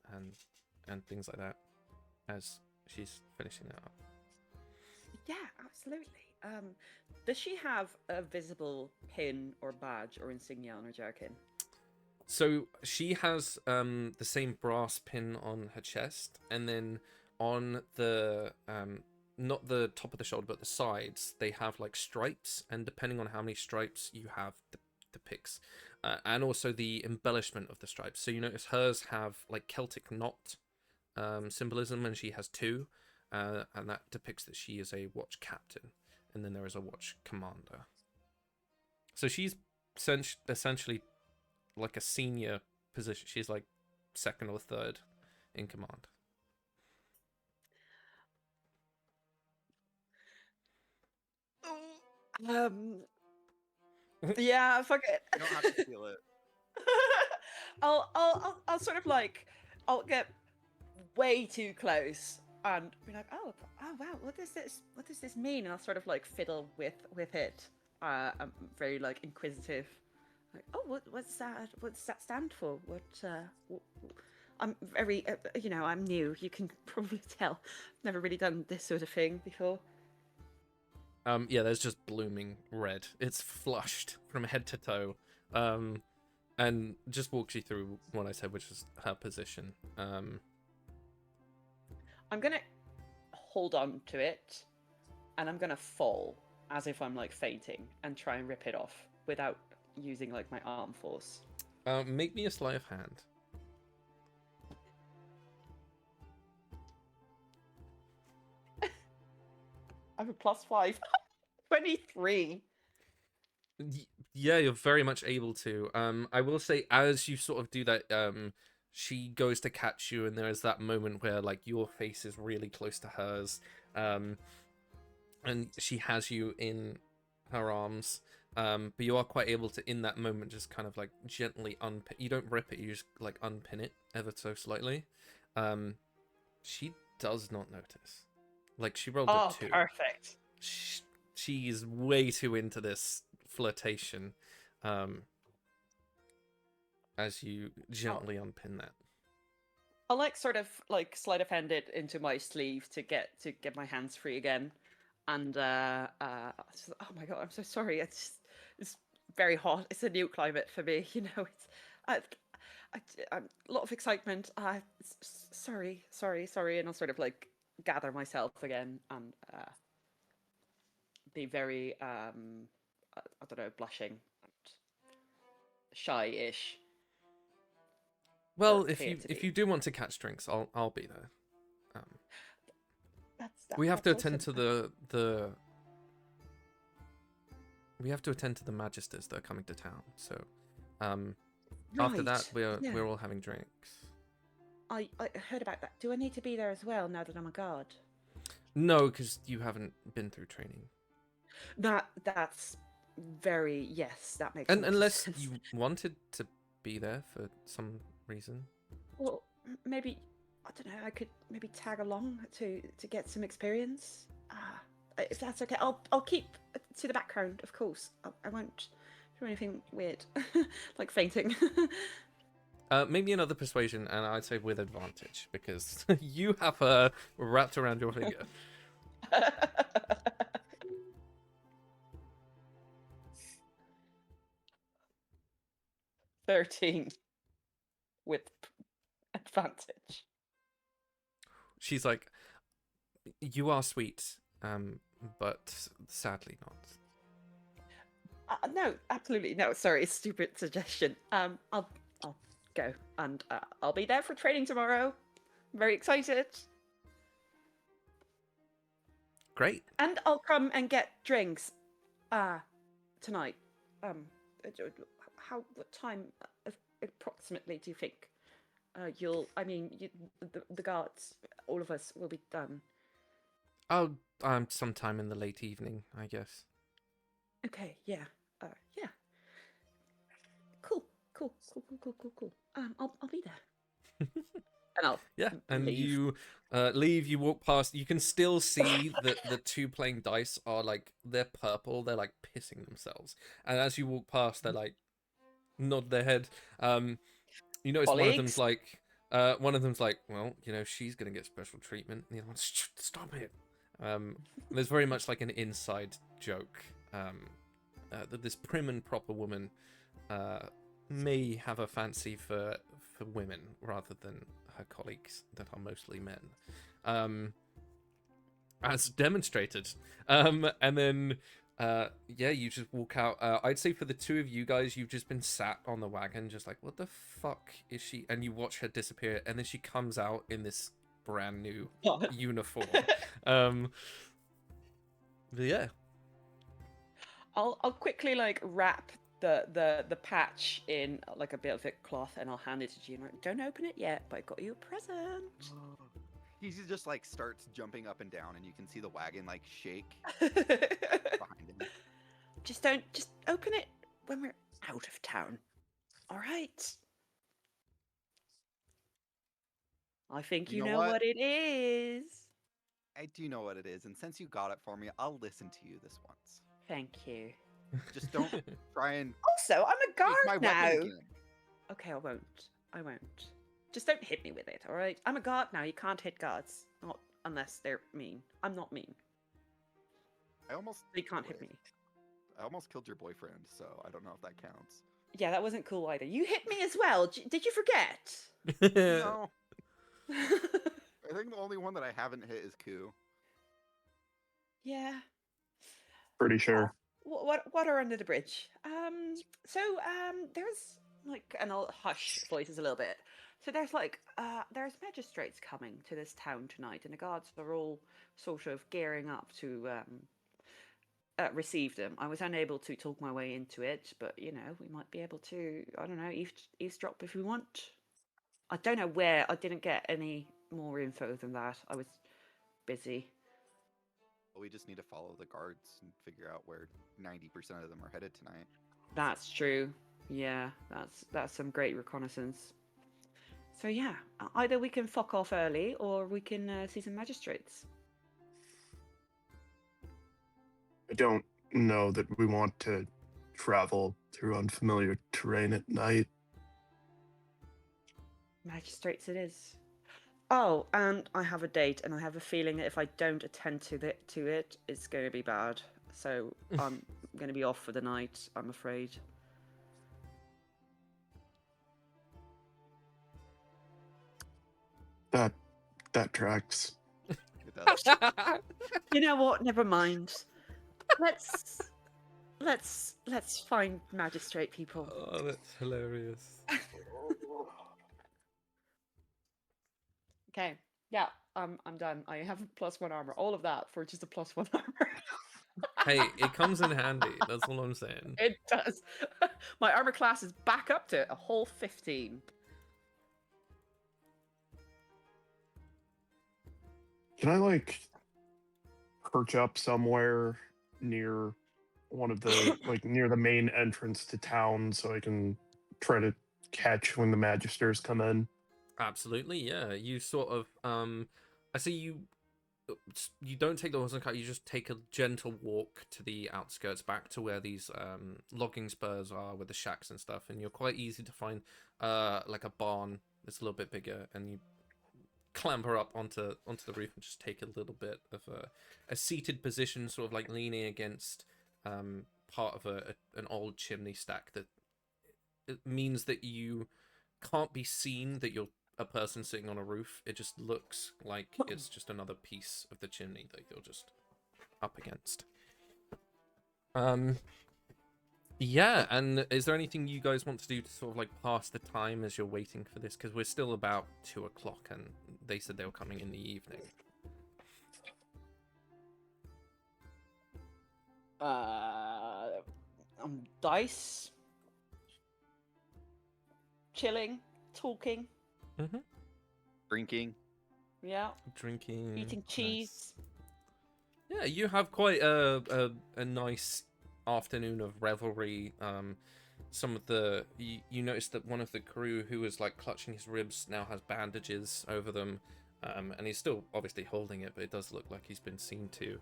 and things like that as she's finishing that up. Yeah, absolutely. Does she have a visible pin or badge or insignia on her jerkin? So she has the same brass pin on her chest, and then on the not the top of the shoulder but the sides, they have like stripes, and depending on how many stripes you have, depicts and also the embellishment of the stripes. So you notice hers have like Celtic knot symbolism, and she has two, and that depicts that she is a watch captain, and then there is a watch commander. So she's essentially like a senior position. She's like second or third in command. Um. Yeah, fuck it. You don't have to feel it. I'll sort of like, I'll get way too close and be like, oh wow, what does this mean? And I'll sort of like fiddle with it. I'm very like inquisitive. Like, oh, what's that stand for? I'm very, I'm new. You can probably tell. Never really done this sort of thing before. Yeah, there's just blooming red. It's flushed from head to toe. And just walks you through what I said, which is her position. I'm gonna hold on to it, and I'm gonna fall as if I'm like fainting and try and rip it off without using like my arm force. Make me a sleight of hand. I have a +5. 23. Yeah, you're very much able to. I will say, as you sort of do that, she goes to catch you, and there is that moment where like your face is really close to hers, and she has you in her arms. But you are quite able to, in that moment, just kind of like gently unpin. You don't rip it; you just like unpin it ever so slightly. She does not notice. Like she rolled a 2. Perfect. She's way too into this flirtation. As you gently unpin that. I'll like sort of like sleight of hand it into my sleeve to get my hands free again. And oh my god, I'm so sorry. It's very hot. It's a new climate for me, you know. It's a lot of excitement. Sorry, and I'll sort of like gather myself again and be very I don't know, blushing and shy-ish. Well, Or if you do want to catch drinks, I'll be there. That's We have to awesome. attend to the we have to attend to the magisters that are coming to town. So, after that, Right, we're all having drinks. I heard about that. Do I need to be there as well now that I'm a guard? No, because you haven't been through training. That's very, yes, that makes And a lot of unless sense. you wanted to be there for some reason. Well, maybe I don't know. I could maybe tag along to get some experience. If that's okay, I'll keep to the background, of course. I won't do anything weird, like fainting. Maybe another persuasion, and I'd say with advantage, because you have her wrapped around your finger. 13 with advantage. She's like, you are sweet, but sadly not. No, absolutely no. Sorry, stupid suggestion. I'll go, and I'll be there for training tomorrow. I'm very excited. Great. And I'll come and get drinks tonight. What time approximately do you think the guards, all of us will be done? Oh, sometime in the late evening, I guess. Okay, yeah. Yeah. Cool. I'll be there. And I'll And leave. you leave, you walk past, you can still see that the two playing dice are like, they're purple, they're like pissing themselves. And as you walk past, they're like, nod their head. You notice Colleagues? one of them's like, well, you know, she's gonna get special treatment. And the other one's, stop it. There's very much like an inside joke that this prim and proper woman may have a fancy for women rather than her colleagues that are mostly men, as demonstrated. And then yeah, you just walk out. I'd say for the two of you guys, you've just been sat on the wagon, just like, what the fuck is she? And you watch her disappear, and then she comes out in this brand new uniform. But yeah. I'll quickly like wrap the patch in like a bit of a cloth, and I'll hand it to Gina. Don't open it yet, but I got you a present. He just like starts jumping up and down, and you can see the wagon like shake behind him. Just open it when we're out of town. All right. I think you know what it is. I do know what it is, and since you got it for me, I'll listen to you this once. Thank you. Just don't try and Also, I'm a take guard my now. weapon again. Okay, I won't. Just don't hit me with it, all right? I'm a guard now. You can't hit guards, not unless they're mean. I'm not mean. You can't hit me. I almost killed your boyfriend, so I don't know if that counts. Yeah, that wasn't cool either. You hit me as well. Did you forget? No. I think the only one that I haven't hit is Ku. Yeah. Pretty sure. What are under the bridge? There's like, and I'll hush voices a little bit. So there's magistrates coming to this town tonight, and the guards are all sort of gearing up to receive them. I was unable to talk my way into it, but we might be able to, I don't know, eavesdrop if we want. I don't know where. I didn't get any more info than that. I was busy. We just need to follow the guards and figure out where 90% of them are headed tonight. That's true. Yeah, that's some great reconnaissance. So yeah, either we can fuck off early, or we can see some magistrates. I don't know that we want to travel through unfamiliar terrain at night. Magistrates it is. Oh, and I have a date, and I have a feeling that if I don't attend to it, it's going to be bad. So I'm going to be off for the night, I'm afraid. That tracks. It does. You know what? Never mind. Let's find magistrate people. Oh, that's hilarious. Okay. Yeah, I'm done. I have a +1 armor. All of that for just a +1 armor. Hey, it comes in handy. That's all I'm saying. It does. My armor class is back up to a whole 15. Can I perch up somewhere near one of the near the main entrance to town so I can try to catch when the magisters come in? Absolutely, yeah. You sort of I see you don't take the horse and cart, you just take a gentle walk to the outskirts back to where these logging spurs are with the shacks and stuff, and you're quite easy to find like a barn that's a little bit bigger, and you clamber up onto the roof and just take a little bit of a seated position, sort of like leaning against part of an old chimney stack that it means that you can't be seen that you're a person sitting on a roof. It just looks like it's just another piece of the chimney that you're just up against. Yeah, and is there anything you guys want to do to sort of pass the time as you're waiting for this? Because we're still about 2 o'clock, and they said they were coming in the evening. Dice, chilling, talking. Mm-hmm. Drinking. Yeah. Drinking. Eating cheese. Nice. Yeah, you have quite a nice afternoon of revelry. Some of the you notice that one of the crew who was clutching his ribs now has bandages over them, and he's still obviously holding it, but it does look like he's been seen to.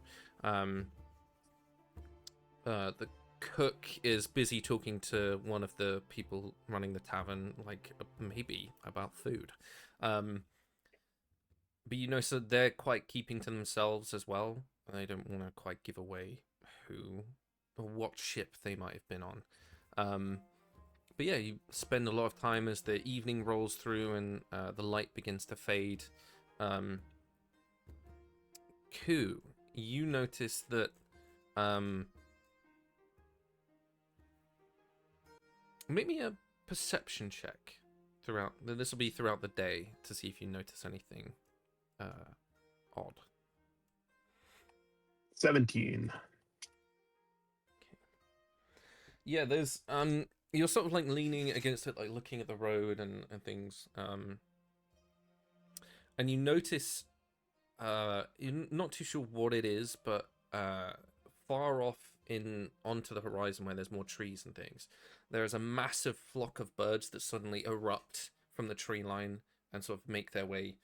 The cook is busy talking to one of the people running the tavern, maybe about food. But you know, so they're quite keeping to themselves as well. They don't want to quite give away who or what ship they might have been on. But yeah, you spend a lot of time as the evening rolls through and the light begins to fade. Ku, you notice that maybe a perception check throughout. This will be throughout the day to see if you notice anything odd. 17. Yeah, there's you're sort of like leaning against it, like looking at the road and things. And you notice you're not too sure what it is, but far off onto the horizon where there's more trees and things, there is a massive flock of birds that suddenly erupt from the tree line and sort of make their way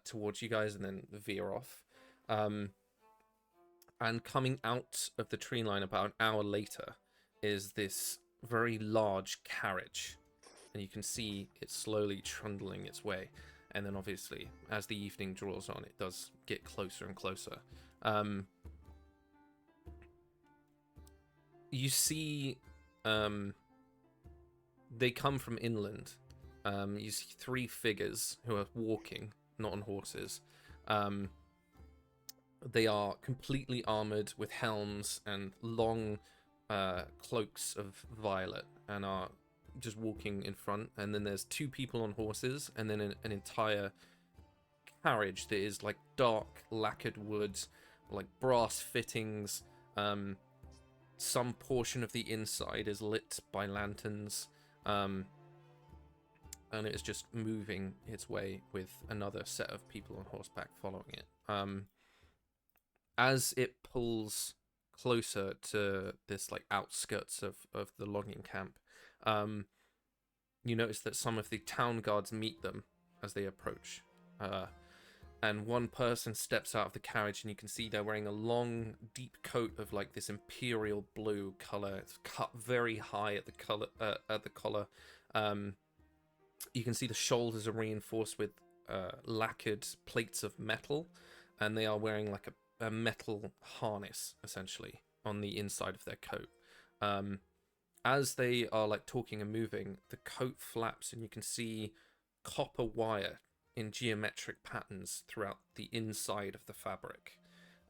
towards you guys and then veer off. And coming out of the tree line about an hour later is this very large carriage, and you can see it slowly trundling its way. And then obviously, as the evening draws on, it does get closer and closer. You see they come from inland. You see 3 figures who are walking, not on horses. They are completely armored with helms and long cloaks of violet, and are just walking in front. And then there's 2 people on horses, and then an entire carriage that is like dark lacquered wood, like brass fittings. Some portion of the inside is lit by lanterns, and it is just moving its way with another set of people on horseback following it. As it pulls closer to this like outskirts of the logging camp, you notice that some of the town guards meet them as they approach, and one person steps out of the carriage, and you can see they're wearing a long deep coat of like this imperial blue color. It's cut very high at the collar. You can see the shoulders are reinforced with lacquered plates of metal, and they are wearing like a metal harness essentially on the inside of their coat. As they are like talking and moving, the coat flaps, and you can see copper wire in geometric patterns throughout the inside of the fabric.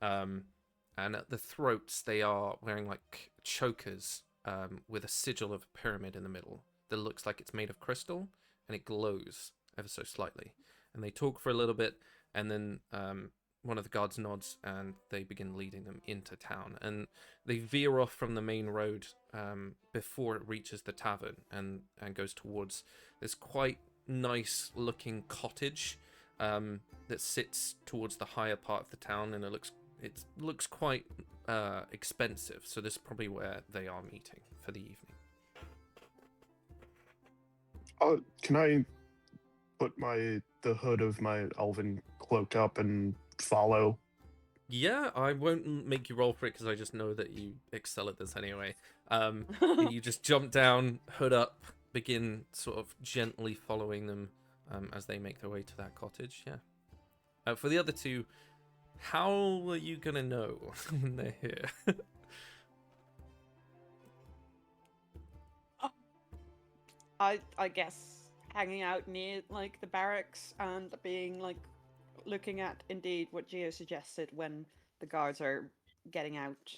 And at the throats, they are wearing like chokers with a sigil of a pyramid in the middle that looks like it's made of crystal, and it glows ever so slightly. And they talk for a little bit, and then one of the guards nods, and they begin leading them into town. And they veer off from the main road before it reaches the tavern, and goes towards this quite nice looking cottage that sits towards the higher part of the town, and it looks quite expensive. So this is probably where they are meeting for the evening. Can I put the hood of my elven cloak up and follow? Yeah, I won't make you roll for it because I just know that you excel at this anyway. You just jump down, hood up, begin sort of gently following them as they make their way to that cottage. Yeah. For the other 2, how are you gonna know when they're here? I guess hanging out near like the barracks and being like looking at indeed what Geo suggested when the guards are getting out.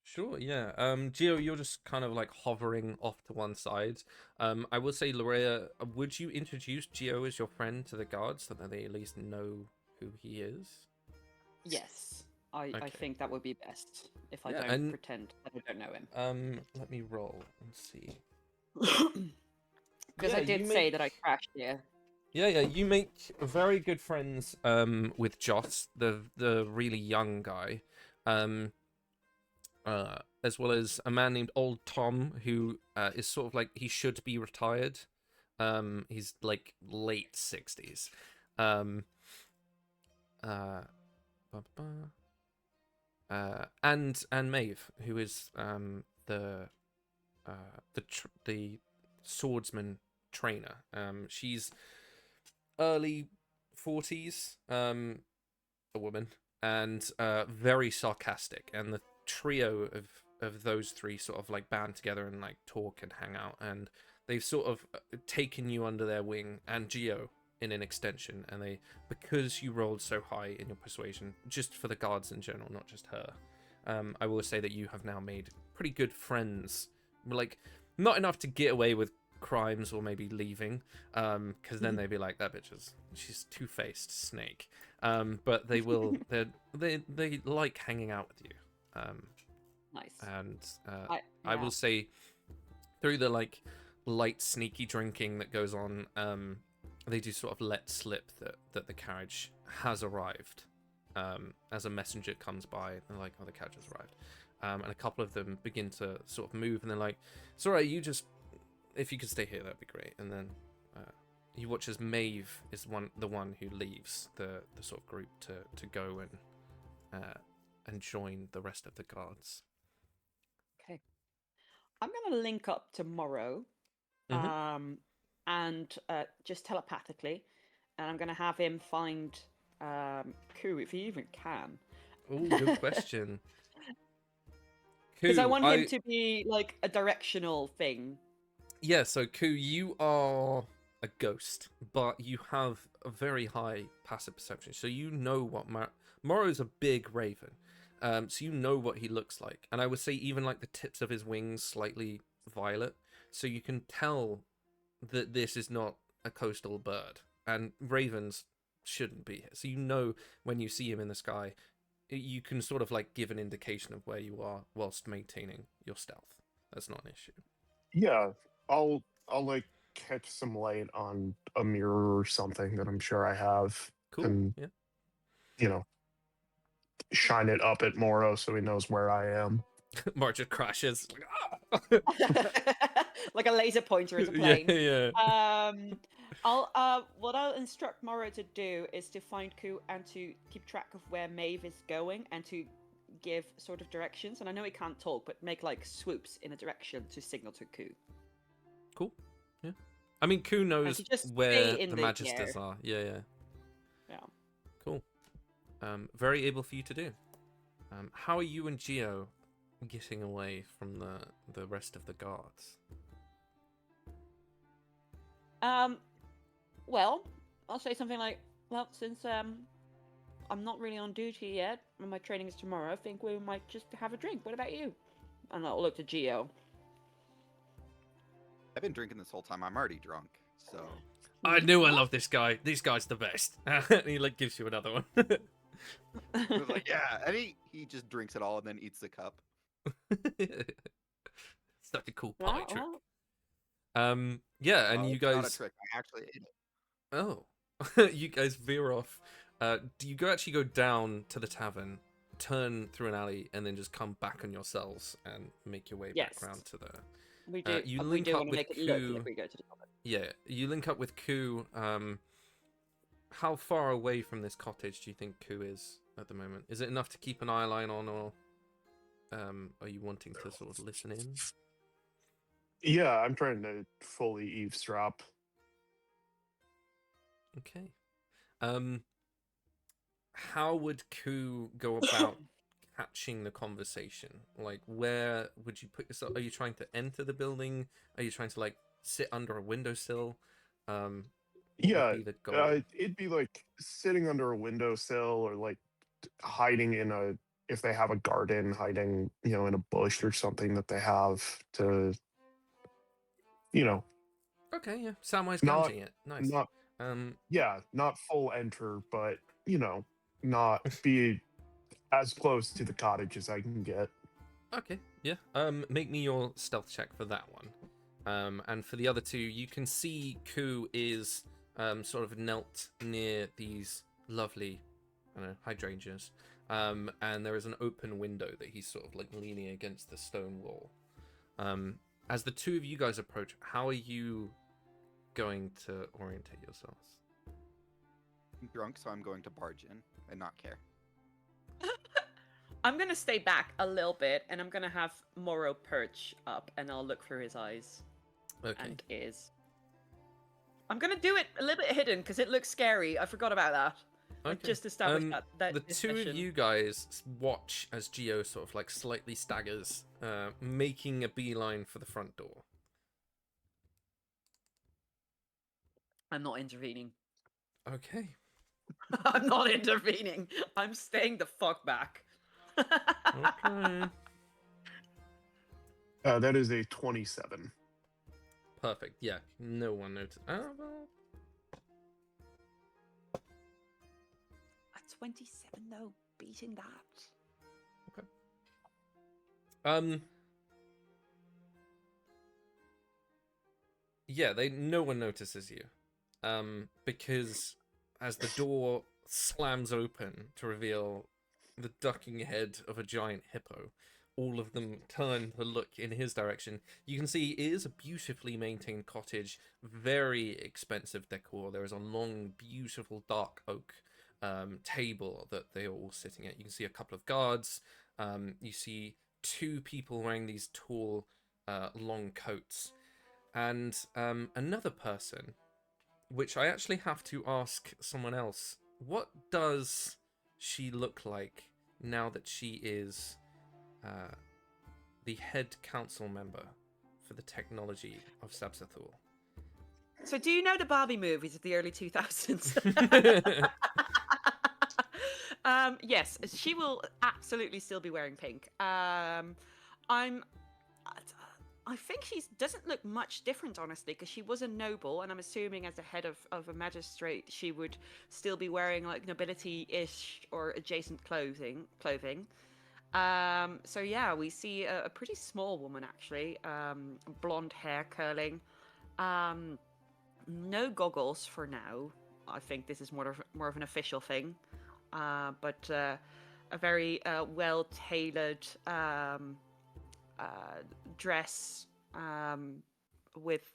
Sure, yeah. Gio, you're just kind of like hovering off to one side. I will say, Lorea, would you introduce Gio as your friend to the guards so that they at least know who he is? Yes, I Okay. think that would be best if I Yeah, don't and- pretend that I don't know him. Let me roll and see. Because Yeah, I did you say make- that I crashed here. Yeah, you make very good friends with Joss, the really young guy. As well as a man named Old Tom, who is sort of like, he should be retired. He's like late 60s. And Maeve, who is the swordsman trainer. She's early 40s, a woman, and very sarcastic. And the trio of those three sort of like band together and like talk and hang out, and they've sort of taken you under their wing, and Geo in an extension, and they, because you rolled so high in your persuasion, just for the guards in general, not just her, I will say that you have now made pretty good friends, like not enough to get away with crimes or maybe leaving, because then they'd be like, that bitch is, she's two-faced snake, but they will, they like hanging out with you, Nice. and I yeah. will say through the like light sneaky drinking that goes on, they do sort of let slip that the carriage has arrived, as a messenger comes by, and like, oh, the carriage has arrived, and a couple of them begin to sort of move, and they're like, it's all right, you just, if you could stay here, that'd be great. And then you watch as Maeve is the one who leaves the sort of group to go and join the rest of the guards. Okay. I'm gonna link up tomorrow, Mhm. and just telepathically, and I'm gonna have him find Ku if he even can. Oh, good question. Because I Ku, want him to be like a directional thing. Yeah, so Ku, you are a ghost, but you have a very high passive perception, so you know what Morrow's a big raven, so you know what he looks like, and I would say even like the tips of his wings slightly violet, so you can tell that this is not a coastal bird, and ravens shouldn't be here. So you know when you see him in the sky, you can sort of like give an indication of where you are whilst maintaining your stealth. That's not an issue. Yeah, I'll like catch some light on a mirror or something that I'm sure I have, Cool. and Yeah. you know, shine it up at Moro so he knows where I am. March crashes. Like a laser pointer as a Yeah, plane. yeah. What I'll instruct Morrow to do is to find Ku and to keep track of where Maeve is going and to give sort of directions. And I know he can't talk, but make like swoops in a direction to signal to Ku. Cool. Yeah. I mean, Ku knows to just where stay in the the Magisters air. are. Yeah, yeah. Yeah. Cool. Very able for you to do. How are you and Geo getting away from the rest of the guards? Well, I'll say something like, well, since I'm not really on duty yet, and my training is tomorrow, I think we might just have a drink. What about you? And I'll look to Geo. I've been drinking this whole time. I'm already drunk, so. I knew I love this guy. This guy's the best. And he like gives you another one. I was like, yeah, and he just drinks it all and then eats the cup. Such a cool party trick. Well. Yeah, and you It's not a guys. trick. I actually ate it. Oh, you guys veer off. Do you actually go down to the tavern, turn through an alley, and then just come back on yourselves and make your way Yes. back around to the? We do. You We link do up want to with make it look Ku. like we go to the top. Yeah, you link up with Ku. How far away from this cottage do you think Ku is at the moment? Is it enough to keep an eye line on, or are you wanting to sort of listen in? Yeah, I'm trying to fully eavesdrop. Okay. How would Ku go about catching the conversation? Like, where would you put yourself? Are you trying to enter the building? Are you trying to like sit under a windowsill? What Yeah, would be the goal? it'd be like sitting under a windowsill or like hiding in a, if they have a garden, hiding, in a bush or something that they have to, Okay, yeah, Samwise not, Gamgee it. Nice. not, yeah, not full enter, but, not be as close to the cottage as I can get. Okay, yeah. Make me your stealth check for that one. And for the other two, you can see Ku is sort of knelt near these lovely, hydrangeas. And there is an open window that he's sort of like leaning against the stone wall. As the two of you guys approach, how are you going to orientate yourselves? I'm drunk, so I'm going to barge in and not care. I'm gonna stay back a little bit, and I'm gonna have Morrow perch up, and I'll look through his eyes Okay. and ears. I'm gonna do it a little bit hidden because it looks scary. I forgot about that. I Okay. just established that The this two of session. you guys watch as Geo sort of like slightly staggers, making a beeline for the front door. I'm not intervening. Okay. I'm not intervening. I'm staying the fuck back. Okay. That is a 27. Perfect. Yeah. No one noticed. Oh, well. A 27 though, beating that. Yeah, no one notices you. Because as the door slams open to reveal the ducking head of a giant hippo, all of them turn to look in his direction. You can see it is a beautifully maintained cottage, very expensive decor. There is a long, beautiful dark oak table that they are all sitting at. You can see a couple of guards. You see two people wearing these tall, long coats, and another person, which I actually have to ask someone else. What does she look like now that she is the head council member for the technology of Sabsathor? So, do you know the Barbie movies of the early 2000s? Yes, she will absolutely still be wearing pink. I think she doesn't look much different, honestly, because she was a noble, and I'm assuming as the head of a magistrate, she would still be wearing like nobility-ish or adjacent clothing. So yeah, we see a pretty small woman actually, blonde hair curling, no goggles for now. I think this is more of an official thing, but a very well-tailored dress with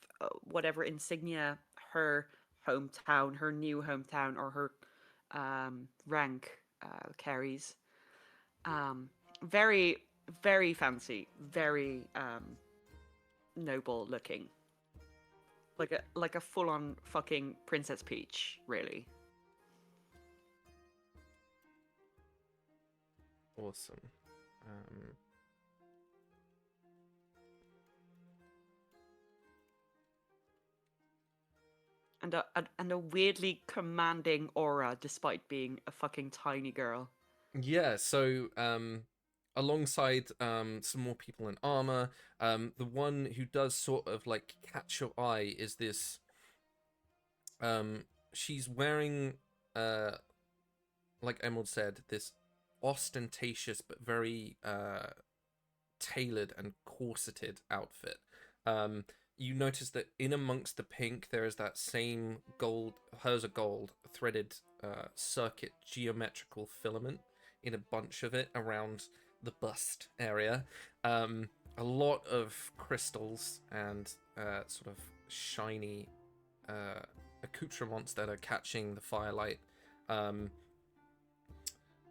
whatever insignia her new hometown, or her rank carries. Very, very fancy, very noble looking, like a full-on fucking Princess Peach, really. Awesome. And a weirdly commanding aura, despite being a fucking tiny girl. Yeah, so alongside some more people in armor, the one who does sort of like catch your eye is this she's wearing like Emerald said, this ostentatious but very tailored and corseted outfit. You notice that in amongst the pink there is that same gold, hers a gold threaded circuit geometrical filament in a bunch of it around the bust area. A lot of crystals and sort of shiny accoutrements that are catching the firelight.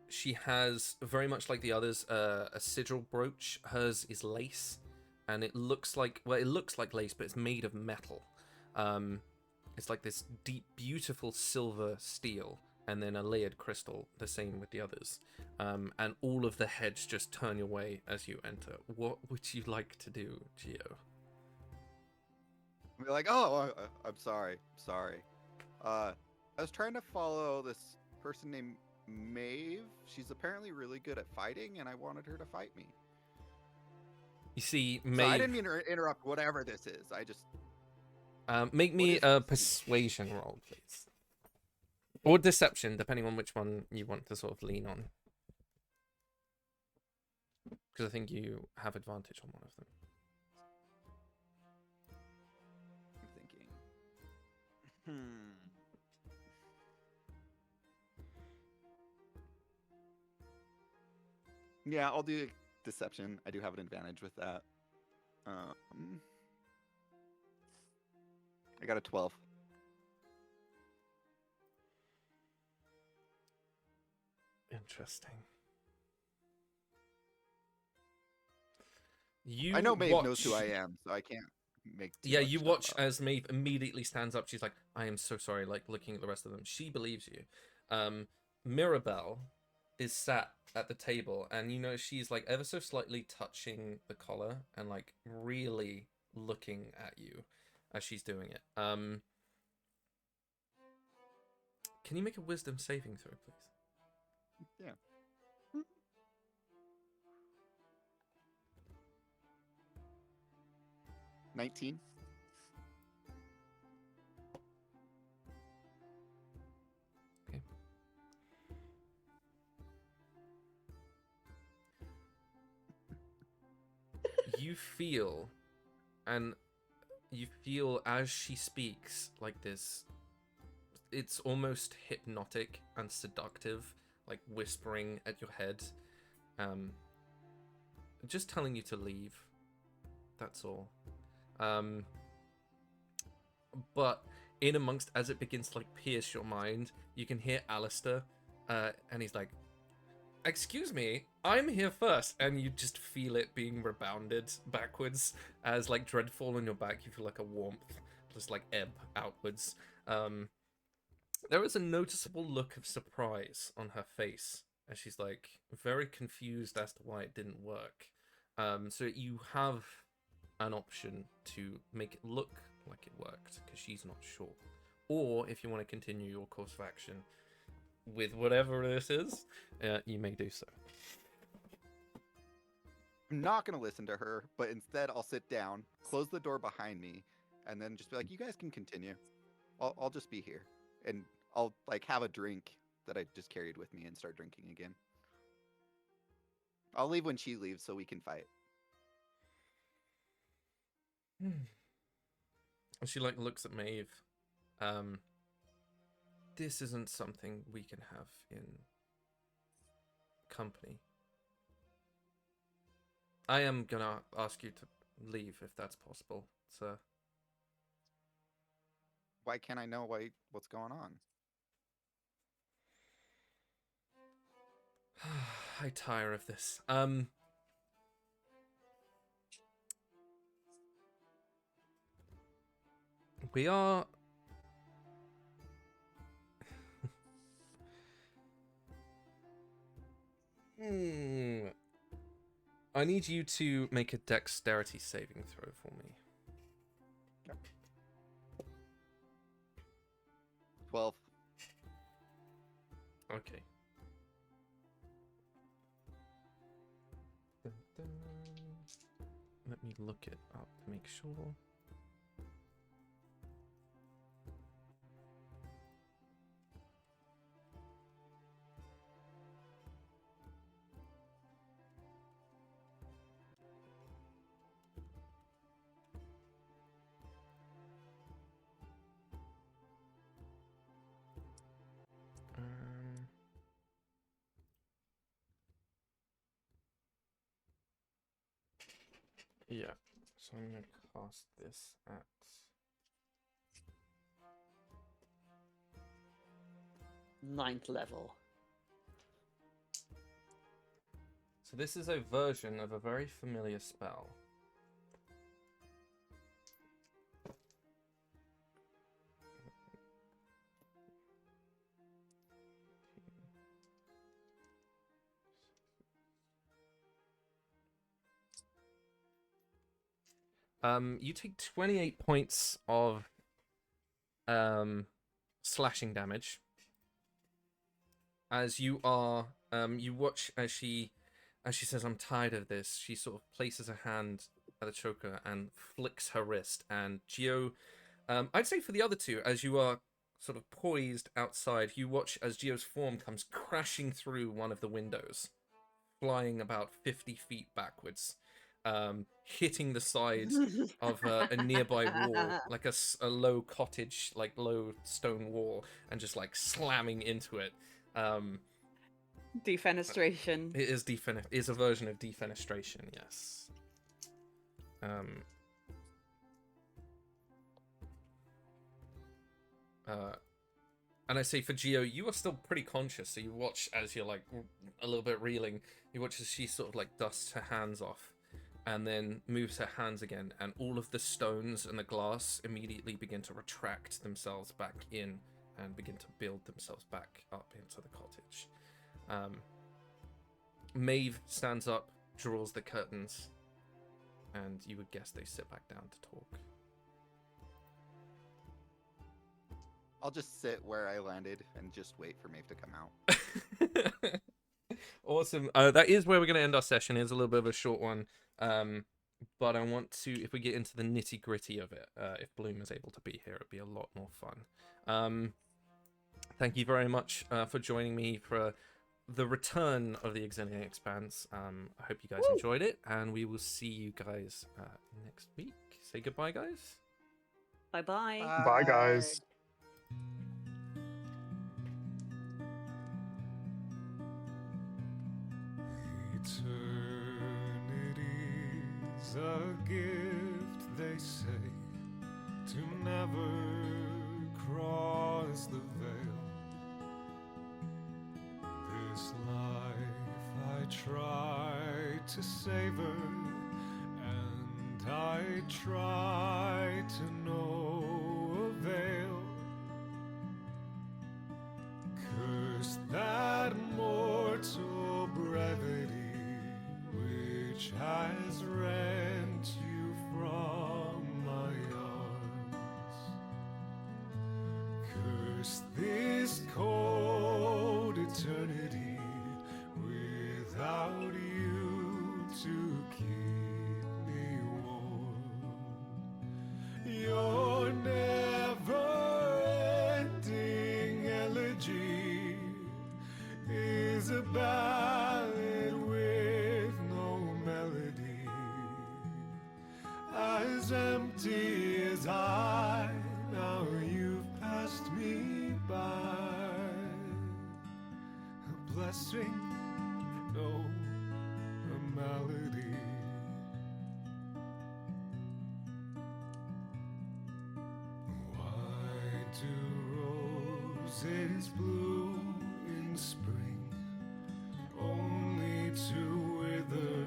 She has, very much like the others, a sigil brooch. Hers is lace, and it looks like lace, but it's made of metal. It's like this deep, beautiful silver steel, and then a layered crystal, the same with the others. And all of the heads just turn your way as you enter. What would you like to do, Geo? We're like, oh, I'm sorry. I was trying to follow this person named Maeve. She's apparently really good at fighting, and I wanted her to fight me. You see, So I Maeve. didn't mean to interrupt whatever this is. I just... Make me a persuasion roll, please. Or deception, depending on which one you want to sort of lean on. Because I think you have advantage on one of them. I'm thinking. Yeah, I'll do deception. I do have an advantage with that. I got a 12. Interesting. I know Maeve knows who I am, so I can't make too Yeah, much you stuff watch up. as Maeve immediately stands up. She's like, I am so sorry, like looking at the rest of them. She believes you. Mirabelle is sat at the table, and you know she's like ever so slightly touching the collar and like really looking at you as she's doing it. Can you make a wisdom saving throw, please? Yeah. 19. Okay. You feel, and you feel as she speaks like this, it's almost hypnotic and seductive, like whispering at your head, just telling you to leave. That's all. But in amongst, as it begins to like pierce your mind, you can hear Alistair, and he's like, excuse me, I'm here first. And you just feel it being rebounded backwards as like dreadfall on your back. You feel like a warmth just like ebb outwards. There is a noticeable look of surprise on her face as she's like very confused as to why it didn't work. So you have an option to make it look like it worked because she's not sure. Or if you want to continue your course of action with whatever this is, you may do so. I'm not going to listen to her, but instead I'll sit down, close the door behind me, and then just be like, you guys can continue. I'll just be here. And I'll like have a drink that I just carried with me and start drinking again. I'll leave when she leaves so we can fight. And she like looks at Maeve. This isn't something we can have in company. I am gonna ask you to leave if that's possible, sir. Why can't I know what's going on? I tire of this. We are... I need you to make a dexterity saving throw for me. 12. Okay. Let me look it up to make sure. Yeah, so I'm gonna cast this at Ninth level. So this is a version of a very familiar spell. You take 28 points of slashing damage as you are you watch as she says, I'm tired of this. She sort of places her hand at the choker and flicks her wrist. And Geo, I'd say for the other two, as you are sort of poised outside, you watch as Geo's form comes crashing through one of the windows, flying about 50 feet backwards, hitting the side of a nearby wall, like a low cottage, like low stone wall, and just like slamming into it. Defenestration. It is a version of defenestration, yes. And I say for Geo, you are still pretty conscious, so you watch as you're like a little bit reeling. You watch as she sort of like dusts her hands off, and then moves her hands again, and all of the stones and the glass immediately begin to retract themselves back in and begin to build themselves back up into the cottage. Maeve stands up, draws the curtains, and you would guess they sit back down to talk. I'll just sit where I landed and just wait for Maeve to come out. Awesome. That is where we're going to end our session. It's a little bit of a short one. But I want to, if we get into the nitty gritty of it, if Bloom is able to be here, it'd be a lot more fun. Thank you very much for joining me for the return of the Exillian Expanse. I hope you guys enjoyed it, and we will see you guys next week. Say goodbye, guys. Bye-bye. Bye, guys. Eternity's a gift, they say, to never cross the veil. This life I try to savor, and I try to no avail. Curse that mortal brevity which has rent you from my arms. Curse this cold eternity without you to keep me warm. Your never-ending elegy is a ballad with no melody, as empty as I. Now you've passed me by. A blessing, no, a malady. Why do roses bloom in spring, only to wither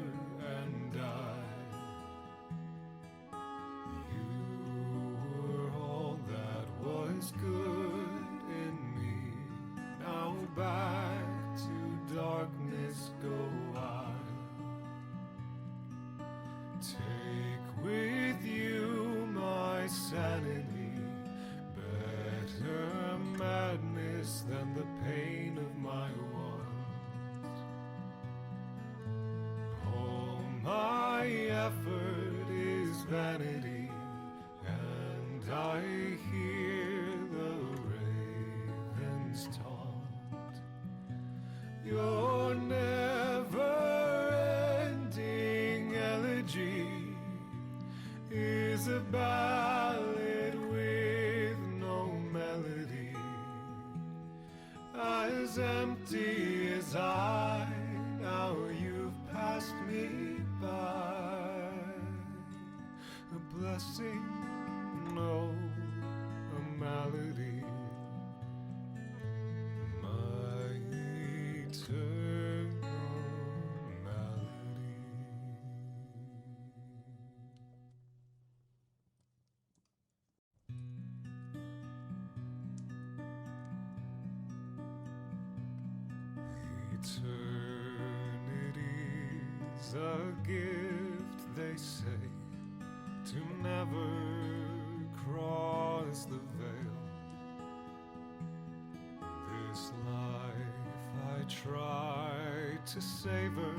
and die? You were all that was good in me. Now back to darkness go I. Take with you my sanity, better madness than the pain of my want. All my effort is vanity, and I hear the ravens taunt. Your never-ending elegy is a ballad with no melody, as empty as I. Now you've passed me by. A blessing, no, a malady. My eternal malady. Eternity's a gift, they say, to never cross the veil. This life I try to savor,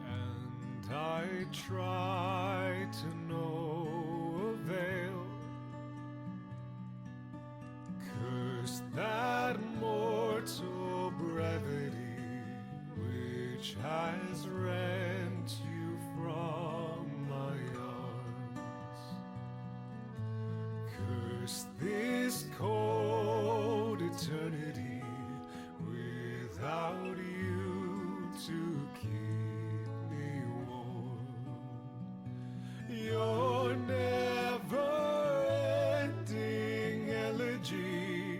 and I try to no avail. Curse that mortal brevity which has rent you from my arms. Curse this cold eternity without you to keep me warm. Your never-ending elegy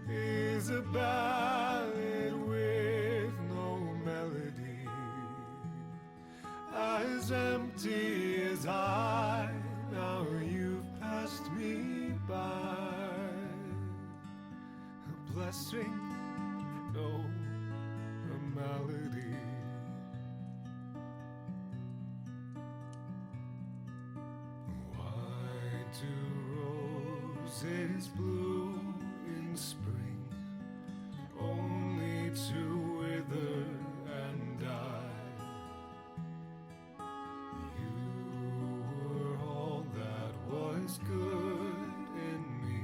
is a ballad with no melody, as as empty as I. Now you've passed me by. A blessing, no, a malady. Why do roses bloom in spring, only to wither and die? You were all that was good in me.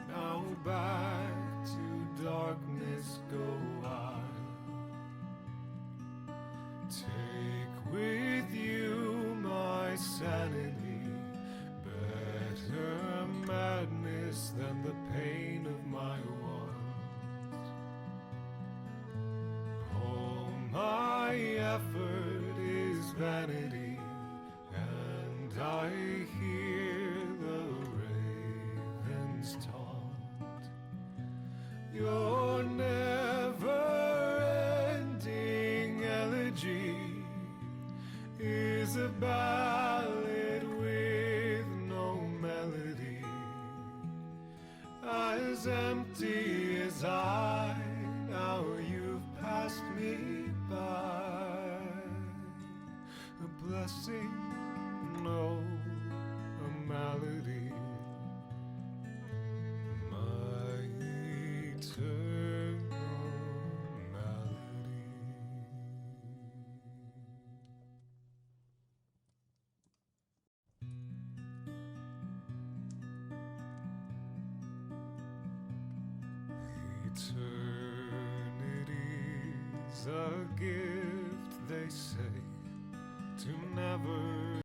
Now back to darkness go I. Take with you my sanity, better madness than the pain of my want. All my effort is vanity, and I hear the ravens taunt. Your never-ending elegy is a ballad with no melody. As empty as I, now you've passed me by. A blessing, no, a malady. My eternal malady. Eternity's a gift, they say, to never